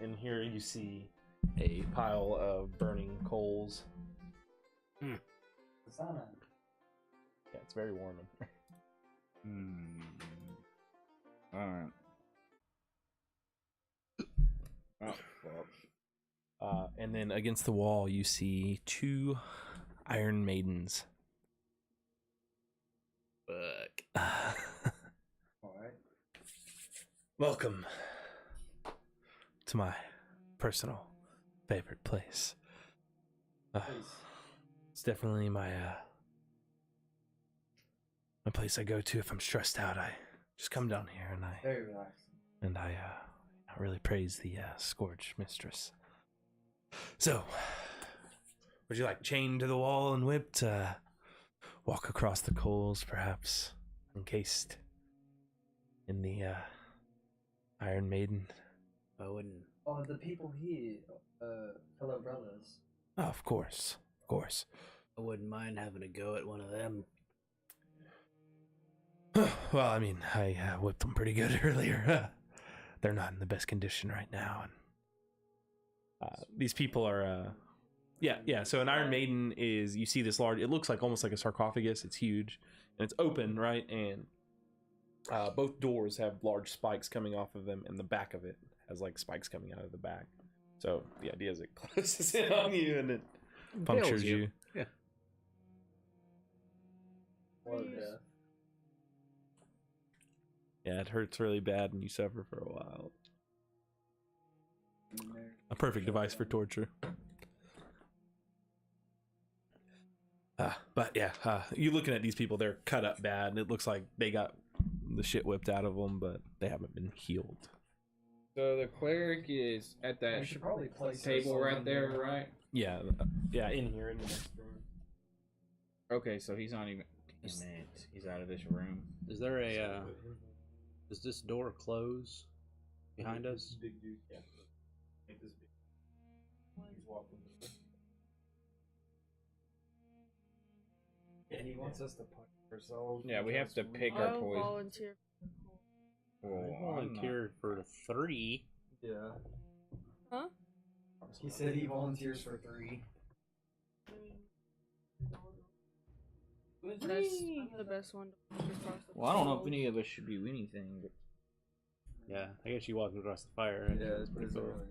In here you see a pile of burning coals. Sauna. Yeah, it's very warm in here. Alright. Oh, fuck. And then against the wall, you see two Iron Maidens. Fuck. Alright. Welcome to my personal favorite place. It's definitely my place I go to if I'm stressed out. I just come down here and Very relaxing. I really praise the Scourge Mistress. So, would you like chained to the wall and whipped? Walk across the coals, perhaps encased in the Iron Maiden? I wouldn't. Oh, the people here, fellow brothers. Oh, of course, of course. I wouldn't mind having a go at one of them. Well, I mean, I whipped them pretty good earlier. They're not in the best condition right now, and these people are. Yeah. So an Iron Maiden is, you see this large. It looks like almost like a sarcophagus. It's huge, and it's open, right? And both doors have large spikes coming off of them, and the back of it has like spikes coming out of the back. So the idea is it closes in on you and it punctures you. Yeah. Yeah, it hurts really bad and you suffer for a while. A perfect device for torture. But yeah, you looking at these people, they're cut up bad, and it looks like they got the shit whipped out of them, but they haven't been healed. So the cleric is at that We should probably place table ourselves right in there, right? Yeah, in here in the next room. Okay, so he's not even. Damn it. He's out of this room. Is there a? Does this door close behind us? Big dude, yeah. Make this big. He's walking. And he wants us to punch ourselves. Yeah, we have to pick our I'll poison. volunteer. Well, I I'm not- volunteered for 3. Yeah. Huh? He said he volunteers for 3. I'm the best one to walk across the Well, I don't know if field. any of us should do anything, but Yeah, I guess you walk across the fire. Right? Yeah, it's pretty cool. early.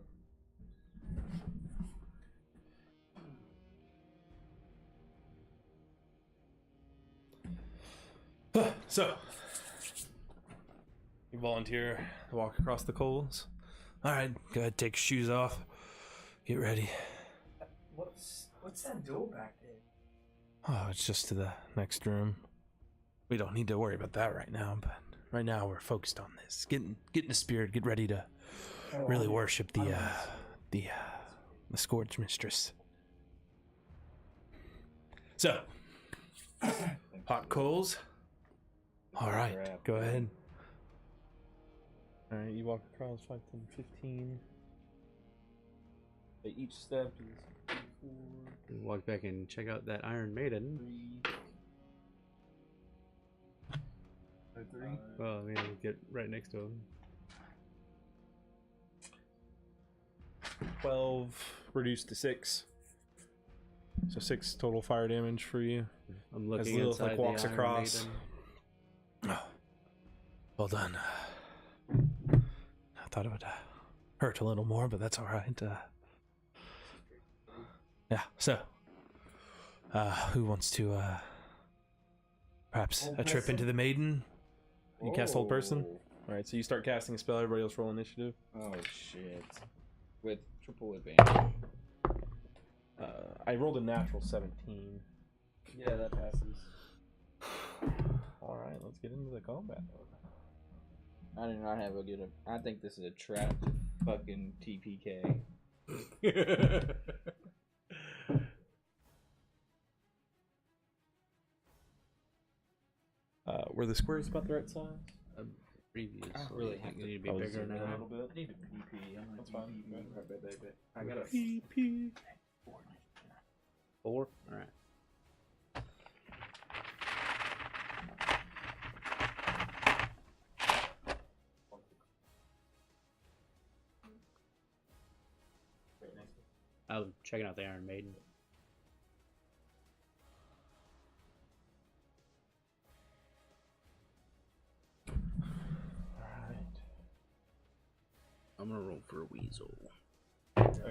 So, you volunteer to walk across the coals. All right, go ahead, take your shoes off. Get ready. What's that door back there? Oh, it's just to the next room. We don't need to worry about that right now, but right now we're focused on this. Get in the spirit. Get ready to really worship the Scourge Mistress. So, hot coals. All right, Crap. go ahead. All right, you walk across 5, 10, 15. At each step is 4, Walk back and check out that Iron Maiden. 3. Well, I mean, we'll get right next to him. 12 reduced to 6. So 6 total fire damage for you. I'm As looking Lilith inside walks the Iron across. Maiden. Oh, well done. I thought it would hurt a little more, but that's all right. Yeah. So Who wants to, perhaps Hold a trip person? into the maiden? You cast hold person? Oh. Alright, so you start casting a spell, everybody else roll initiative. Oh shit. With triple advantage. I rolled a natural 17. Yeah, that passes. Alright, let's get into the combat. I do not have a good. I think this is a trap to fucking TPK. Were the squares about the right size? Previous. I don't really I have think to- they need to be Oh, bigger zoom in a now. little bit. I need a PP. I'm That's gonna fine. PP. I got a PP. 4? Alright. I was checking out the Iron Maiden. Alright. I'm gonna roll for a weasel. Bird.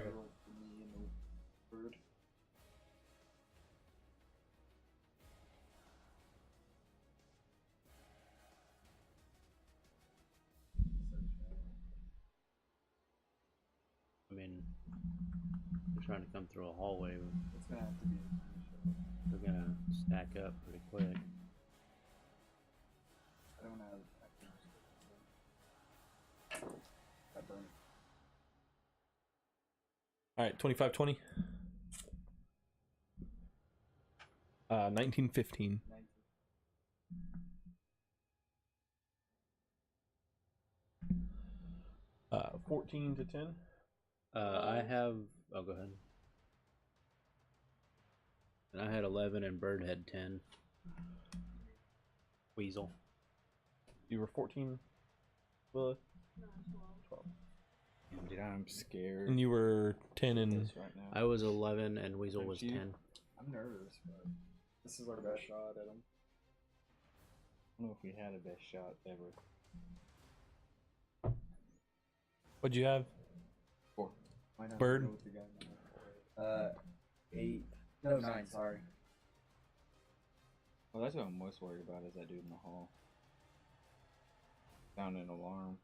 I mean, we're trying to come through a hallway. It's gonna have to be. We're gonna stack up pretty quick. I don't have. I burn. Alright, 25-20. 19-15. 14 to 10. I have. Oh, go ahead. And I had 11 and Bird had 10. Weasel. You were 14, Willa? 12. Dude, I'm scared. And you were 10 and... This right now. I was 11 and Weasel Thank was you. 10. I'm nervous, but this is our best shot at him. I don't know if we had a best shot ever. What'd you have? 4. Might have to Bird? go with the guy now. 8. No, 9, sorry. Well, that's what I'm most worried about is that dude in the hall. Found an alarm.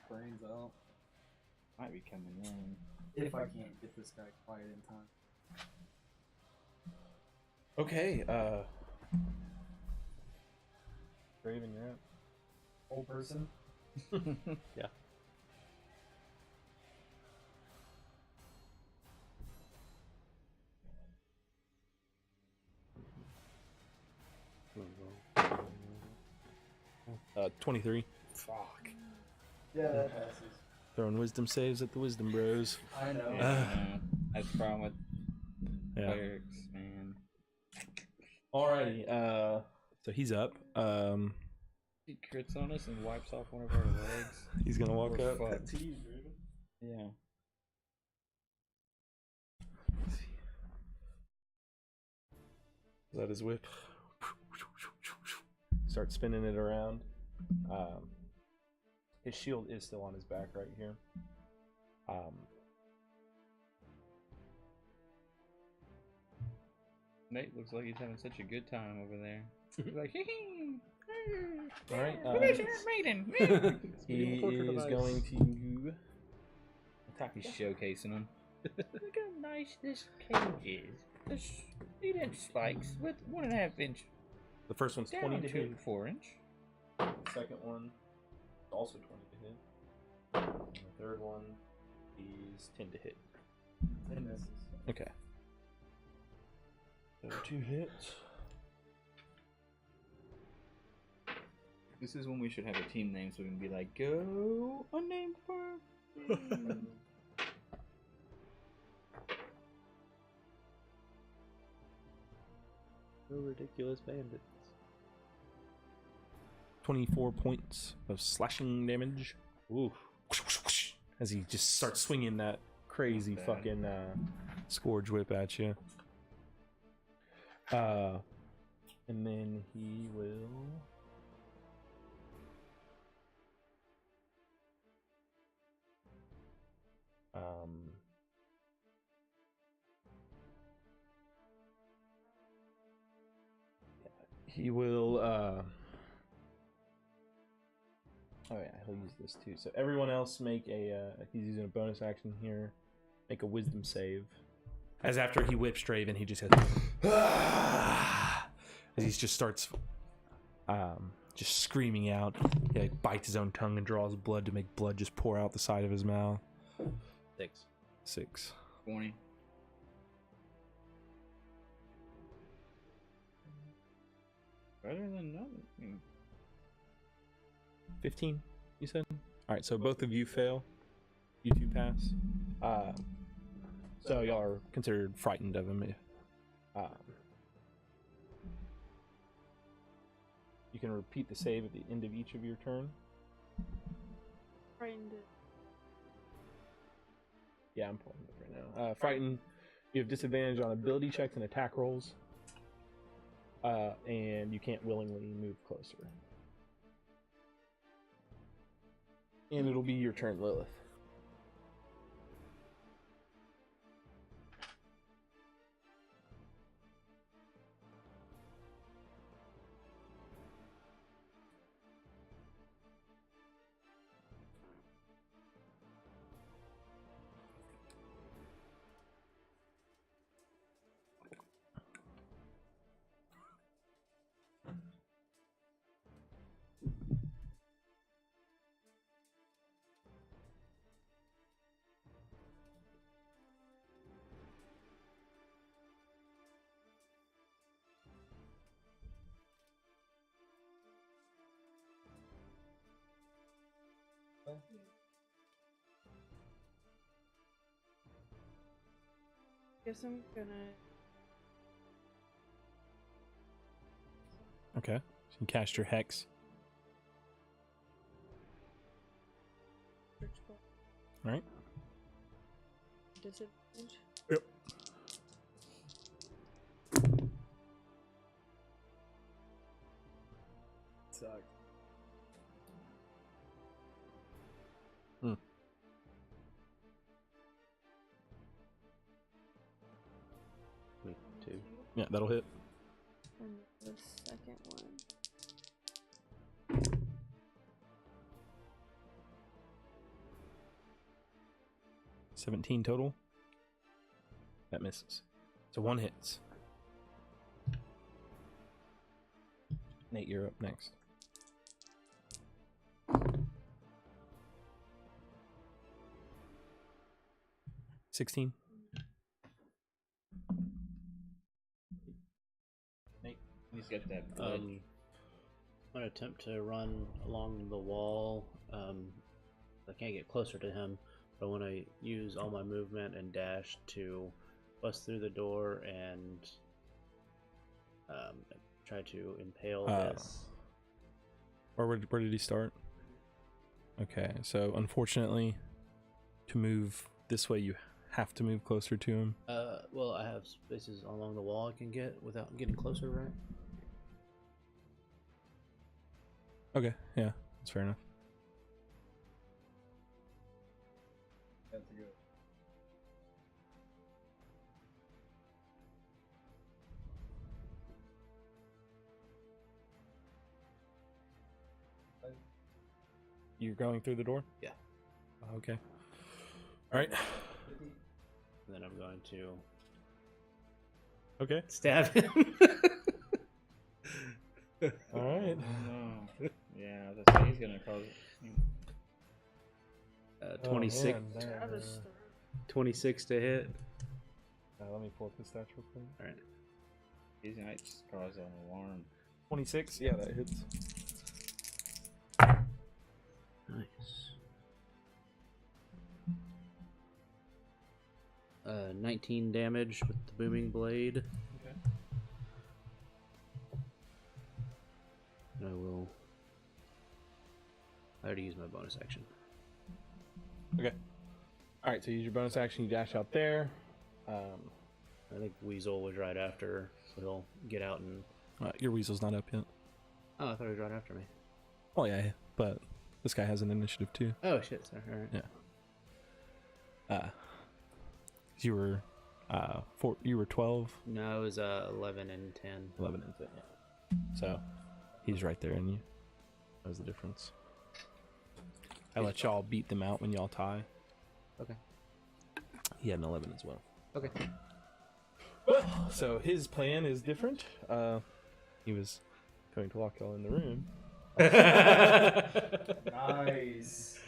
Brains out. Might be coming in. If I can't get this guy quiet in time. Okay, Raven, you're up. Old person. Yeah. 23. Fuck. Yeah, that passes. Throwing wisdom saves at the wisdom bros. I know. That's the problem with Yeah. clerics, man. Alrighty, so he's up. He crits on us and wipes off one of our legs. He's gonna walk We're up. fucked. To you, Raven. Yeah. Is that his whip? Start spinning it around. His shield is still on his back right here. Nate looks like he's having such a good time over there. He's like, hee All right. maiden. He is going to attack. He's showcasing him. Look how nice this cage is. This 8-inch spikes with 1.5 inch The first one's 20 down to to hit. 4-inch. The second one is also 20 to hit. And the third one is 10 to hit. 10 misses. Okay. So 2 hits. This is when we should have a team name so we can be like, go unnamed person. No ridiculous bandits. 24 points of slashing damage. Ooh. As he just starts swinging that crazy Not bad. fucking scourge whip at you. And then he will He will. Oh yeah, he'll use this too. So everyone else make a. He's using a bonus action here. Make a wisdom save. As after he whips Draven, he just goes. As he just starts, just screaming out. He like bites his own tongue and draws blood to make blood just pour out the side of his mouth. 6. 20. Better than nothing. 15, you said? Alright, so both of you fail. You two pass. So y'all are considered frightened of him. You can repeat the save at the end of each of your turn. Frightened. Yeah, I'm pulling it right now. Frightened, you have disadvantage on ability checks and attack rolls. And you can't willingly move closer. And it'll be your turn, Lilith. Guess I'm gonna. Okay. So you cast your hex. Alright. Disadvantage. Yep. Sucks. Wait, 2. Yeah, that'll hit. And the second one. 17 total. That misses. So 1 hits. Nate, you're up next. $16. Nate, he's got that blood. I'm gonna attempt to run along the wall. I can't get closer to him, but I want to use all my movement and dash to bust through the door and try to impale this. Where did he start? Okay, so unfortunately, to move this way, you have to move closer to him. Well, I have spaces along the wall I can get without getting closer, right? Okay, yeah, that's fair enough. That's good. You're going through the door? Yeah. Okay. All right. And then I'm going to Okay. stab him. All right. No. Yeah, that's he's gonna cause it. 26. Oh, man, Travis started. 26 to hit. let me pull up his stats real quick. All right. He's gonna just cause an alarm. 26. Yeah, that hits. Nice. 19 damage with the booming blade. Okay. And I already used my bonus action. Okay. All right. So use your bonus action. You dash out there. I think Weasel was right after, so he'll get out and. Your weasel's not up yet. Oh, I thought he was right after me. Well, yeah, but this guy has an initiative too. Oh shit! Sorry. All right. Yeah. You were you were 12. No, it was 11 and 10. 11 and 10. Yeah. So he's right there in you. That was the difference. I let y'all beat them out when y'all tie. Okay. He had an 11 as well. Okay. So his plan is different. He was going to lock y'all in the room. Nice.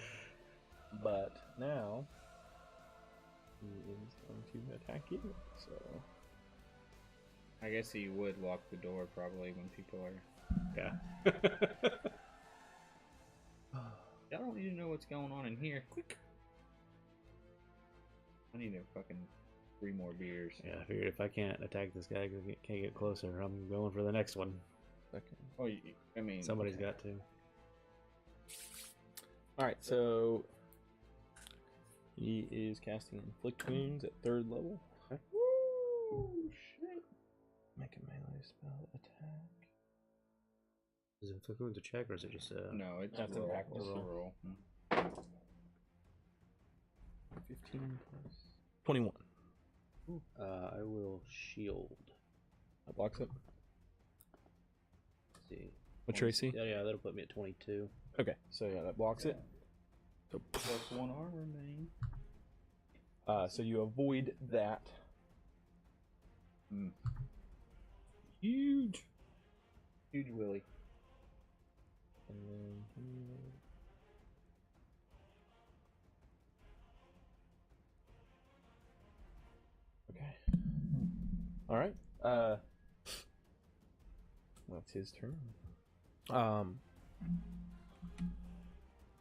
But now he is going to attack you. So I guess he would lock the door probably when people are. yeah. Y'all don't need to know what's going on in here. Quick. I need fucking 3 more beers. Yeah, I figured if I can't attack this guy because he can't get closer, I'm going for the next one. Okay. Oh, I mean, Somebody's got to. All right. So he is casting inflict wounds at 3rd level. Woo! Shit. Make a melee spell attack. Is it inflict wounds a check or is it just a? No, it's That's a a roll. tactical It's a roll. roll. 15 plus 21. I will shield. That blocks it. Let's see. What's your AC? Yeah, that'll put me at 22. Okay, so yeah, that blocks it. So Plus 1 armor, man. so you avoid that. Huge Willy. And then okay. All right. That's his turn.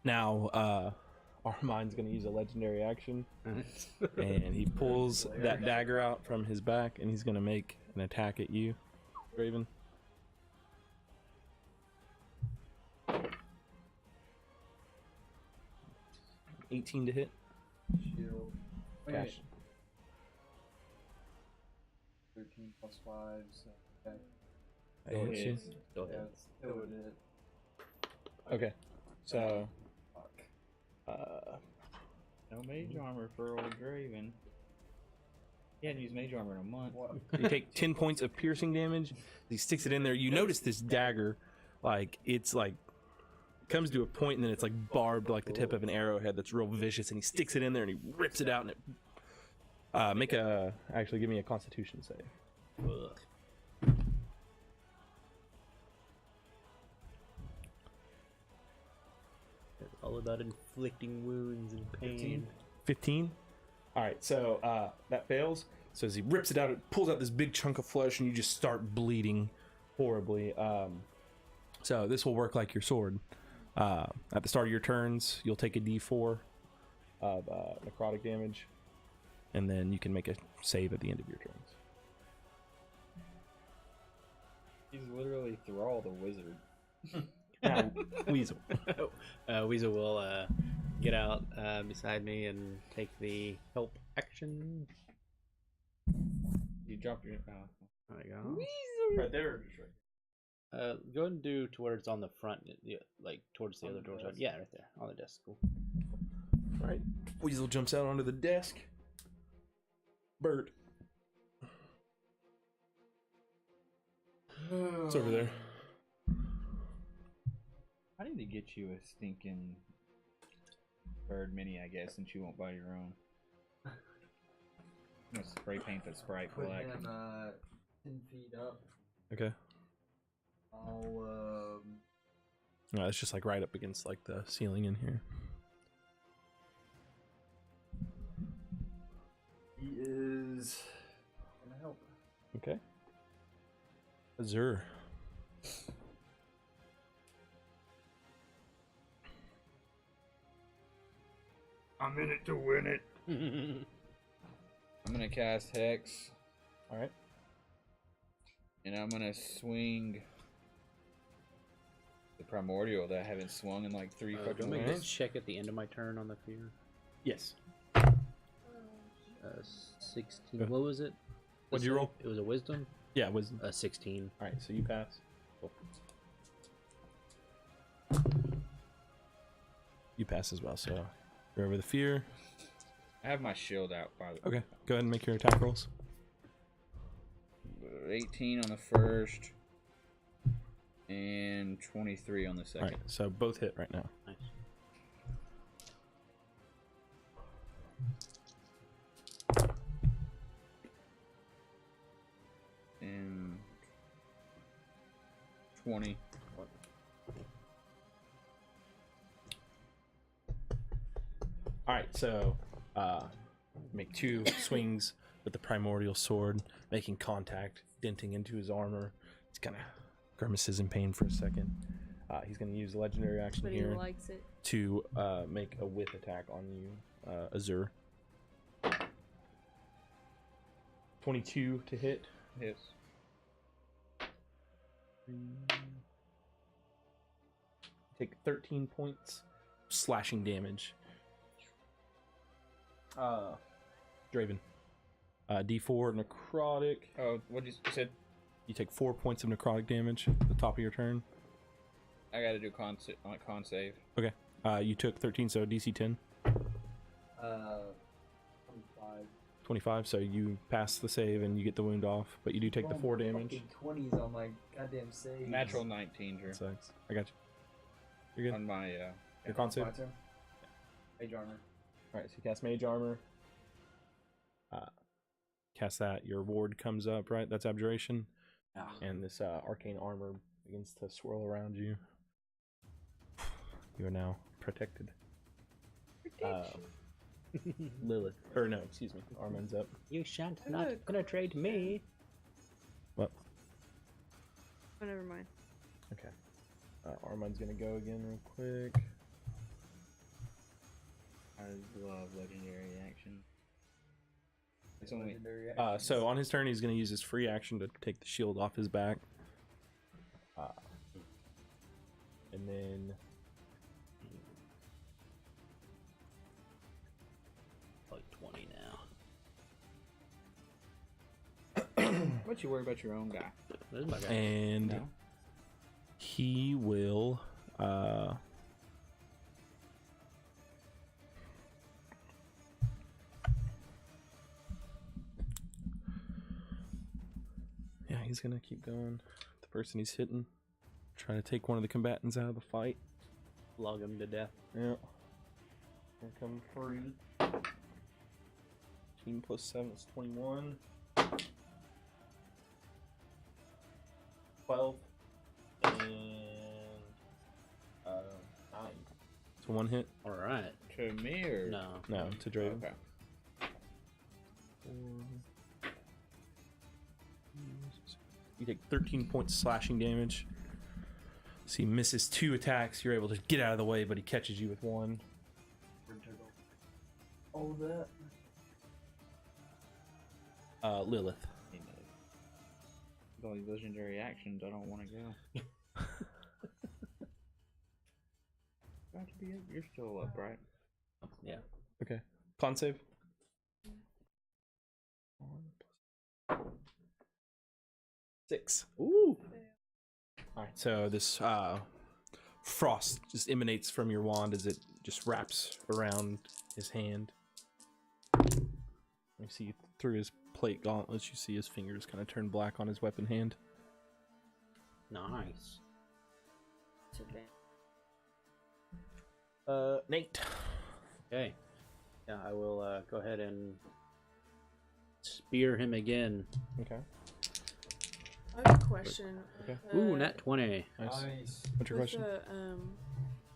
Now Armand's gonna use a legendary action, and he pulls that dagger out from his back, and he's gonna make an attack at you, Raven. $18 to hit. Shield. Cash. 13 plus 5, so okay. That hits you. Go Yeah, ahead. it's still would hit. Okay. So Fuck. No mage armor for old Draven. He hadn't used mage armor in a month. What? you take 10 points of piercing damage. He sticks it in there. You notice this dagger, like it's like comes to a point and then it's like barbed like the tip of an arrowhead that's real vicious, and he sticks it in there and he rips it out, and it actually give me a constitution save. Ugh. It's all about inflicting wounds and pain. 15. All right, so that fails. So as he rips it out, it pulls out this big chunk of flesh, and you just start bleeding horribly. So this will work like your sword. At the start of your turns, you'll take a d4 of necrotic damage, and then you can make a save at the end of your turns. He's literally Thrall the wizard. Now, Weasel. Weasel will get out beside me and take the help action. You drop your. There you go. Right there or just right Go ahead and do to where it's on the front, like towards the On other the door. desk? Yeah, right there on the desk. Cool. All right. Weasel jumps out onto the desk. Bird. It's over there. I need to get you a stinking bird mini, I guess, since you won't buy your own. I'm gonna spray paint the sprite Put black. him 10 feet up. Okay. I'll No, it's just like right up against like the ceiling in here. he is gonna help. Okay. Azure. I'm in it to win it. I'm gonna cast Hex, All right. and I'm gonna swing the Primordial that I haven't swung in like 3 Do I fucking make a weeks. check at the end of my turn on the fear? Yes. 16. What was it? What'd you roll? It was a wisdom. Yeah, wisdom. 16. All right, so you pass. Cool. You pass as well, so you're over the fear. I I have my shield out, by the way. Okay, go ahead and make your attack rolls. 18 on the first, and 23 on the second. All right, so both hit right now. Nice. And 20. All right, so make 2 swings with the primordial sword, making contact, denting into his armor. He's kind of grimaces in pain for a second. He's going to use the legendary action But he here likes it. to make a whip attack on you, Azur. 22 to hit. Yes. Take 13 points slashing damage. Draven. D4 necrotic. Oh, what you said? You take 4 points of necrotic damage at the top of your turn. I gotta do con save. Okay. You took 13, so DC 10. 25. 25, so you pass the save and you get the wound off, but you do take the 4 damage. 20s on my goddamn save. Natural 19, Drew. That sucks. I got you. You're good. On my Your con save? My turn. Mage armor. Alright, so you cast Mage Armor. Cast that. Your ward comes up, right? That's Abjuration. Ah. And this Arcane Armor begins to swirl around you. You are now protected. Lilith. Or no, excuse me. Armin's up. You shan't not penetrate me. What? Oh, never mind. Okay. Armin's gonna go again real quick. I love legendary action. It's only Legendary So on his turn, he's gonna use his free action to take the shield off his back. And then Like 20 now. what you worry about your own guy? This is my guy. and No? he will yeah, he's gonna keep going. The person he's hitting, try to take one of the combatants out of the fight. Log him to death. Yeah. Here come 3. 18 plus 7 is 21. 12. And 9. So 1 hit? All right. To me or No. No, to Draven. Okay. You take 13 points slashing damage. So he misses 2 attacks. You're able to get out of the way, but he catches you with 1. All that. Lilith. You know, with all these legendary actions, I don't want to go. Got to be up. You're still up, right? Yeah. Okay. Con save. 6. Ooh. Alright, so this frost just emanates from your wand as it just wraps around his hand. You see through his plate gauntlets, you see his fingers kind of turn black on his weapon hand. Nice. It's advanced. Nate. Okay. Yeah, I will go ahead and spear him again. Okay. I have a question. Okay. Ooh, nat 20. Nice. Nice. What's your With question? the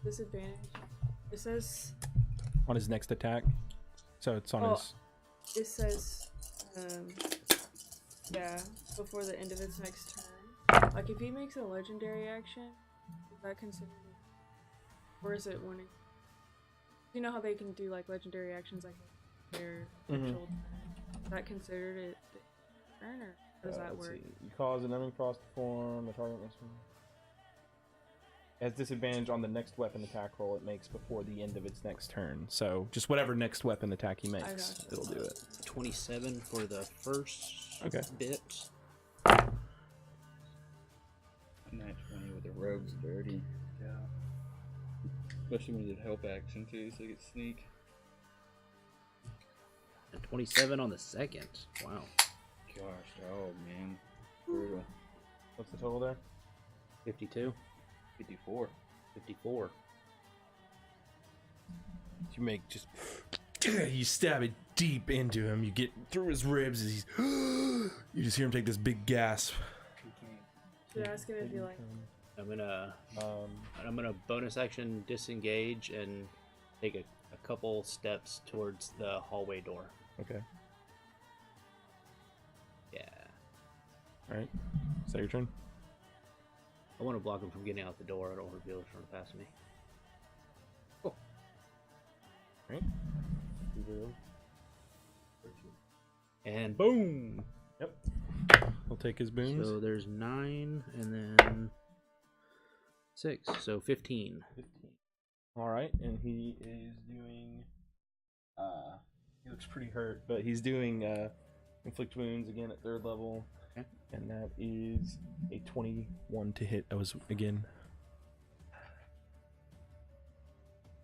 disadvantage, it says On his next attack. So it's on Oh. his. it says yeah, before the end of its next turn. Like if he makes a legendary action, is that considered, or is it when it, you know how they can do like legendary actions like their actual is that considered it turn, or how does that Let's work? see. You cause an enemy frost to form. The target makes has disadvantage on the next weapon attack roll it makes before the end of its next turn. So just whatever next weapon attack he makes, gotcha. it'll do it. 27 for the first Okay. bit. Nat 20 with the rogue's dirty. Yeah. Especially when you did help action too, so you get sneak. And 27 on the second. Wow. Gosh, oh man, brutal. What's the total there? 52. 54. 54. You make just you stab it deep into him. You get through his ribs. And he's you just hear him take this big gasp. Should ask him if you like. I'm gonna bonus action disengage and take a couple steps towards the hallway door. Okay. Yeah. All right. Is that your turn? I want to block him from getting out the door. I don't want to be able to run past me. Cool. All right. And boom! Yep. He'll take his boons. So there's 9 and then 6. So 15. 15. All right, and he is doing. He looks pretty hurt, but he's doing inflict wounds again at 3rd level, okay. And that is a 21 to hit. That was again.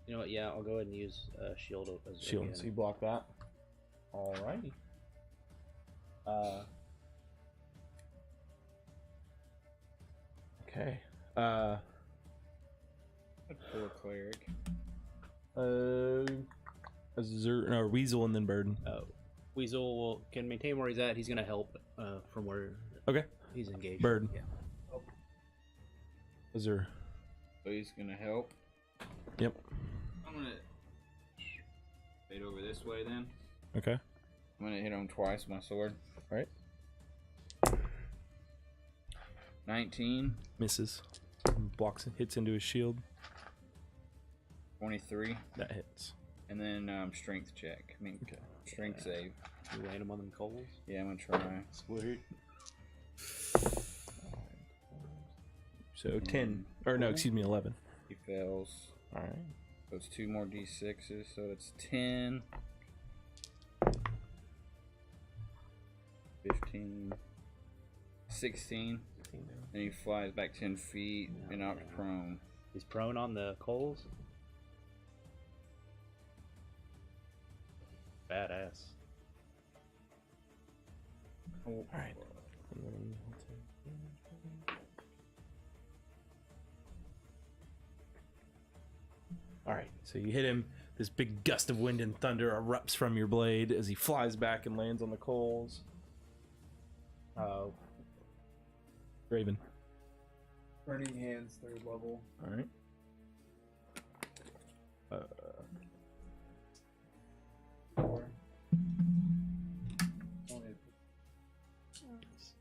You know what? Yeah, I'll go ahead and use shield as Shield. again. So you block that. All righty. Okay. Poor cleric. Weasel and then Bird. Weasel can maintain where he's at. He's gonna help from where Okay. he's engaged. Bird. Yeah. Azure. So he's gonna help. Yep. I'm gonna fade over this way then. Okay. I'm gonna hit him twice with my sword. All right. 19. Misses. Blocks and hits into his shield. 23. That hits. And then strength check. I mean, strength save. You land him on them coals. Yeah, I'm gonna try. Sweet. So 10. Or no, excuse me, 11. He fails. All right. So it's 2 more d6s, so it's 10. 15. 16. And he flies back 10 feet and knocked prone. He's prone on the coals. Badass. All right. All right. So you hit him. This big gust of wind and thunder erupts from your blade as he flies back and lands on the coals. Raven. Burning Hands, 3rd level. All right. Four.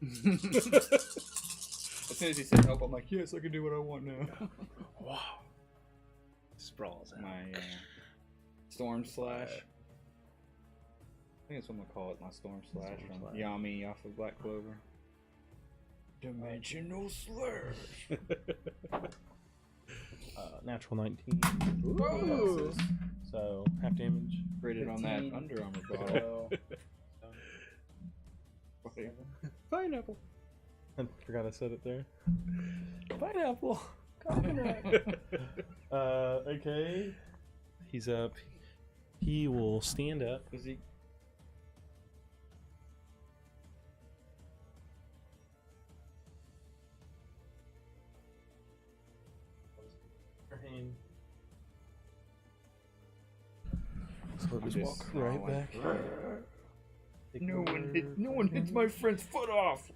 As soon as he said help, I'm like, yes, I can do what I want now. Wow. Sprawls out. My storm slash. I think that's what I'm gonna call it. My storm slash Storm from slash. Yami off of Black Clover. Dimensional slash. Natural 19. Ooh. So half damage. Rated on that 15. Under Armour bottle. Pineapple. I forgot I said it there. Pineapple. Okay. He's up. He will stand up. Is he? So he'll just walk right back. No one hits my friend's foot off.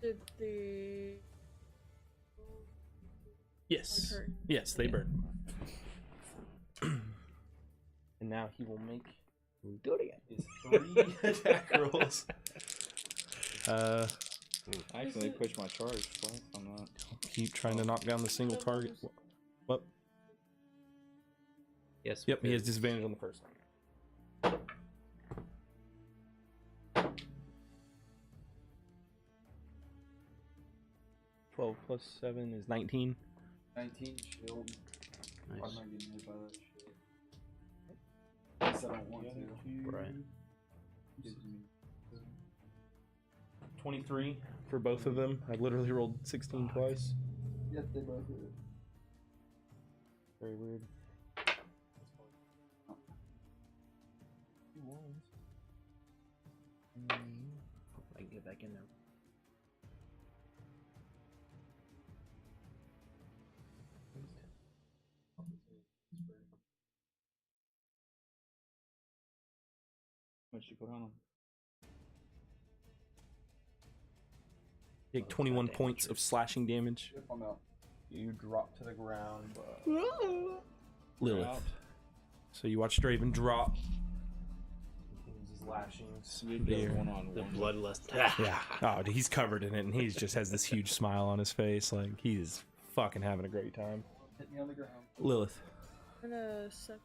Did the Yes. hurt? Yes, they burn. And now he will make Do it again. his 3 attack rolls. I actually pushed my charge twice on that. Keep trying to knock down the single target. What? Yes. Yep, he has disadvantage on the first. 12 plus 7 is 19. 19 shield. Nice. I'm not getting hit by that shit. I guess I don't want to. Right. Gives me 23 for both of them. I literally rolled 16 twice. Yep, they both hit. Very weird. ones. I can get back in there. What you put on him? Take 21 damage. points of slashing damage. Yep, I'm out. You drop to the ground. Lilith. Out. So you watch Draven drop. He's lashings. There. The bloodlust. Yeah. Oh, dude, he's covered in it, and he just has this huge smile on his face. Like, he's fucking having a great time. Hit me on the ground. Lilith. I'm gonna suck.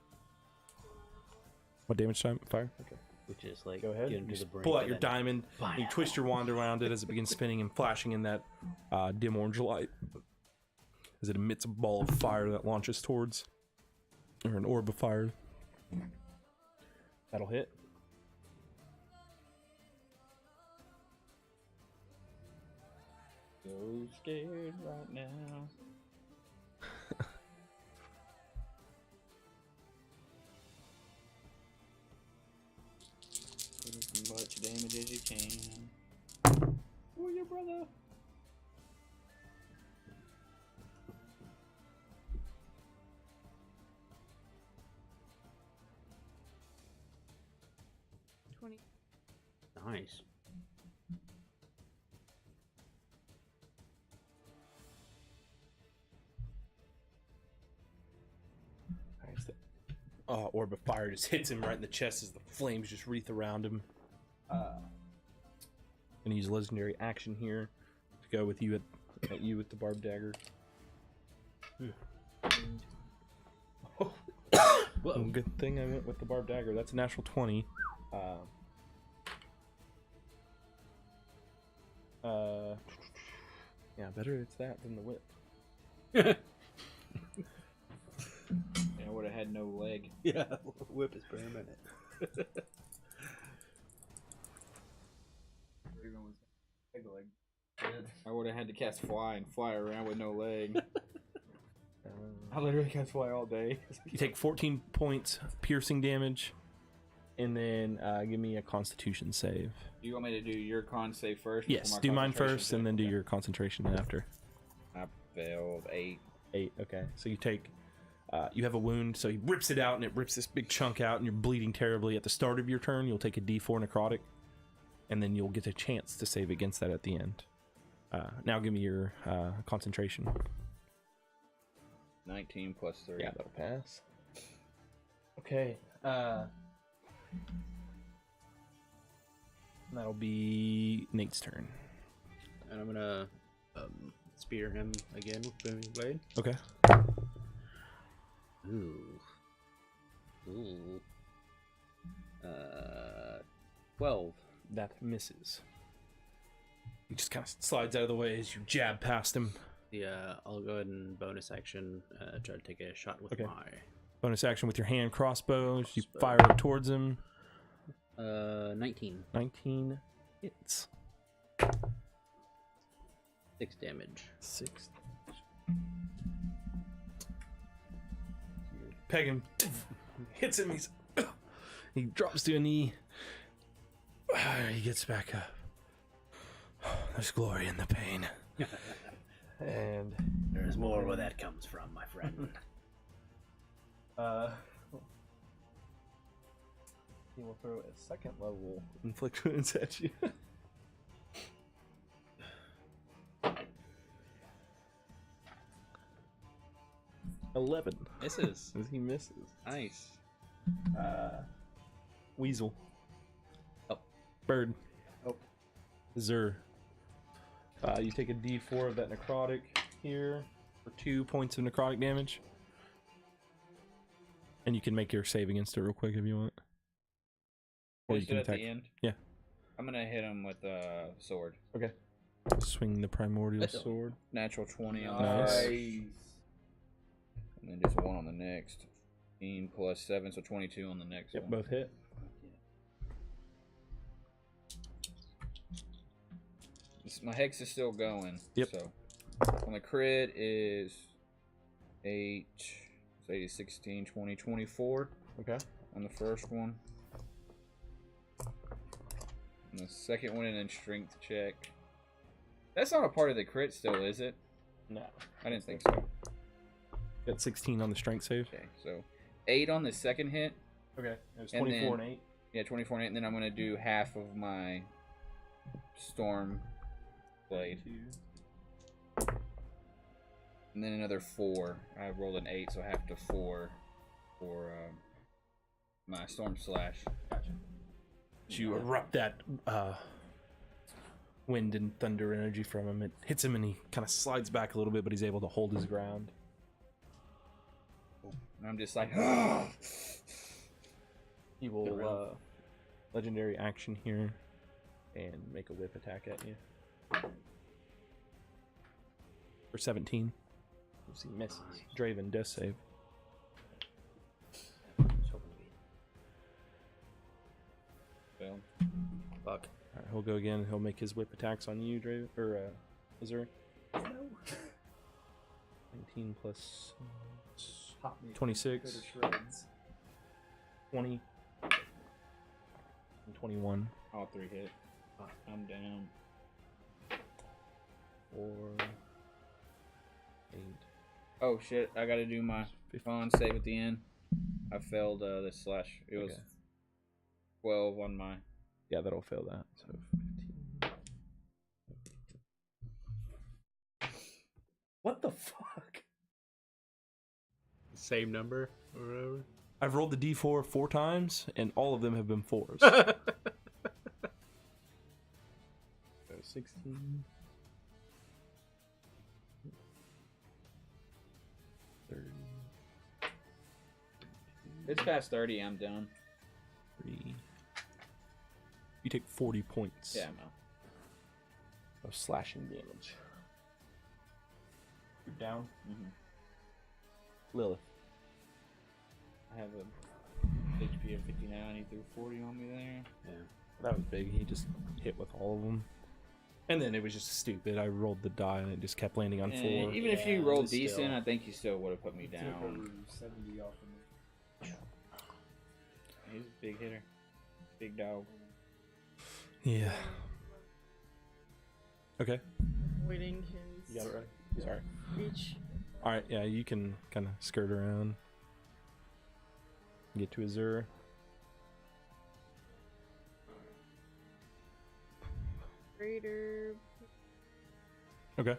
What damage time? Fire? Okay. Which is like Go ahead. get into You the brain. pull out and your then- diamond, and you twist your wand around it as it begins spinning and flashing in that dim orange light. As it emits a ball of fire that launches towards, or an orb of fire. That'll hit. So scared right now. Put as much damage as you can. For your brother. Nice. Nice. Orb of fire just hits him right in the chest as the flames just wreath around him. Gonna use legendary action here to go with you at you with the barbed dagger. Well, good thing I went with the barbed dagger. That's a natural 20. Yeah, better it's that than the whip. Yeah, I would have had no leg. Yeah, whip is permanent. Leg leg. I would have had to cast fly and fly around with no leg. I literally cast fly all day. You take 14 points piercing damage, and then give me a Constitution save. You want me to do your con save first? Yes, before my do mine concentration first, save? and then do Okay. your concentration after. I failed 8. 8. Okay, so you take. You have a wound, so he rips it out, and it rips this big chunk out, and you're bleeding terribly. At the start of your turn, you'll take a D4 necrotic, and then you'll get a chance to save against that at the end. Now give me your concentration. 19 plus 3. Yeah, that'll pass. Okay. That'll be Nate's turn. And I'm gonna spear him again with booming blade. Okay. Ooh. Ooh. 12. That misses. He just kind of slides out of the way as you jab past him. Yeah, I'll go ahead and bonus action try to take a shot with Okay. my Bonus action with your hand crossbows. You Crossbow. fire up towards him. 19. 19 hits. 6 damage. 6. Peg him. Hits him. He drops to a knee. He gets back up. There's glory in the pain. And There's more where that comes from, my friend. he will throw a second level inflict wounds at you. $11. Misses. As he misses. Nice. Weasel. Oh. Bird. Oh. Zur. You take a D4 of that necrotic here for 2 points of necrotic damage. And you can make your save against it real quick if you want. Or you Just can at attack. the end? Yeah. I'm gonna hit him with a sword. Okay. Swing the primordial sword. Natural 20 on the Nice. first. And then just 1 on the next. 15 plus 7, so 22 on the next Yep, one. both hit. My hex is still going. Yep. So on the crit is 8, so 8 is 16, 20, 24 Okay. on the first one. And the second one, and then strength check. That's not a part of the crit still, is it? No. I didn't think so. Got 16 on the strength save. Okay, so 8 on the second hit. Okay. It was And 24 then- and 8. Yeah, 24 and 8, and then I'm going to do half of my storm blade. And then another 4. I rolled an 8, so half to 4 for my storm slash. Gotcha. You erupt that wind and thunder energy from him. It hits him and he kind of slides back a little bit, but he's able to hold his ground. And I'm just like, He will legendary action here and make a whip attack at you. For 17. You'll see misses. Draven does save. well, Fuck. Alright, he'll go again. He'll make his whip attacks on you, Draven. Or, Azure. 19 plus Pop me. 26. Go to shreds. 20. And 21. all 3 hit. I'm down. 4. 8. Oh shit, I gotta do my con save at the end. I failed the slash. It was Okay. 12 on my. Yeah, that'll fail that. So 15. What the fuck? Same number or whatever. I've rolled the d4 4 times, and all of them have been 4s. So 16. 30. It's past 30, I'm done. 3. You take 40 points Yeah, I'm out. of slashing damage. You're down. Lilith. I have a HP of 59. He threw 40 on me there. That was big. He just hit with all of them. And then it was just stupid. I rolled the die and it just kept landing on 4. Even if you Yeah, rolled but still. decent, I think you still would have put me Took down. over 70 off of me. He's a big hitter. Big dog. Yeah. Okay. Waiting his You got it right? Sorry. reach. Alright, yeah, you can kind of skirt around. Get to Azure. Greater. Okay.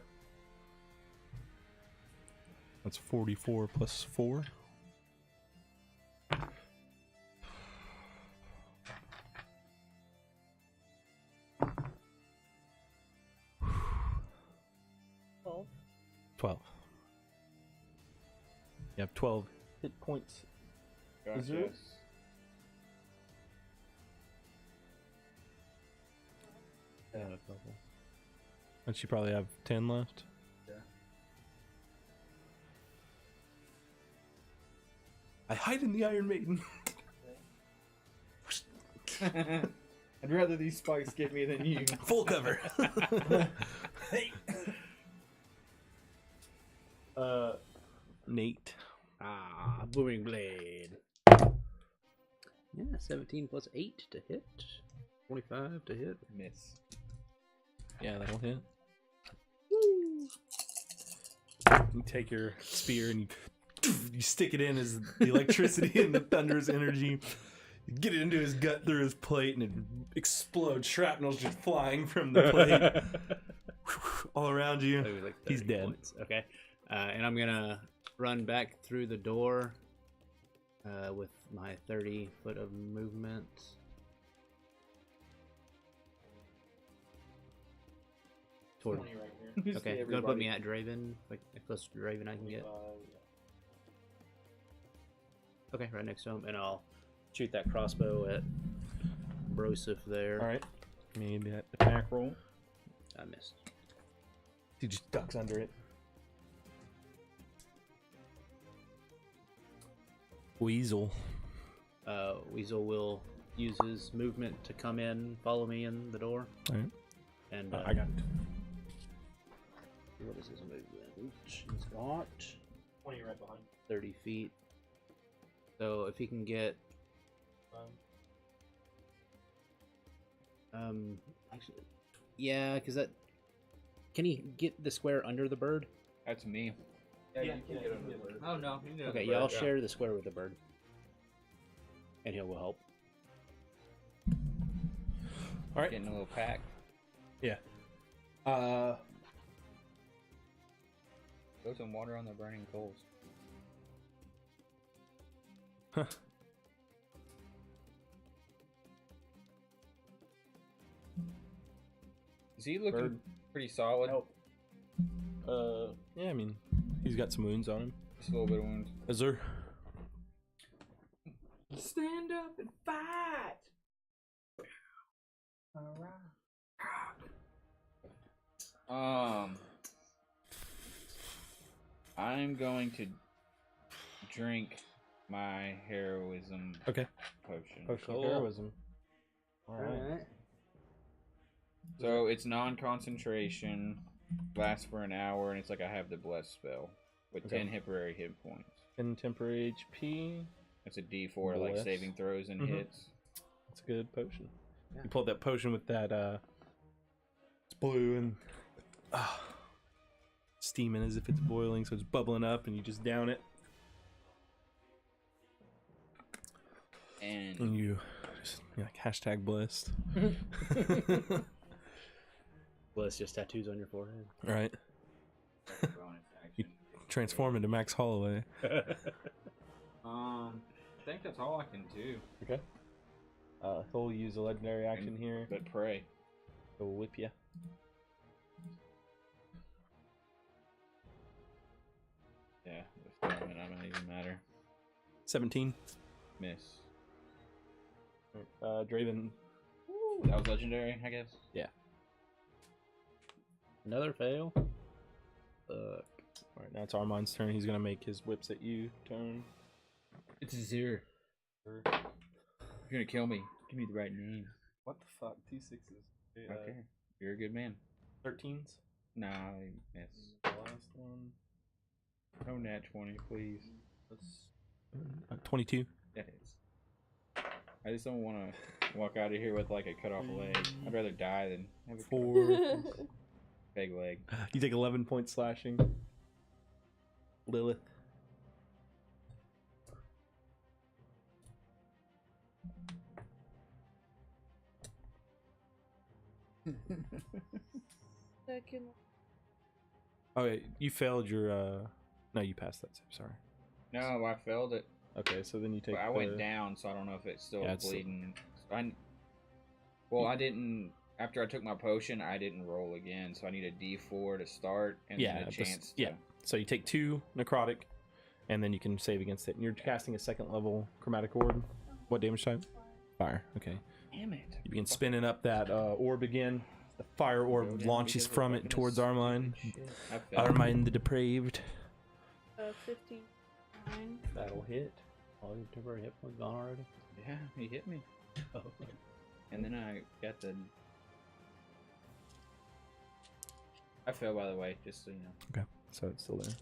That's 44 plus 4. Well, 12. You have 12 hit points. Is Gotcha. it? Yeah, a couple. And you probably have 10 left. Yeah. I hide in the Iron Maiden. I'd rather these spikes get me than you. Full cover. Hey. Nate. Booming blade. Yeah, 17 plus 8 to hit. 25 to hit. Miss. Yeah, that'll hit. You take your spear and you stick it in as the electricity and the thunder's energy. You get it into his gut through his plate and it explodes. Shrapnel's just flying from the plate all around you. That was like He's 30 dead. points. Okay. And I'm gonna run back through the door with my 30 foot of movement. Toward, okay, gonna put me at Draven, like as close to Draven I can get. Okay, right next to him, and I'll shoot that crossbow at Broseph there. All right. Made that attack roll. I missed. He just ducks under it. Weasel. Weasel will use his movement to come in, follow me in the door. All right. And I got it. what is his movement? He's got 20 right behind. 30 feet. So if he can get Actually, yeah, because that. Can he get the square under the bird? That's me. Yeah, you can get on the bird. Oh no. You can get on Okay, the yeah, I'll bird, share the square with the bird, and he will help. All right. Getting a little pack. Yeah. Throw some water on the burning coals. Huh. Is he looking Bird. pretty solid? Nope. Yeah, I mean, he's got some wounds on him. Just a little bit of wounds. Is there? Stand up and fight! I'm going to drink my heroism Okay. potion. Potion of heroism. All right. So it's non-concentration, lasts for an hour, and it's like I have the bless spell with Okay. 10 temporary hit points. 10 temporary HP. It's a D4 like Bless. saving throws and Mhm. hits. That's a good potion. You pulled that potion with that, it's blue and steaming as if it's boiling, so it's bubbling up, and you just down it. And And you just, you're like, hashtag blessed. Well, it's just tattoos on your forehead. Right. bonus action. Transform into Max Holloway. I think that's all I can do. Okay. He'll use a legendary action here. But pray. He'll whip you. Yeah, the moment I don't even matter. 17. Miss. Draven. Ooh, that was legendary, I guess. Yeah. Another fail. Alright, now it's Armand's turn. He's gonna make his whips at you turn. It's a zero. You're gonna kill me. Give me the right name. What the fuck? 2 6s. Okay. You're a good man. 13s. Nah, I miss. The last one. No nat 20, please. 22. Yes. I just don't want to walk out of here with like a cut off leg. I'd rather die than have a cut off 4. peg leg. You take 11 points slashing. Lilith. Second. Oh, wait, you failed your. No, you passed that save. Sorry. No, I failed it. Okay, so then you take. But I went down, so I don't know if it's still Yeah, it's still- bleeding. I didn't. After I took my potion, I didn't roll again, so I need a D4 to start and Yeah, then a chance. To... yeah. So you take 2 necrotic, and then you can save against it. And you're casting a 2nd level chromatic orb. What damage type? Fire. Okay. Damn it! You begin spinning up that orb again. The fire orb launches from it towards Armine. Armine the Depraved. 15. 9. That'll hit. All your temporary hit points gone already. Yeah, he hit me. Oh. And then I got the. I fell, by the way, just so you know. Okay, so it's still there.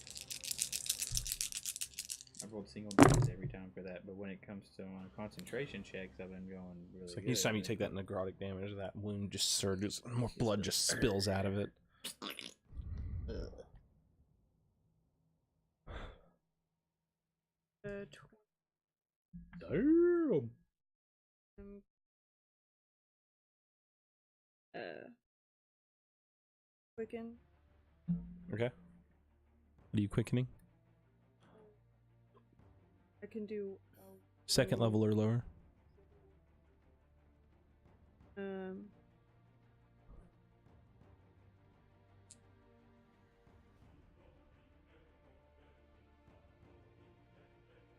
I've rolled single digits every time for that, but when it comes to concentration checks, I've been going really So good. each time you take that necrotic damage, that wound just surges, more blood just spills out of it. Damn. Quicken. Okay. What are you quickening? I can do. 2nd level or lower.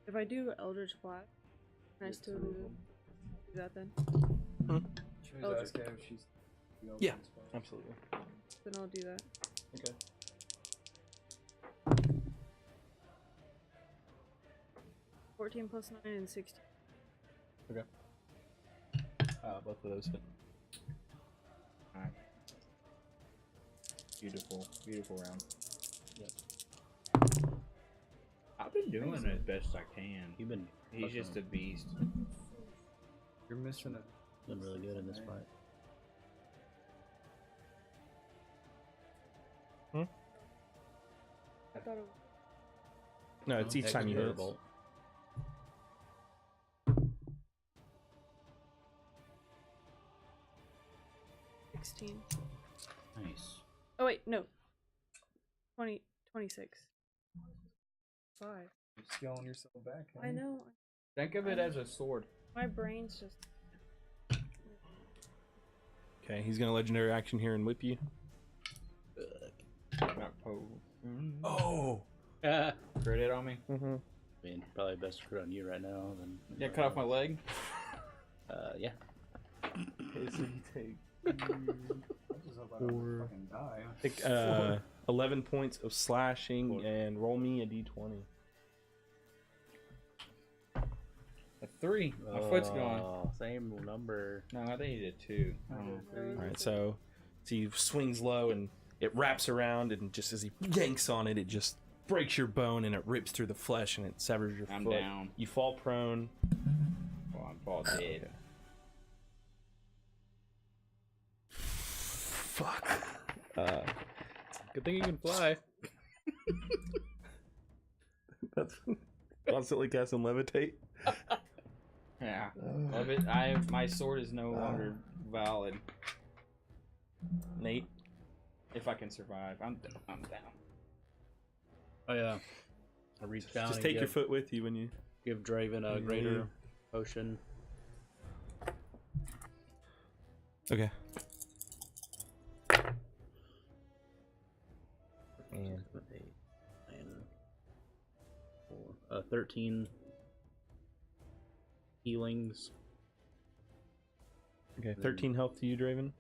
If I do Eldritch Blast, can I still do that then? Should we Oh, ask her if she's. Yeah. Absolutely. Then I'll do that. Okay. 14 plus 9 and 16. Okay. Both of those hit. Alright. Beautiful, beautiful round. Yep. I've been doing it as best I can. You've been. He's just a beast. You're missing it. Been really good in this fight. Hmm? I thought it No, it's each time you hit. Bolt. 16. Nice. Oh wait, no. 26. 5. You're scaling yourself back. I know. Think of it as a sword. My brain's just. Okay, he's gonna legendary action here and whip you. Not pole. Oh. Crit it on me. Mm-hmm. I mean, probably best to crit on you right now. Than Yeah, cut off my leg. Yeah. Okay, so you take I just hope I don't fucking die. take 11 points of slashing and roll me a d20. A 3. My foot's gone. Oh, same number. No, I think he did 2. All right, so he swings low and it wraps around, and just as he yanks on it, it just breaks your bone and it rips through the flesh and it severs your I'm foot. down. You fall prone. Oh, I'm fall dead. Fuck. Good thing you can fly. That's constantly casting levitate. Yeah. Love it. My sword is no longer valid. Nate. If I can survive, I'm down. Oh yeah. I reach down. Just and take your foot with you when you. Give Draven a greater potion. Okay. And 13 healings. Okay, 13 health to you, Draven.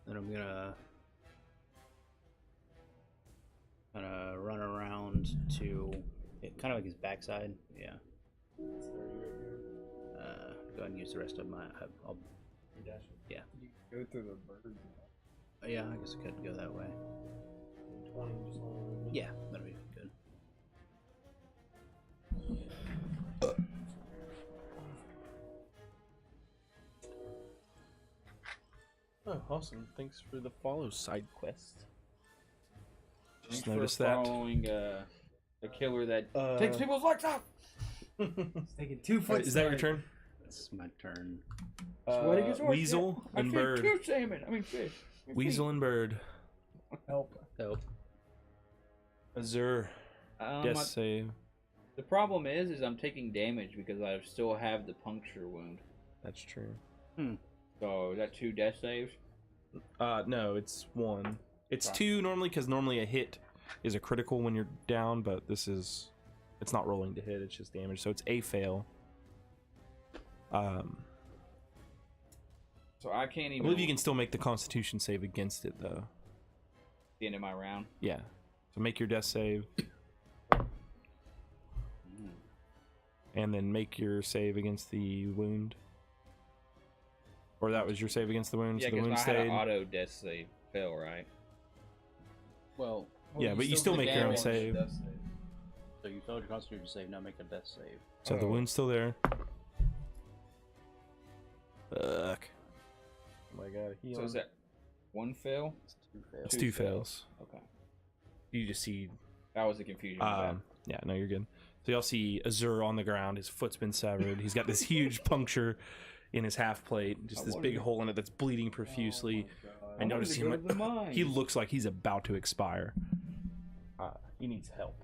Then I'm gonna run around to kind of like his backside. Yeah. Go ahead and use the rest of my. I'll. Yeah. You go through the bird. Yeah, I guess I could go that way. 20 just Yeah, that'd be good. Oh, awesome. Thanks for the follow side quest. Thanks Just noticed for that. following a killer that takes people's legs off. It's taking 2 foot. Is that your turn? It's my turn. Sweating his horse, Weasel yeah. and I Bird. feed 2 salmon. I mean fish. Weasel and Bird. Help. Help. Azure. Death My- save. The problem is I'm taking damage because I still have the puncture wound. That's true. So is that 2 death saves? No, it's 1. It's Right. 2 normally, because normally a hit is a critical when you're down, but this is, it's not rolling to hit, it's just damage, so it's a fail. So I can't I even. believe you can still make the Constitution save against it, though. the end of my round. Yeah. So make your death save, and then make your save against the wound. Or that was your save against the wound, Yeah, so the because wound I had stayed. an auto death save fail, right? Well, Yeah, but you still make your own damage. save. Death save. so you failed your Constitution save. Now make a death save. So the wound's still there. Fuck. Oh my god, So is that 1 fail? It's 2 fails. It's 2 fails. Okay. You just see That was the confusion. my bad. yeah, no, you're good. So y'all see Azure on the ground. His foot's been severed. He's got this huge puncture in his half plate, just this big hole in it that's bleeding profusely. I noticed wanted to go to the him. mine. He looks like he's about to expire. He needs help.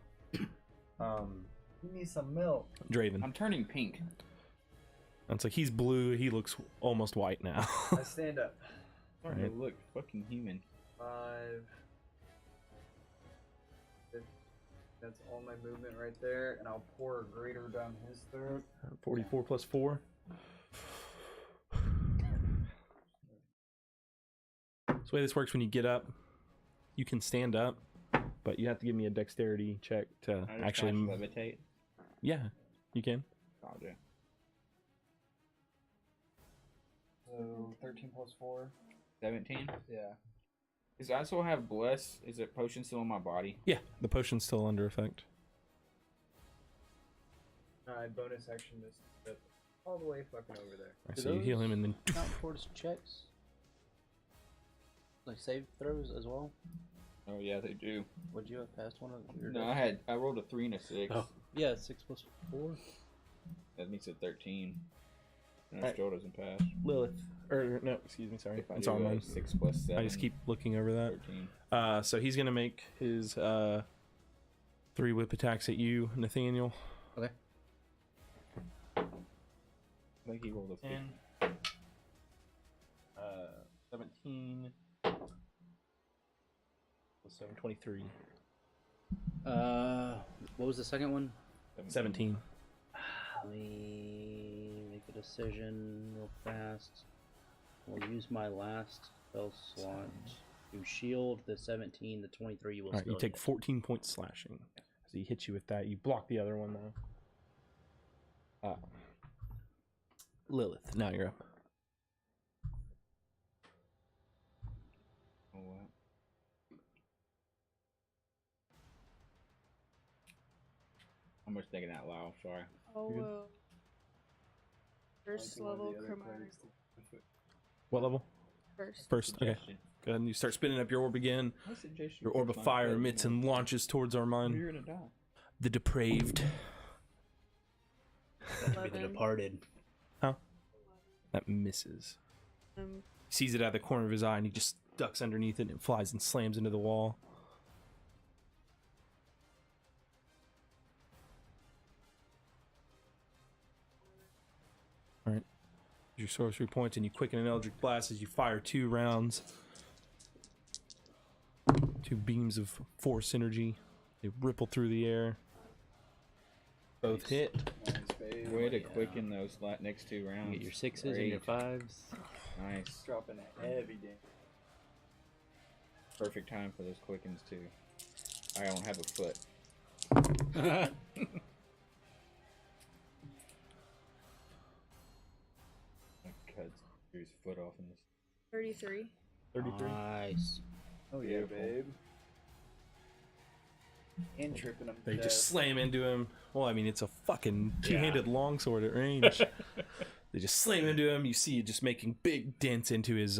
You need some milk. Draven. I'm turning pink. It's like he's blue. He looks almost white now. I stand up. Starting Right. to look fucking human. 5. That's all my movement right there, and I'll pour a greater down his throat. 44 plus 4. So the way this works, when you get up, you can stand up, but you have to give me a dexterity check to I just actually. cast levitate. Yeah, you can. I'll do. So 13 plus 4. 17. Yeah. Does I still have bless? Is it potion still in my body? Yeah, the potion's still under effect. Bonus action to step all the way fucking over there. Alright, Do so you heal him and then. Count towards checks. Like save throws as well. Oh yeah, they do. Would you have passed one of your No, I rolled a 3 and a 6. Oh, yeah, 6 plus 4. That makes it 13. And Alright. still doesn't pass. Lilith. Or, no, excuse me, sorry. If I It's do on a mine. 6 plus 7. I just keep looking over that. 13. So he's going to make his 3 whip attacks at you, Nathaniel. Okay. I think he rolled a 15. 17. 723. What was the second one? 17. Let me make a decision real fast. We'll use my last spell slot to shield the 17. The 23 will All right, still you take hit. 14 points slashing. As he hits you with that, you block the other one though. Lilith, now you're up. Oh, wow. I'm just thinking out loud, sorry. Oh, You're good. well. First Onto one of level the other chromatic. clerics to benefit. What level? First. First. Okay. Suggestion. Go ahead and you start spinning up your orb again. I suggest you Your orb fix of my fire clothes emits more. and launches towards Armine. You're gonna die. The depraved. That would be the 11. departed. That misses. Sees it out of the corner of his eye and he just ducks underneath it and it flies and slams into the wall. Alright. Your sorcery points and you quicken an eldritch blast as you fire 2 rounds. 2 beams of force energy. They ripple through the air. Both hit. Nice, babe. Way to Yeah. quicken those next 2 rounds. You get your 6s and your Great. 5s. Nice. Dropping a heavy damage. Perfect time for those quickens too. I don't have a foot. Cut his foot off in this. 33. 33. Nice. Oh yeah, Beautiful. babe. And tripping him. to They death. just slam into him. Well, I mean, it's a fucking two-handed longsword at range. They just slam into him. You see it just making big dents into his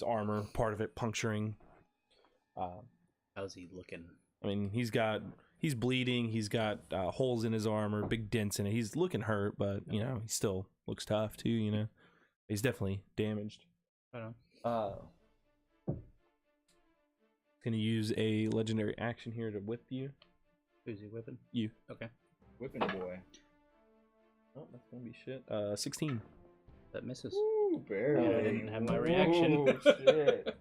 armor, part of it puncturing. How's he looking? I mean, he's bleeding. He's got holes in his armor, big dents in it. He's looking hurt, but you know, he still looks tough too. You know, he's definitely damaged. I don't know. Gonna use a legendary action here to whip you. Who's he whipping? You. Okay. Whipping boy. Oh, that's gonna be shit. 16. That misses. Ooh, barely. I didn't have my reaction. Oh, shit.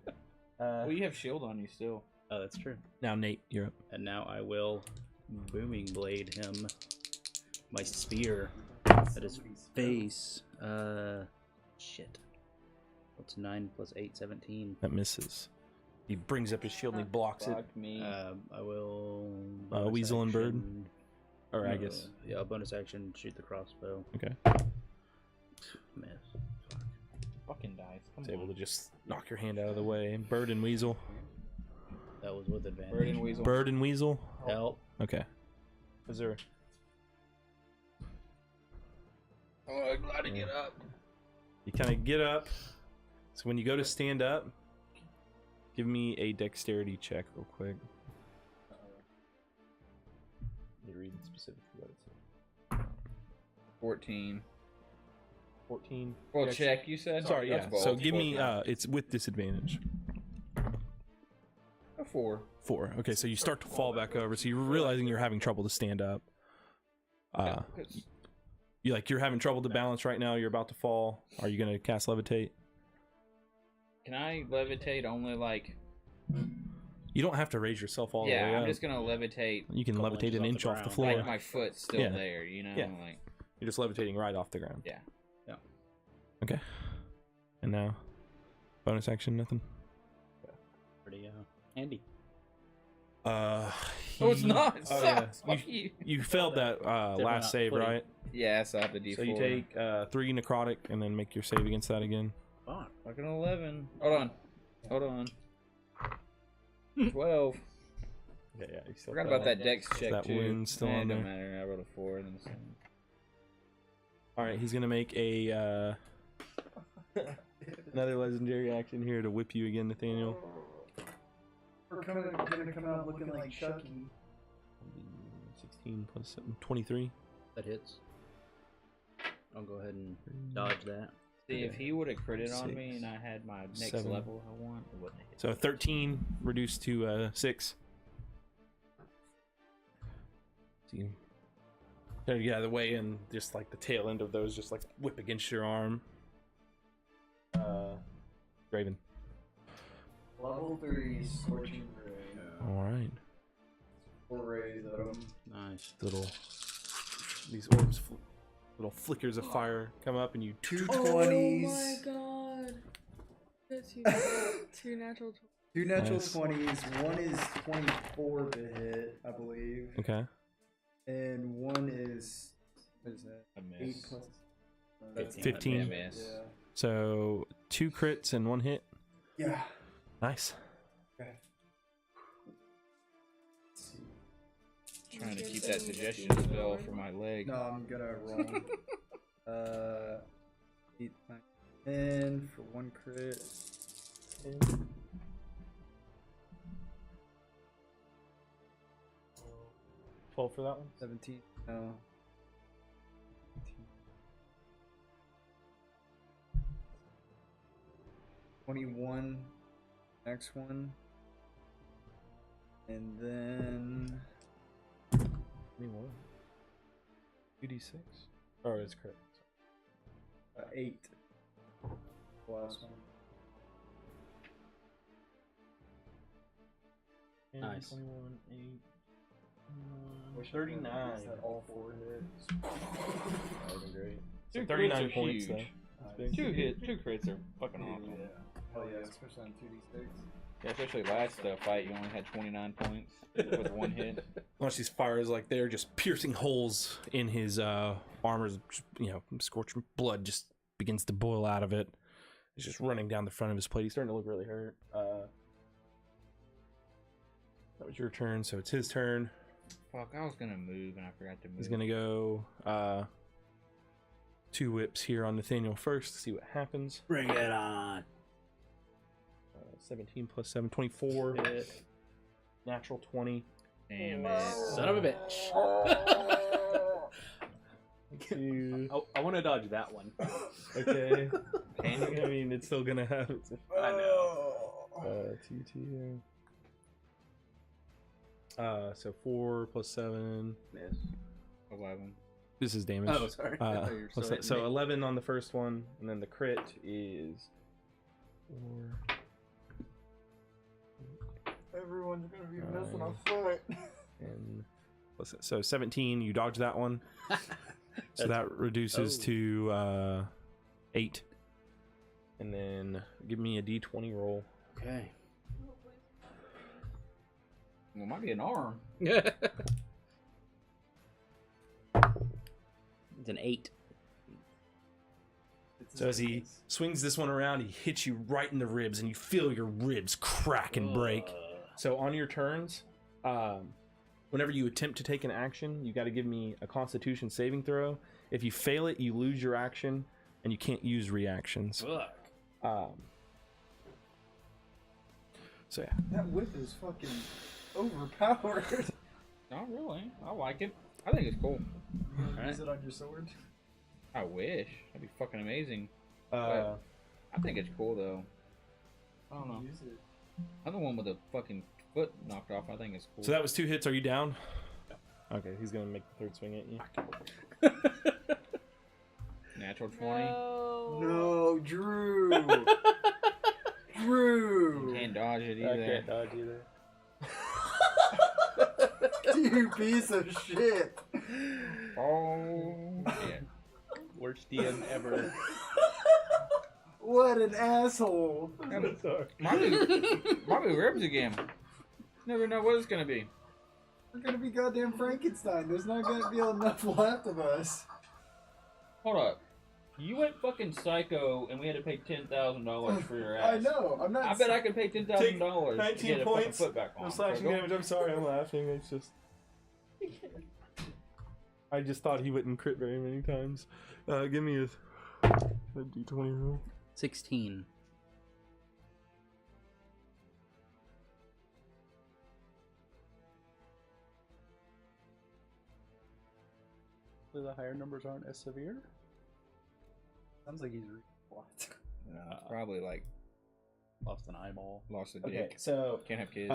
Uh, Well, you have shield on you still. Oh, that's true. now Nate, you're up. And now I will booming blade him. My spear at his face. Shit. What's 9 plus 8? 17. That misses. He brings up his shield and he blocks it. Fuck me. I will. Weasel and bird? action- Or I guess. Yeah, bonus action, shoot the crossbow. Okay. Miss. Fucking dice. Come It's able on. to just knock your hand out of the way. Bird and Weasel. That was with advantage. Bird and weasel. Bird and Weasel. Help. Okay. Is there? Oh, I'm glad to get up. You kind of get up. So when you go to stand up, give me a dexterity check real quick. Let me read specifically what it says. 14. 14. Well, You actually- check, you said? Sorry, That's yeah. bold. So give me. 14. It's with disadvantage. A 4. 4. Okay, so you start to fall back over. So you're realizing you're having trouble to stand up. You're having trouble to balance right now. You're about to fall. Are you gonna cast levitate? Can I levitate only like? You don't have to raise yourself all the way Yeah, up. I'm just gonna levitate. You can couple levitate an inches inch off off the the ground. floor. Like my foot's still Yeah. there, you know? Yeah. Like, You're just levitating right off the ground. yeah. Okay. And now, bonus action, nothing. Pretty handy. Oh, it's not. It Oh, yeah. sucks. Fuck you. You failed that not last save, footy. right? Yeah, so I have the D4. So you take 3 necrotic and then make your save against that again. Fuck. Fucking 11. Hold on. 12. Yeah, you still Forgot about that dex check that too. wound's still Nah, on it don't there. matter. I rolled a 4 and then the same. All right, he's gonna make a another legendary action here to whip you again, Nathaniel. We're gonna come out looking like Chucky. 16 plus 7, 23. That hits. I'll go ahead and dodge that. See, if he would have critted on me 6, and I had my next 7. level I want, it wouldn't have hit. So 13 reduced to 6. So you turn you out of the way, and just like the tail end of those just like whip against your arm. Draven. Level 3 Scorching Ray. All right. 4 rays at him. Nice. These orbs, little flickers of fire come up, and you 2 Oh 20s. my god. That's you. 2 natural 2 natural Nice. 20s. 1 is 24 to hit, I believe. Okay. And 1 is, what is that? I 8 miss. plus. 15. I miss. Yeah. So 2 crits and 1 hit. Yeah. Nice. Okay. Trying to keep that suggestion spell for my leg. No, I'm gonna roll. 8, 9, 10 for 1 crit. 12 for that one. 17. No. 21. Next one. And then 21. 2d6. Oh, it's crit. 8. The last one. Nice. 21, 8. Wish I 39. could've used that all 4 hits. That would be great. So 2 crits 39 are points, huge. though. That's big. 2 crits are fucking awesome. Yeah. Hell yeah, especially on 2d6. Yeah, especially last fight, you only had 29 points with 1 hit. Once these fires like they're just piercing holes in his armor, scorching blood just begins to boil out of it. It's just running down the front of his plate. He's starting to look really hurt. That was your turn, so it's his turn. Fuck, I was gonna move and I forgot to move. He's gonna go 2 whips here on Nathaniel first to see what happens. Bring it on. 17 plus 7, 24 hit. Natural 20. Damn it. Son of a bitch. I want to dodge that one. Okay. Can you? I mean, it's still gonna have its I know. TT. So 4 plus 7. Miss. 11. This is damage. Oh, sorry. I thought you were Plus still that- so hitting me. 11 on the first one, and then the crit is 4. Everyone's gonna be missing Nine. a foot. And so 17. You dodge that one, so that reduces oh. to 8. And then give me a D20 roll. Okay. Well, it might be an arm. It's an 8. So as he swings this one around, he hits you right in the ribs, and you feel your ribs crack and break. So on your turns, whenever you attempt to take an action, you got to give me a Constitution saving throw. If you fail it, you lose your action, and you can't use reactions. Fuck. So yeah, That whip is fucking overpowered. Not really. I like it. I think it's cool. Use it on your sword. I wish. That'd be fucking amazing. uh, I think it's cool though. I don't know. Use it. I'm the one with the fucking foot knocked off. I think it's cool. so that was 2 hits. Are you down? Okay, he's gonna make the 3rd swing at you. Natural 20. No, Drew. Drew. You can't dodge it I either. can't dodge either. You piece of shit. Oh shit. Worst DM ever. What an asshole. Might be ribs again. Never know what it's gonna be. We're gonna be goddamn Frankenstein. There's not gonna be enough left of us. Hold up. You went fucking psycho and we had to pay $10,000 for your ass. I know. I'm not. I bet I could pay $10,000 to 19 get a fucking points foot back on. No slashing Go- damage. I'm sorry, I'm laughing. It's just I just thought he wouldn't crit very many times. Give me a D20 roll. 16. So the higher numbers aren't as severe? Sounds like he's what? Probably like Lost an eyeball. lost a Okay, dick. so Can't have kids.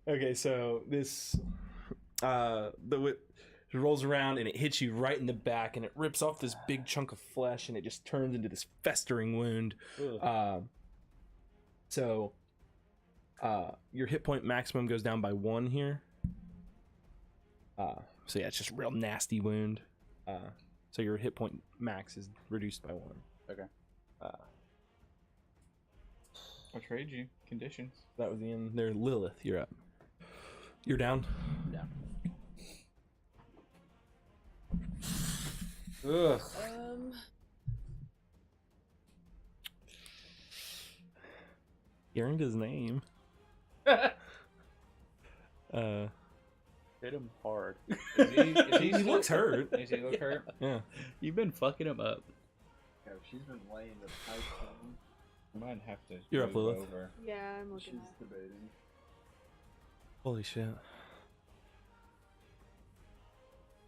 okay, so this it rolls around and it hits you right in the back and it rips off this big chunk of flesh and it just turns into this festering wound. So your hit point maximum goes down by 1 here. So yeah, it's just a real nasty wound. So your hit point max is reduced by 1. Okay. I'll trade you conditions. That was the end there. Lilith, you're up. You're down? Down. Ugh. He earned his name. Hit him hard. He looks hurt. Does he look hurt? Yeah. You've been fucking him up. Yeah, she's been laying the pipe down. I might have to. You're up, move Lilith. over. Yeah, I'm looking She's at it. debating. Holy shit.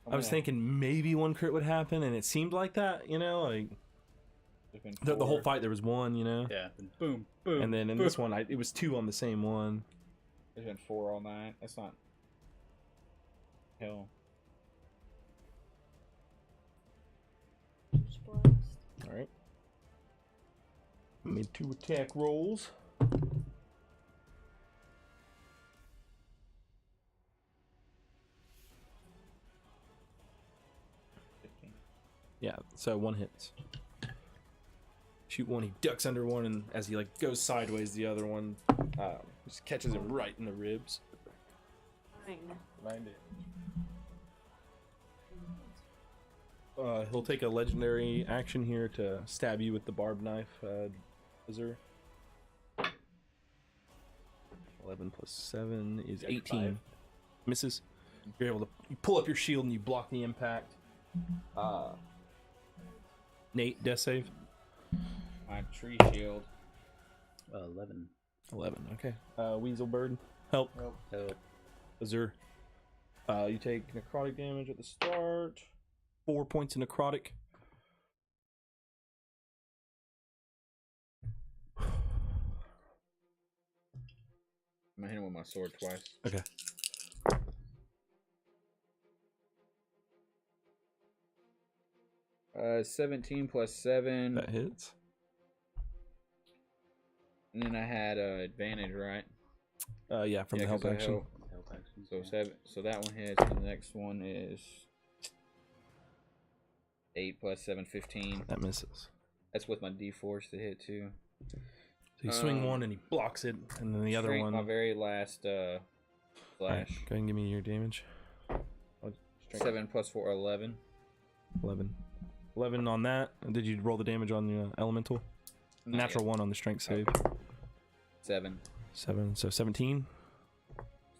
I'm I was gonna- thinking maybe 1 crit would happen, and it seemed like that, you know? Like, there's been the whole 4. fight, there was 1, you know? Yeah. And boom, boom. And then in boom. this one, it was 2 on the same one. There's been 4 all night. That's not. Hell. Blast. Alright. Made 2 attack rolls. Yeah, so 1 hits. Shoot 1, he ducks under 1, and as he like goes sideways, the other one just catches him right in the ribs. Fine. He'll take a legendary action here to stab you with the barbed knife, Azure. 11 plus 7 is 18. Misses. You're able to you pull up your shield and you block the impact. Nate, death save. My tree shield. 11. 11. Okay. Weasel Bird, help. Help. Azure. You take necrotic damage at the start. 4 points of necrotic. I'm gonna hit him with my sword twice. Okay. Uh, 17 plus 7. That hits. And then I had advantage, right? Yeah, from the help 'cause I action. help. So 7. So that one hits. And the next one is 8 plus 7, 15. That misses. That's with my D4s to hit too. So you swing one and he blocks it, and then the other Strength, one. my very last Alright, flash. go ahead and give me your damage. 7 plus 4, 11. 11. 11 on that. Did you roll the damage on the elemental? Not Natural yet. 1 on the strength save. 7. 7. So 17.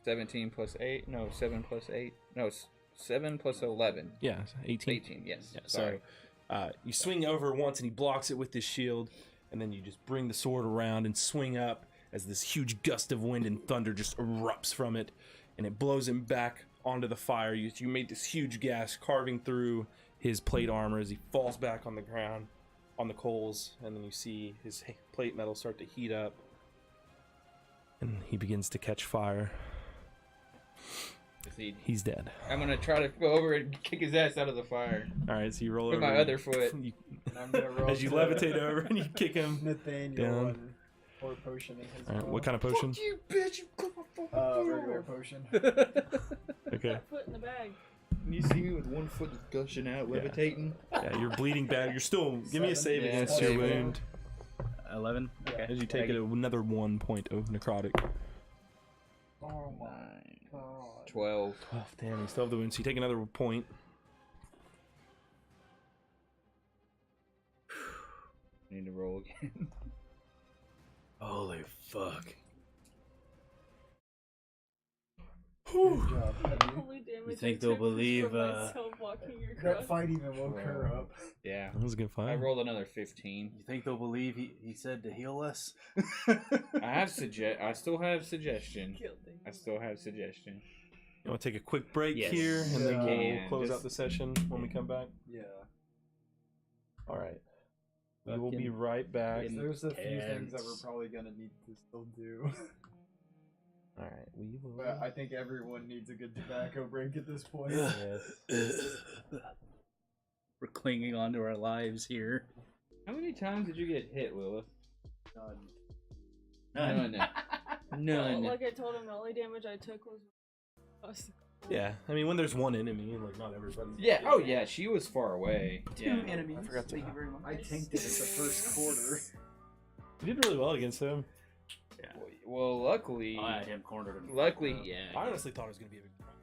17 plus 8. No, 7 plus 8. No, 7 plus 11. Yeah, 18. 18, yes. Yeah, Sorry. so you swing over once and he blocks it with his shield, and then you just bring the sword around and swing up as this huge gust of wind and thunder just erupts from it, and it blows him back onto the fire. You made this huge gash carving through his plate armor as he falls back on the ground on the coals, and then you see his plate metal start to heat up, and he begins to catch fire. He's dead. I'm gonna try to go over and kick his ass out of the fire. All right, so you roll With over my other foot. you- And I'm gonna roll as you to levitate over and you kick him Nathaniel down. and pour a potion in his All right, mouth. what kind of potion? You bitch! You cut my fucking Regular potion. Okay. Foot in the bag. You see me with one foot gushing out, Yeah. levitating. Yeah, you're bleeding bad. You're still. Give me a save Yeah, against save. your wound 11. Okay. as you take it another 1 point of necrotic. Oh my 9, god. 12. 12. Damn, you still have the wound. So you take another point. Need to roll again. Holy fuck. Good job, buddy. Holy damage. You think I they'll took was believe, from myself walking across. That fight even woke her up. Yeah. That was a good I fight. rolled another 15. You think they'll believe he said to heal us? I still have suggestion. Killed him. I still have suggestion. You want to take a quick break Yes. here, and then we'll Yeah. close out Just- the session when we come back. Yeah. All right. We will be Fucking right back. in- There's a few things that we're Intense. probably gonna need to still do. All right. We will. But I think everyone needs a good tobacco break at this point. Yes. We're clinging on to our lives here. How many times did you get hit, Lilith? None. None. None. Like I told him, the only damage I took was. Yeah. I mean, when there's one enemy, like not everybody. Yeah. Oh yeah, she was far away. Yeah. enemies. I forgot to- Thank you very much. I tanked it at the first quarter. You did really well against him. Well, luckily. I had him cornered. and Luckily, fucked up. yeah. I honestly thought it was gonna be a big problem.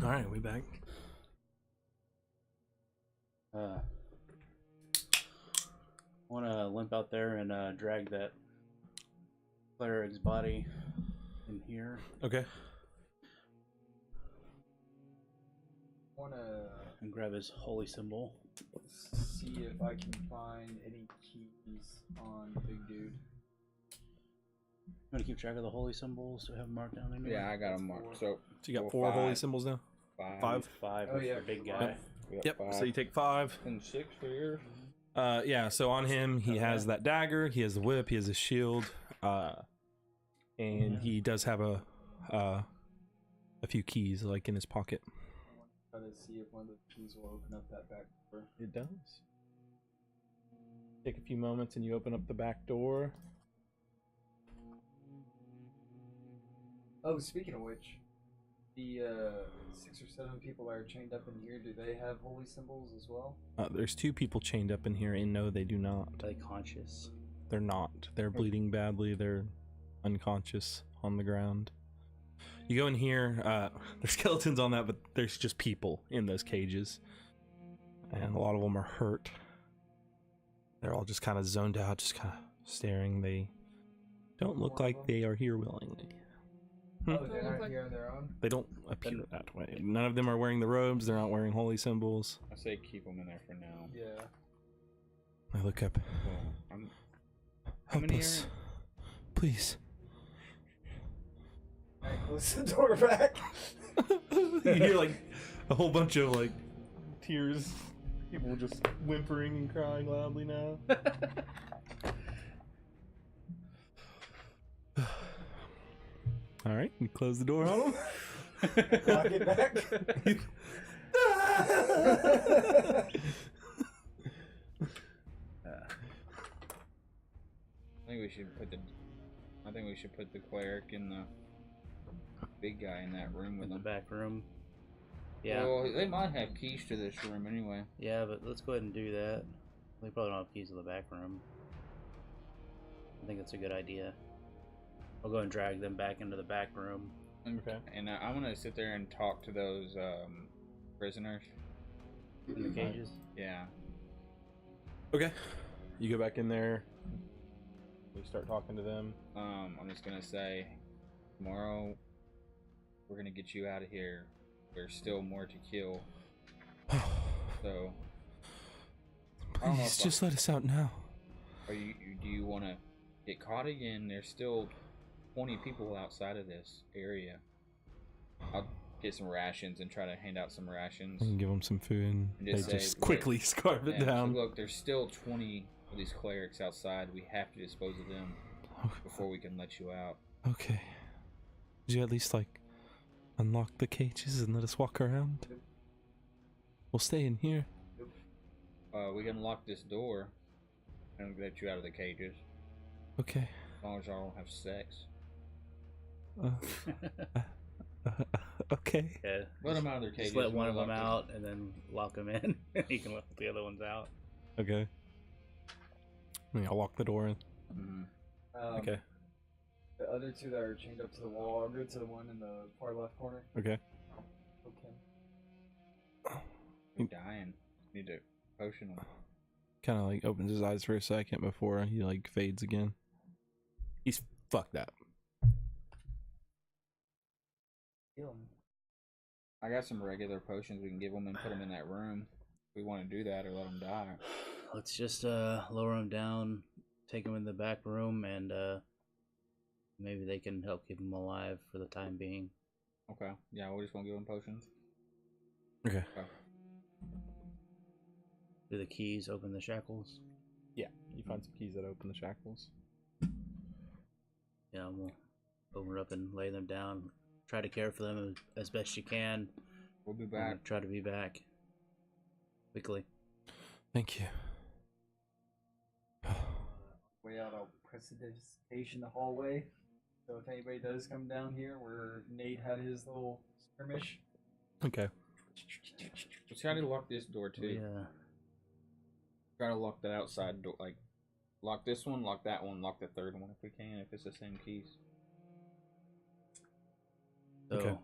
All right, we back. Want to limp out there and drag that cleric's body in here. Okay. Wanna And grab his holy symbol. see if I can find any keys on the big dude. You want to keep track of the holy symbols? Do I have them marked down anywhere? Yeah, I got them marked. So So you got well, 4 holy five. symbols now? Five. Five Oh, for yeah, the big five. guy. We got Yep. five. So you take 5. And 6 for yours. Yeah, so on him, he has that dagger, he has the whip, he has a shield, and he does have a few keys, like, in his pocket. Try to see if one of the keys will open up that back door. It does. Take a few moments and you open up the back door. Oh, speaking of which, the 6 or 7 people that are chained up in here, do they have holy symbols as well? There's 2 people chained up in here, and no, they do not. Are they conscious? They're not. They're bleeding badly. They're unconscious on the ground. You go in here, there's skeletons on that, but there's just people in those cages. And a lot of them are hurt. They're all just kind of zoned out, just kind of staring. They don't look like they are here willingly. Oh, They they're look not like- here on their own? They don't appear that way. None of them are wearing the robes. They're not wearing holy symbols. I say keep them in there for now. Yeah. I look up. Well, I'm Help many us. Please. I close the door back. You hear like a whole bunch of like tears. People just whimpering and crying loudly now. All right, you close the door on them. Lock it back. I think we should put the cleric and the big guy in that room with In the them. back room. Yeah. Well, they might have keys to this room anyway. Yeah, but let's go ahead and do that. They probably don't have keys to the back room. I think that's a good idea. I'll go and drag them back into the back room. Okay. And I'm gonna sit there and talk to those prisoners. In the cages. Yeah. Okay. You go back in there. You start talking to them. I'm just gonna say, tomorrow we're gonna get you out of here. There's still more to kill. So, I don't know Please, if just let us out now. do you want to get caught again? There's still 20 people outside of this area. I'll get some rations and try to hand out some rations. I can give them some food. And They just say, just quickly scarf it Yeah, down. So look, there's still 20 of these clerics outside. We have to dispose of them before we can let you out. Okay. Did you at least like unlock the cages and let us walk around? We'll stay in here. We can lock this door and get you out of the cages. Okay. As long as y'all don't have sex. Okay. Yeah. Let them out of their cages. Just let one of We'll them lock out and then lock them in. You can let the other ones out. Okay. I'll lock the door in. Mhm. Okay. The other 2 that are chained up to the wall, I'll go to the one in the far left corner. Okay. Okay. You're dying. Need to potion them. Kind of like opens his eyes for a second before he like fades again. He's fucked up. Heal him. I got some regular potions we can give them and put them in that room. If we want to do that or let them die. Let's just lower them down, take them in the back room, and maybe they can help keep them alive for the time being. Okay. Yeah, we're just gonna give them potions. Okay. Do the keys open the shackles? Yeah. You find some keys that open the shackles. Yeah, we'll open it up and lay them down. Try to care for them as best you can. We'll be and back. Try to be back quickly. Thank you. Way out, I'll precipitation the hallway. So if anybody does come down here where Nate had his little skirmish, Okay. Let's try to lock this door too. Yeah. Try to lock that outside door. Like, lock this one, lock that one, lock the third one if we can, if it's the same keys. So Okay.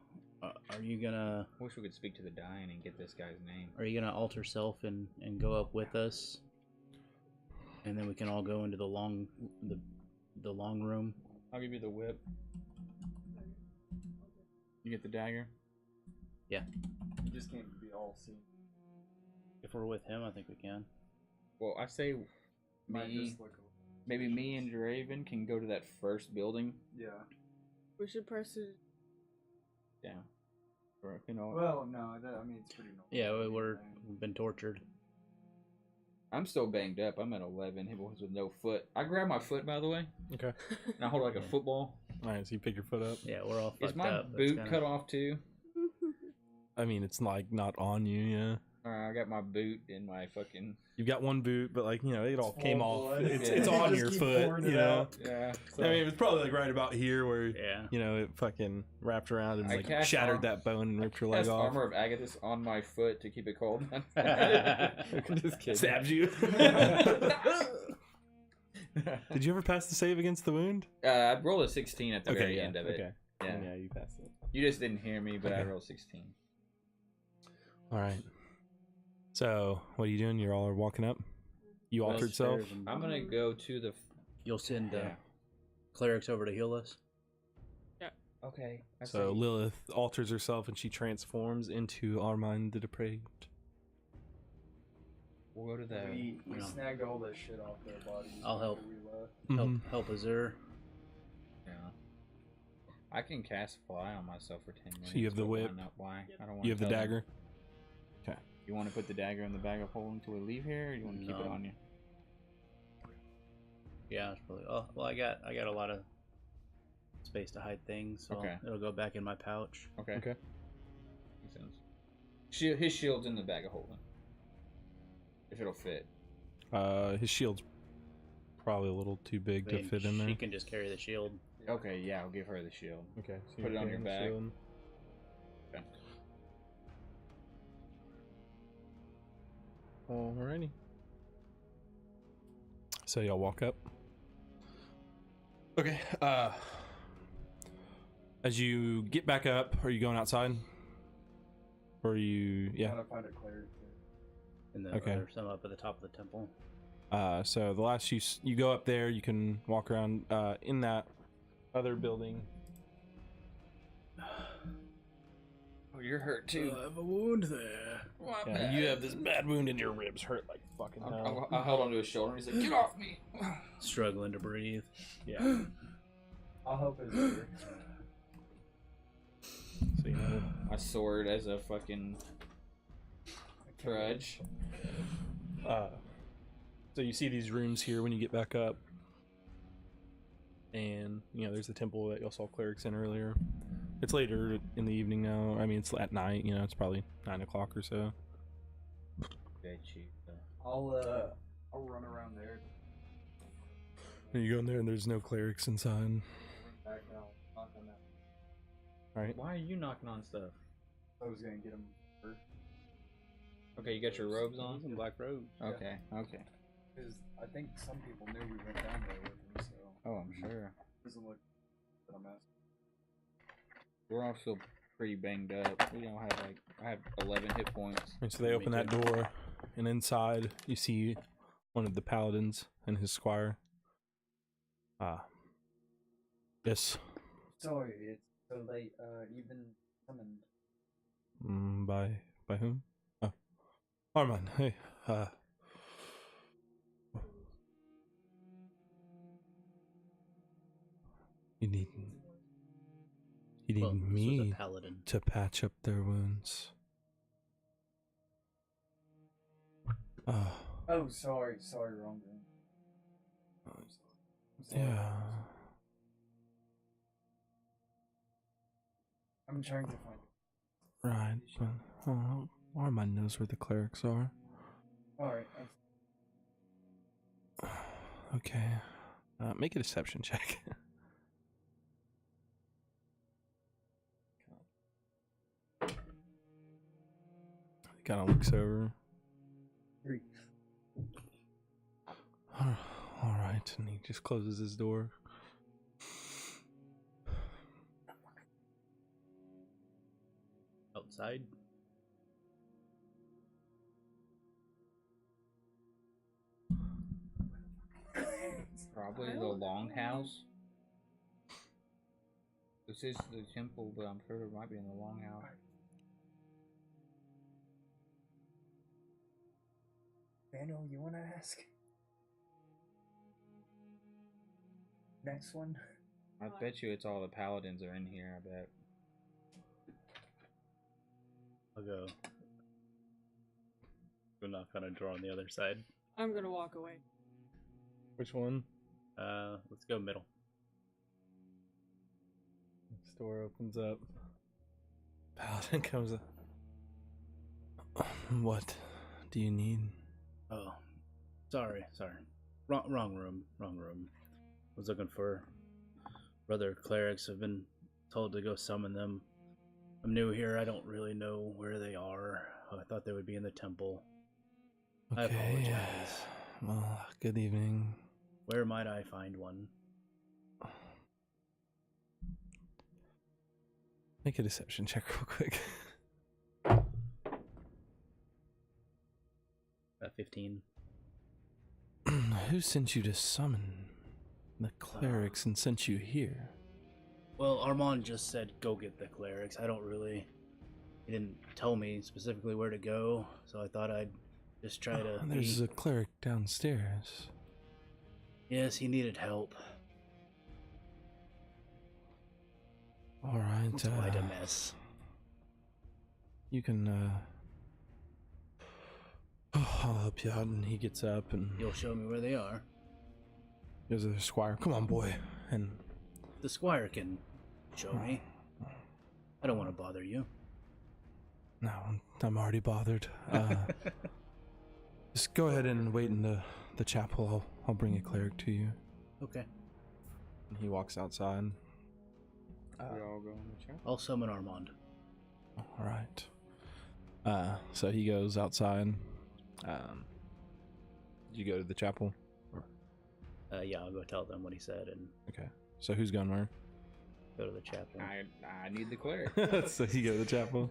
Are you gonna Wish we could speak to the dying and get this guy's name. alter self and go up with us, and then we can all go into the long room? I'll give you the whip. You get the dagger? Yeah. You just can't be all seen. If we're with him, I think we can. Well, I say Might me, just look maybe me and Draven can go to that first building. Yeah. We should press it. Yeah. Or, you know, Well, no, I mean it's pretty normal. Yeah, we've been tortured. I'm still banged up. I'm at 11 hit points with no foot. I grab my foot, by the way, Okay. and I hold it like a football. All right, so you pick your foot up. Yeah, we're all fucked Is my up. boot cut off too? I mean, it's like not on you, yeah. I got my boot in my fucking. You've got one boot, but like, you know, it all It's came full off. of blood. It's Yeah. on Just your keep foot, pouring you it know. out. Yeah. I mean, it's probably like right about here where, Yeah. you know, it fucking wrapped around and I like cast shattered arm- that bone and ripped your leg Cast off. armor of Agathis on my foot to keep it cold. Just kidding. Stabbed you. Did you ever pass the save against the wound? I rolled a 16 at the very yeah, end of it. okay. Yeah. Yeah, you passed it. You just didn't hear me, but I Okay. rolled 16. All right. So, what are you doing? You're all walking up? You Go altered self? upstairs and I'm gonna go to the. You'll send Yeah. clerics over to heal us. Okay. So Lilith alters herself and she transforms into Armine the Depraved. We'll go to the. We No. snagged all this shit off their bodies. I'll help. after we left. Mhm. Help Azur. Yeah. I can cast fly on myself for 10 minutes. you have the but why whip. not? Why? I don't want. You have the dagger? You want to put the dagger in the bag of holding until we leave here, or you want to keep it No. on you? Yeah, it's probably. Oh, well, I got a lot of space to hide things, so Okay. it'll go back in my pouch. Okay. Okay. Makes sense. His shield's in the bag of holding. If it'll fit. His shield's probably a little too big I to mean, fit in there. She can just carry the shield. Okay, yeah, I'll give her the shield. Okay, so Put it you're on your carrying the back. shield. Okay. Alrighty. So y'all walk up. Okay. As you get back up, are you going outside? Or are you? Yeah. Gotta find a cleric. And then Okay. there's some up at the top of the temple. So the last you go up there, you can walk around in that other building. Oh, you're hurt too. I have a wound there. Yeah, you have this bad wound in your ribs, hurt like fucking hell. I held onto his shoulder and he's like, "Get off me!" Struggling to breathe. Yeah. I'll help his cleric. So you know. My sword as a fucking trudge. So you see these rooms here when you get back up, and you know there's the temple that y'all saw clerics in earlier. It's later in the evening now. I mean, it's at night. You know, it's probably 9 o'clock or so. Dead cheap. I'll run around there. And you go in there, and there's no clerics inside. Back and I'll knock on that. All right. Why are you knocking on stuff? I was gonna get him first. Okay, you got your robes on? Some black robes. Okay, okay. Because I think some people knew we went down there with him, so Oh, I'm sure. doesn't look that I'm asking. We're all still pretty banged up. We don't have I have 11 hit points. And so they Me open that too. door, and inside you see one of the paladins and his squire. Yes. Sorry, it's so late. You've been summoned. By whom? Oh, Armand. Hey. You need Well, this was me a paladin. to patch up their wounds. Oh, sorry, wrong room. I'm sorry. Yeah. I'm trying to find. Right, but Armand knows where the clerics are. Alright, Okay. Make a deception check. He kind of looks over. 3. All right, and he just closes his door. outside? Probably the longhouse. This is the temple, but I'm sure it might be in the longhouse. Daniel, you want to ask? Next one. I bet you it's all the paladins are in here. I bet. I'll go knock on a door on the other side. I'm gonna walk away. Which one? Let's go middle. This door opens up. Paladin comes up. What do you need? Oh, sorry. Wrong room. Was looking for brother clerics. I've been told to go summon them. I'm new here. I don't really know where they are. I thought they would be in the temple. I apologize. Well, good evening. Where might I find one? Make a deception check real quick. 15. Who sent you to summon the clerics and sent you here? Well, Armand just said go get the clerics. He didn't tell me specifically where to go, so I thought I'd just try to... There's a cleric downstairs. Yes, he needed help. Alright, It's quite a mess. You can, I'll help you out. And he gets up and You'll show me where they are. goes to the squire. Come on, boy. And The squire can show me. I don't want to bother you. no, I'm already bothered. Just go ahead and wait in the chapel. I'll bring a cleric to you. Okay. And he walks outside. We all go in the chat. I'll summon Armand. All right. So he goes outside. Did you go to the chapel? Yeah, I'll go tell them what he said and Okay. So who's going where? go to the chapel. I need the cleric. So you go to the chapel.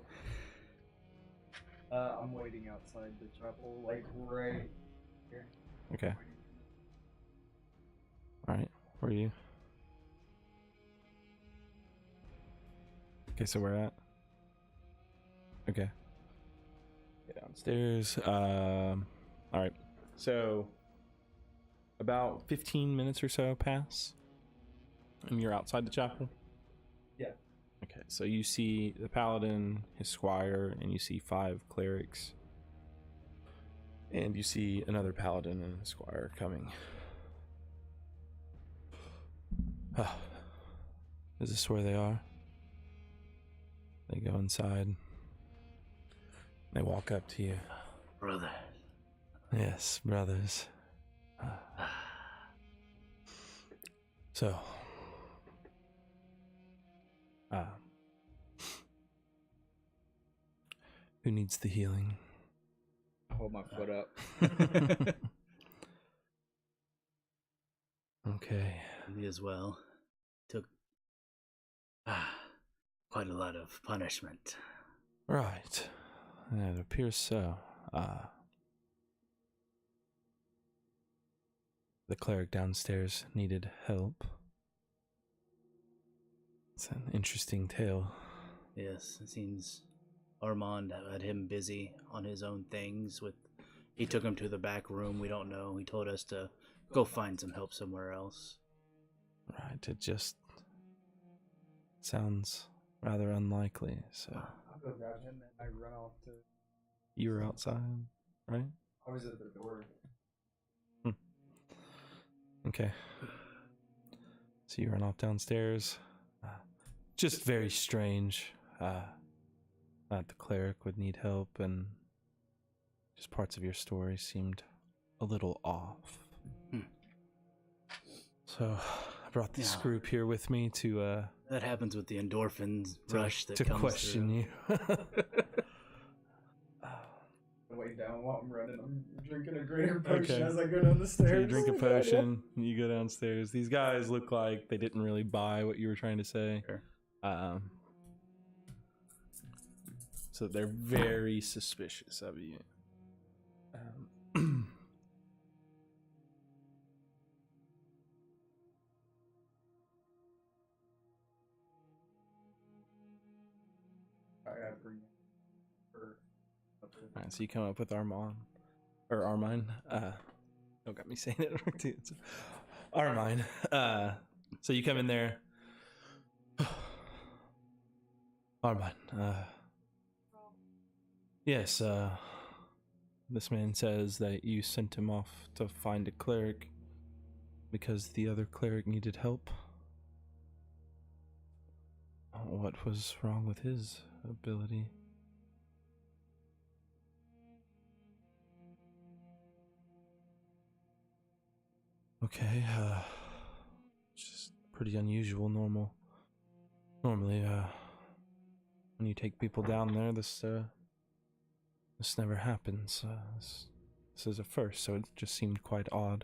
I'm waiting outside the chapel, like right here. Okay. All right. Where are you? Okay, so we're at. Okay. Get downstairs. All right. So about 15 minutes or so pass, and you're outside the chapel. Yeah. Okay, so you see the paladin, his squire, and you see 5 clerics, and you see another paladin and a squire coming. Is this where they are? They go inside. They walk up to you. Brother. Yes, brothers. So, who needs the healing? I hold my foot up. Okay. Me as well. Took quite a lot of punishment. Right. It appears so. The cleric downstairs needed help. It's an interesting tale. Yes, it seems Armand had him busy on his own things. He took him to the back room. We don't know. He told us to go find some help somewhere else. Right, it just sounds rather unlikely, so... I'll go grab him and I run off to... You were outside, right? I was at the door. Okay. So you run off downstairs. Just very strange. That the cleric would need help, and just parts of your story seemed a little off. So I brought this group here with me to That happens with the endorphins rush that to comes question through. you. Way down while I'm running. I'm drinking a greater potion Okay. as I go down the stairs. So you drink a potion, and you go downstairs. These guys look like they didn't really buy what you were trying to say. Sure. So they're very suspicious of you. I bring her up to Alright, so you come up with Armand. Or Armine. Don't got me saying it wrong too. It's Armine. So you come in there. Armine. Yes, this man says that you sent him off to find a cleric because the other cleric needed help. What was wrong with his ability? Okay, just pretty unusual. Normally, when you take people down there, this never happens. This is a first, so it just seemed quite odd.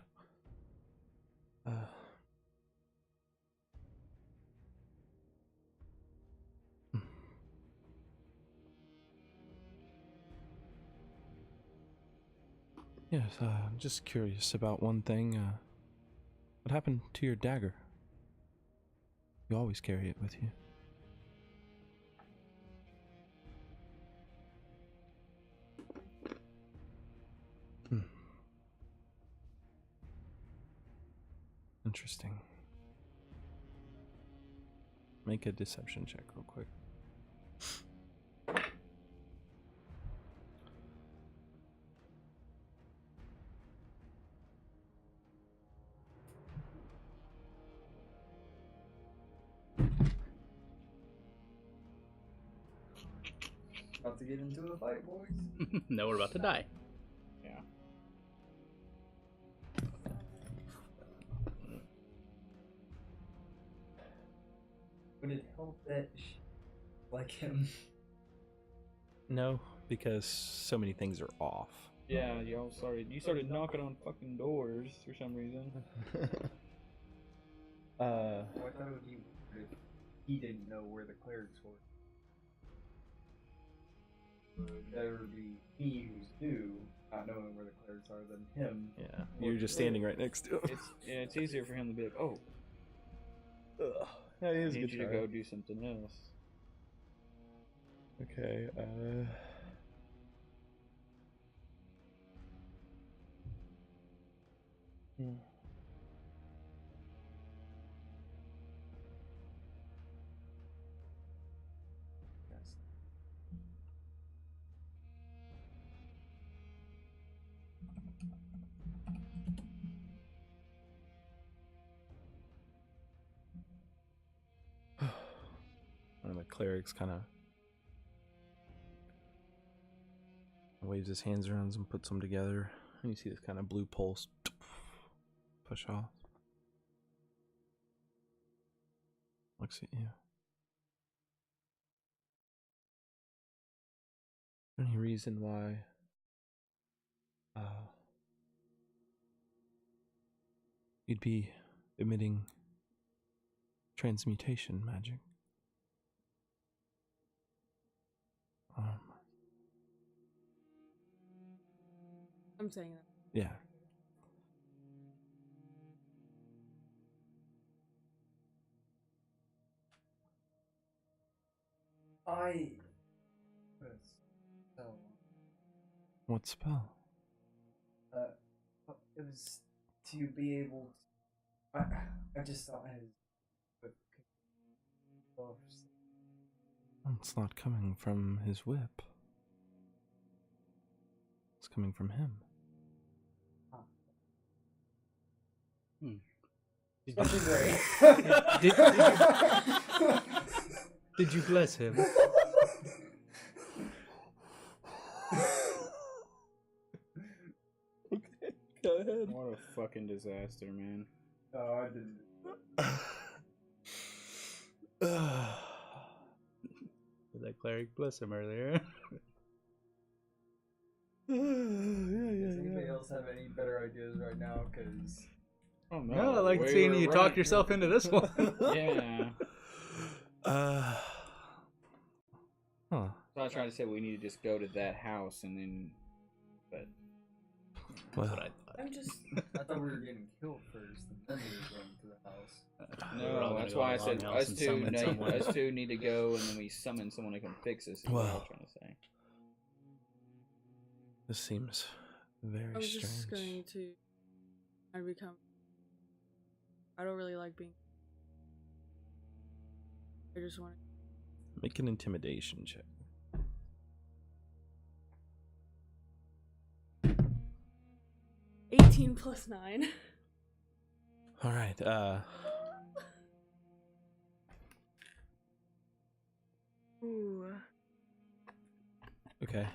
Yes, I'm just curious about one thing. What happened to your dagger? You always carry it with you. Interesting. Make a deception check real quick. About to get into a fight, boys. No, we're about to die. Yeah. Would it help that she like him? No, because so many things are off. Yeah, you started knocking on fucking doors for some reason. Well, I thought it would be weird if he didn't know where the clerics were. It would better be me who's new, not knowing where the clerics are, than him. Yeah, you're just standing right next to him. It's easier for him to be like, oh, Ugh. Yeah, he I is a need good you to try. go do something else. Okay, one of the clerics kind of waves his hands around and puts them together, and you see this kind of blue pulse push off. Looks at you. Any reason why you'd be emitting transmutation magic? I'm saying that. Yeah. What spell? It was to be able to. I just thought I had. It's not coming from his whip. It's coming from him. Fucking great. Did you bless him? Okay, go ahead. What a fucking disaster, man. Oh, I didn't. Did that cleric bless him earlier? Does anybody else have any better ideas right now? Because Oh no! No, I like seeing you talk yourself into this one. Yeah. Huh. So not trying to say we need to just go to that house and then, but That's what I thought. I'm just. I thought we were getting killed first, and then we were going to the house. We're all no, gonna that's go why I to said Longhouse us and two. summon someone. Us two need to go, and then we summon someone that can fix us. Is what I was Well. trying to say. This seems very I'm strange. just going to. I become. I don't really like being. I just want to. Make an intimidation check. 18 plus 9. All right. Ooh. Okay.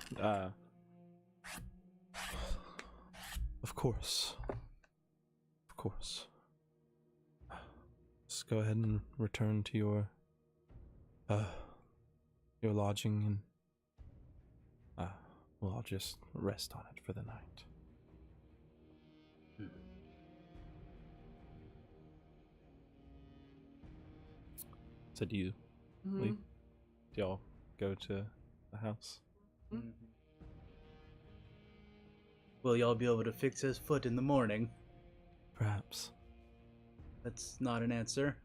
Of course. Of course. Let's go ahead and return to your lodging, and we'll all just rest on it for the night. So do you leave? Do y'all go to the house? Will y'all be able to fix his foot in the morning? Perhaps. That's not an answer.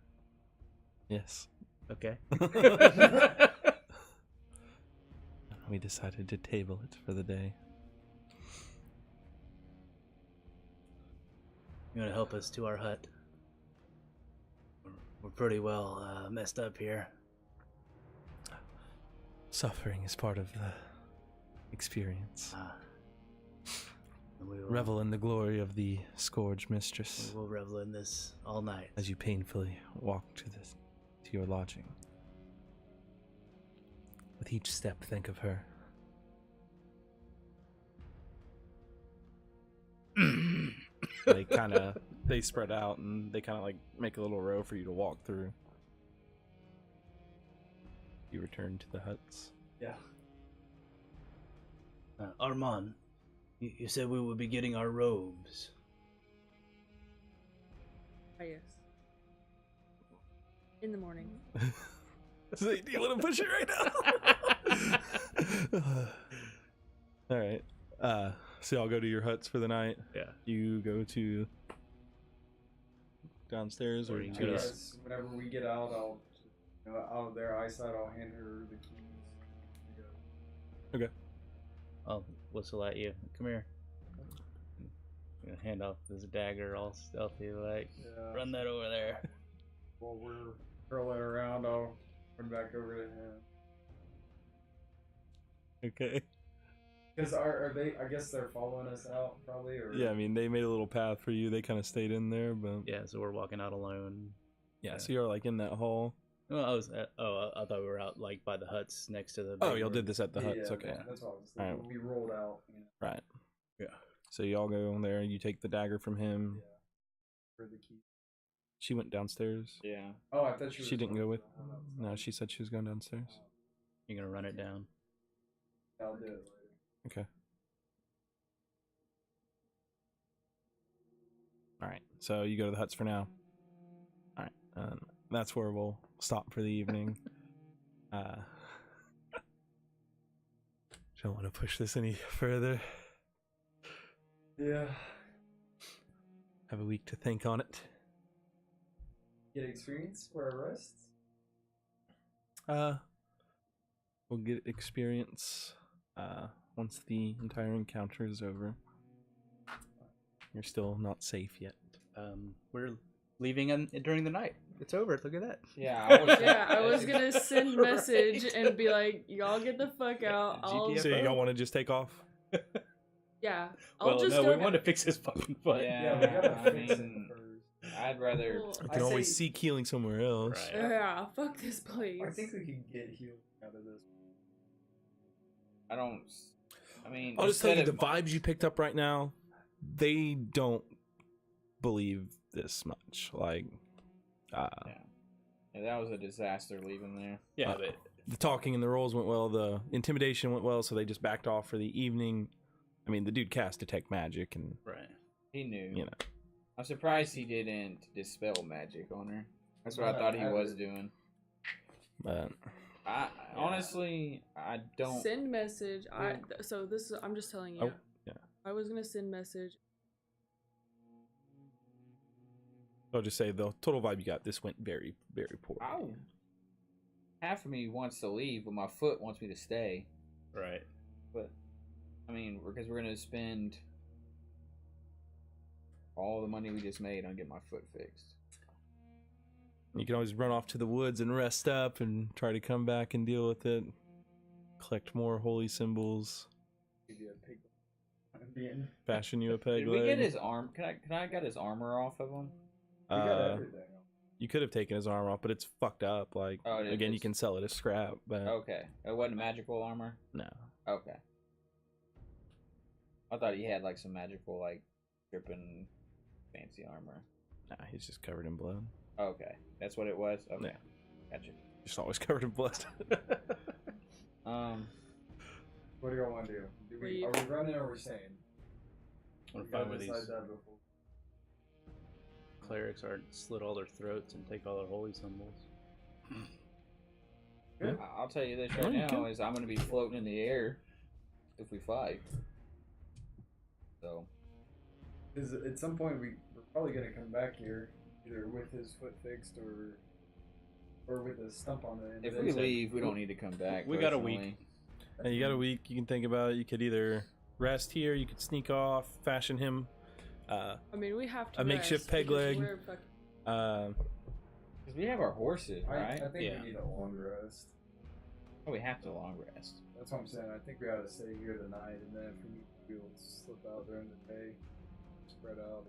Yes. Okay. We decided to table it for the day. You want to help us to our hut? We're pretty well messed up here. Suffering is part of the experience. We will, Revel in the glory of the Scourge Mistress we will revel in this all night. as you painfully walk to your lodging. With each step, think of her. They spread out and they kind of like make a little row for you to walk through. You return to the huts. Yeah. Armand, you said we would be getting our robes. Ah, yes. In the morning. So, do you want to push it right now? All right. So y'all go to your huts for the night. Yeah. You go to downstairs, or you Or go to Guys, whenever we get out, I'll, out of their eyesight, I'll hand her the keys. Okay. I'll whistle at you. Come here. I'm gonna hand off this dagger all stealthy, like, Yeah. run that over there. While we're curling around, I'll run back over to him. Okay. Because are they? I guess they're following us out, probably. Or Yeah, I mean, they made a little path for you. They kind of stayed in there, but Yeah, so we're walking out alone. yeah. So you're like in that hall. Well, I thought we were out like by the huts next to the. Oh, big y'all room. did this at the huts. Yeah, Okay. That's what I was All thinking. right. We rolled out. Right. Yeah. So y'all go in there. You take the dagger from him. Yeah. For the key. She went downstairs. Yeah. Oh, I thought She didn't go with. No, she said she was going downstairs. You're gonna run it down. I'll do it later. Okay. All right. So you go to the huts for now. All right. That's where we'll stop for the evening. Don't want to push this any further. Yeah. Have a week to think on it. Get experience for our rests. We'll get experience once the entire encounter is over. You're still not safe yet. We're leaving during the night. It's over. Look at that. Yeah. Yeah, I was gonna send message and be like, y'all get the fuck out. I'll, GTFO. So y'all want to just take off? yeah, I'll Well, just no, go. we want to fix his fucking foot. Yeah. we gotta I fix it mean, first. I'd rather. Well, We I can always say- seek healing somewhere else. Right. Yeah, fuck this place. I think we can get healed out of this. I don't. I mean, I'll just tell you, instead the of- vibes you picked up right now, they don't believe this much. Like, Yeah, that was a disaster leaving there. Yeah, Uh, but the talking and the rolls went well. The intimidation went well, so they just backed off for the evening. I mean, the dude cast detect magic, and right. He knew. you know, I'm surprised he didn't dispel magic on her. That's what I No, thought he I was would- doing. but I honestly, I don't. Send message. So this is. I'm just telling you. Oh, yeah. I was gonna send message. I'll just say the total vibe you got. This went very, very poorly. Oh. Half of me wants to leave, but my foot wants me to stay. Right. But I mean, because we're gonna spend all the money we just made on getting my foot fixed. You can always run off to the woods and rest up and try to come back and deal with it. Collect more holy symbols. Give you a pig. Amnian. Fashion you a peg Did we get leg. his arm? Can I get his armor off of him? We got everything. You could have taken his armor off, but it's fucked up. Like, Oh, it again, you is. can sell it as scrap, but Okay, it wasn't magical armor. no. Okay. I thought he had like some magical like dripping fancy armor. Nah, he's just covered in blood. Okay, that's what it was. Okay, Yeah. gotcha. Just always covered in blood. What do y'all want to do? Leave. Are we running or are we staying? I'm We fine gotta with these decide that before. clerics aren't slit all their throats and take all their holy symbols. I'll tell you this Oh, right you now can. is I'm gonna be floating in the air if we fight. So Because at some point we're probably gonna come back here either with his foot fixed or with a stump on the end. if of we it. leave, we don't need to come back. We got a week. personally. And you got a week. You can think about it. You could either rest here. You could sneak off, fashion him. I mean, we have to. A makeshift rest peg because leg. we're fucking- Because we have our horses, right? I think Yeah. we need a long rest. Oh, we have to long rest. That's what I'm saying. I think we ought to stay here tonight, and then if we need to, we'll slip out during the day, spread out.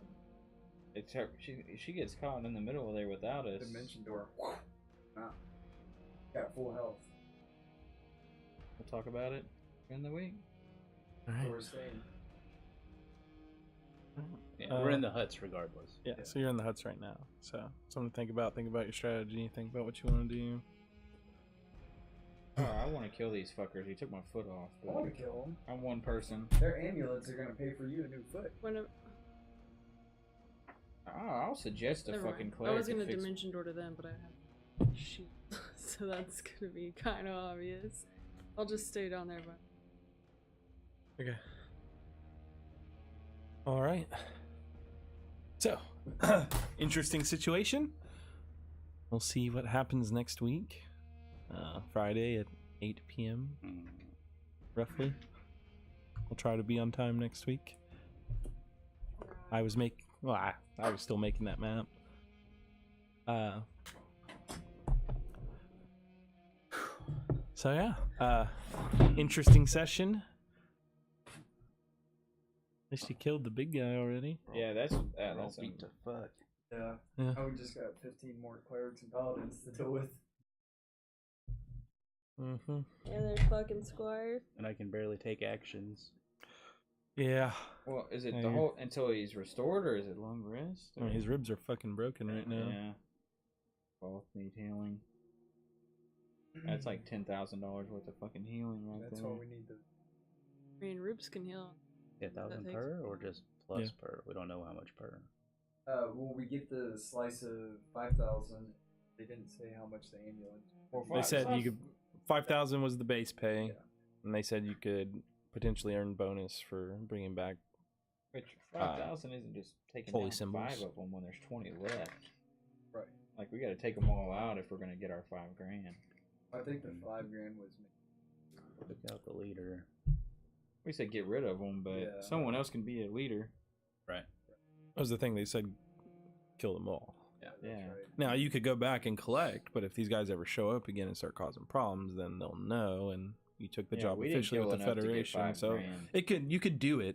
It's her. She gets caught in the middle there without us. Dimension door. Nah. Got full health. We'll talk about it in the week. All So right. we're staying. Yeah, we're in the huts regardless. Yeah, so you're in the huts right now. So something to think about. Think about your strategy. Think about what you want to do. Oh, I want to kill these fuckers. He took my foot off. I But want to kill them. I'm one person. Their amulets are gonna pay for you a new foot. I'll suggest a Never fucking mind. I cleric was to gonna fix. dimension door to them, but I have shield, so that's gonna be kind of obvious. I'll just stay down there, but Okay. All right. So, interesting situation. We'll see what happens next week. Friday at 8 p.m. roughly. We'll try to be on time next week. I was still making that map. So yeah, interesting session. At least you killed the big guy already. Yeah, that's beat to fuck. Yeah. Yeah. Now we just got 15 more clerics and paladins to deal with. Mm-hmm. yeah, they're fucking squires. And I can barely take actions. Yeah. Well, is it Yeah, the you're- whole until he's restored, or is it long rest? I mean, his ribs are fucking broken right now. Yeah. Both need healing. That's like $10,000 worth of fucking healing right That's there. what we need to. I mean, roots can heal. 1,000 takes- per or just plus Yeah. per? We don't know how much per. Well, we get the slice of 5,000. They didn't say how much the amulet. Well, They said you could 5,000 was the base pay, Yeah. and they said you could potentially earn bonus for bringing back. Which 5,000 isn't just taking holy down symbols. 5 of them when there's 20 left. Right. Like we got to take them all out if we're gonna get our $5,000. I think the 5 grand was. Took out the leader. We said get rid of them, but Yeah. someone else can be a leader. Right. That was the thing. They said kill them all. Yeah. Yeah. Right. Now you could go back and collect, but if these guys ever show up again and start causing problems, then they'll know. And you took the Yeah, job we didn't officially kill with the enough to get Federation, so $5,000. you could do it,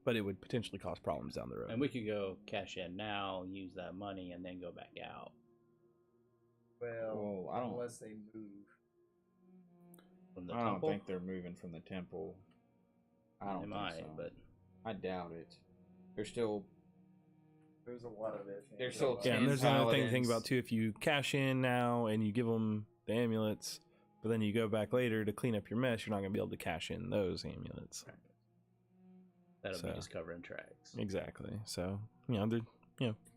but it would potentially cause problems down the road. And we could go cash in now, use that money, and then go back out Well, I don't. unless they move. from the I don't temple. think they're moving from the temple. I don't They think might, so. but I doubt it. They're still. There's a lot of it. There's still Yeah, and 10 there's another thing to think paladins. about too. If you cash in now and you give them the amulets, but then you go back later to clean up your mess, you're not going to be able to cash in those amulets. that'll So- be just covering tracks. Exactly. So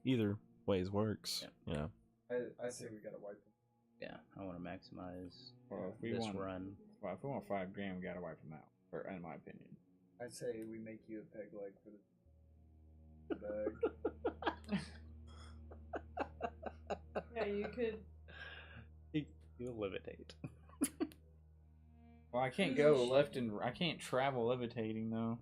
either ways works. Yeah. You know. I say we gotta wipe them. Yeah, I want to maximize Well, if we this want, run. well, if we want 5 grand, we gotta wipe them out. Or, in my opinion. I'd say we make you a peg leg for the bag. Yeah, you could. You'll levitate. Well, I can't go left and I can't travel levitating though.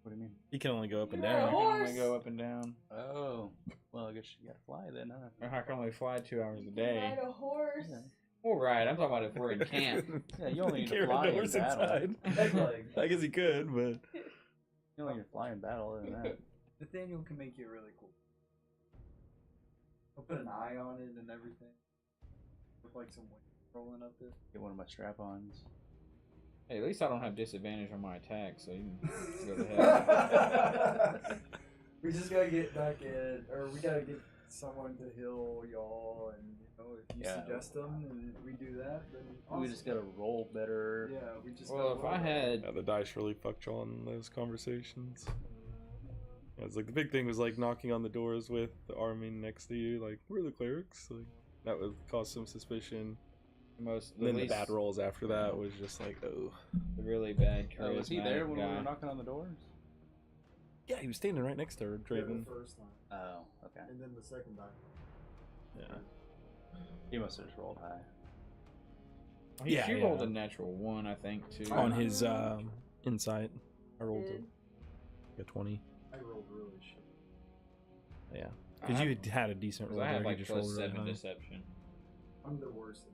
What do you mean? You can only go up and You're I a down. can horse. only go up and down. Oh, well, I guess you gotta fly then, huh? Or I can only fly 2 hours a Ride day. a horse. Yeah. Well, right. I'm talking about if we're in camp. Yeah, you only need Can't to fly ride a in horse battle. inside. Peg leg. I guess he could, but You only need to fly in battle other than that. Nathaniel can make it really cool. I'll put an eye on it and everything. With like some wind rolling up there. Get one of my strap-ons. Hey, at least I don't have disadvantage on my attack, so you can go ahead. We just gotta get back in, or we gotta get someone to heal y'all, and you know, if you Yeah. suggest them and we do that, then We just gotta roll better. Yeah, we just. Well, gotta if I roll had, yeah, the dice really fucked you on those conversations. Yeah, it's like the big thing was like knocking on the doors with the army next to you, like we're the clerics. Like that would cause some suspicion. And then the bad rolls after that was just like, oh. the really bad charismatic was he there when guy. we were knocking on the doors? Yeah, he was standing right next to her, it. Yeah, Draven. the first time, Oh, okay. and then the second time. Yeah. He must have just rolled high. He, Yeah, she yeah. rolled a natural 1, I think, too. On his insight, I rolled Did. a 20. I rolled really shit. Yeah, because you had a decent roll I there. had You like just plus rolled really 7 high. deception. I'm the worst.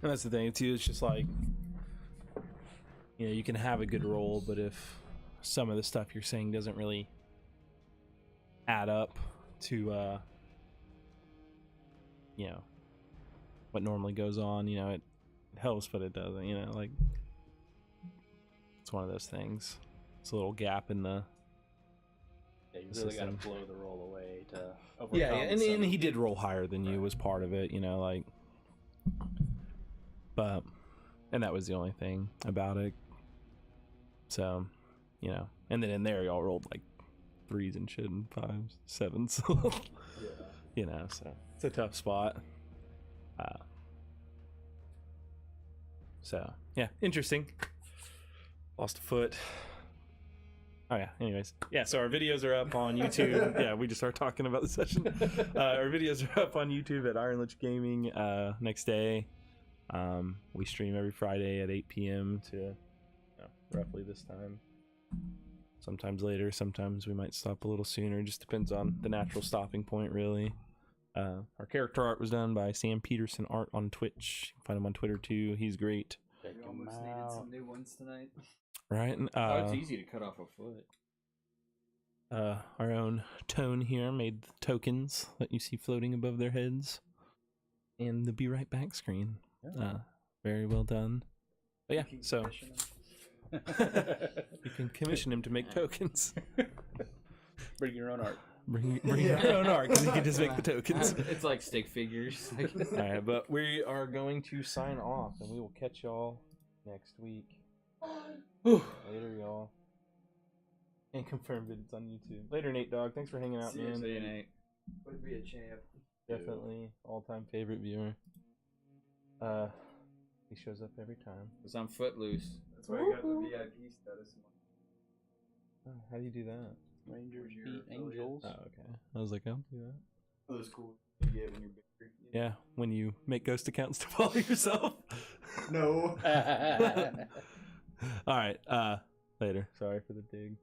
And that's the thing too. It's just like, you know, you can have a good roll, but if some of the stuff you're saying doesn't really add up to, you know, what normally goes on, you know, it helps, but it doesn't. You know, like it's one of those things. It's a little gap in the. Yeah, you This really is gotta him. blow the roll away to overcome. Yeah, and some- he did roll higher than you was part of it, you know, like. But, and that was the only thing about it. So, you know, and then in there y'all rolled like 3s and shit and 5s, 7s. Yeah. You know, so it's a tough spot. So yeah, interesting. Lost a foot. Oh yeah. Anyways, yeah. So our videos are up on YouTube. Yeah, we just started talking about the session. Our videos are up on YouTube at Iron Lich Gaming. Next day, we stream every Friday at 8 p.m. to roughly this time. Sometimes later. Sometimes we might stop a little sooner. Just depends on the natural stopping point, really. Our character art was done by Sam Peterson Art on Twitch. You can find him on Twitter too. He's great. Check We him almost needed out. some new ones tonight. Right? And, Oh, it's easy to cut off a foot. our own Tone here made the tokens that you see floating above their heads. And the Be Right Back screen. Very well done. But yeah, Can so commission 'em. you can commission him to make tokens. Bring your own art. Bring your own art, because he can just make the tokens. It's like stick figures. Alright, but we are going to sign off, and we will catch y'all next week. Later, y'all. And confirm that it's on YouTube. Later, Nate Dogg. Thanks for hanging out, See you, man. See you, Nate. Would be a champ. Definitely all-time favorite viewer. He shows up every time. Because I'm footloose. That's why I got the VIP status. Oh, how do you do that? Rangers Your beat affiliate. Angels. Oh, okay. I was like, I'll do that. Oh, that's cool. You get when you're bigger. Yeah, when you make ghost accounts to follow yourself. No. All right. Later. Sorry for the dig.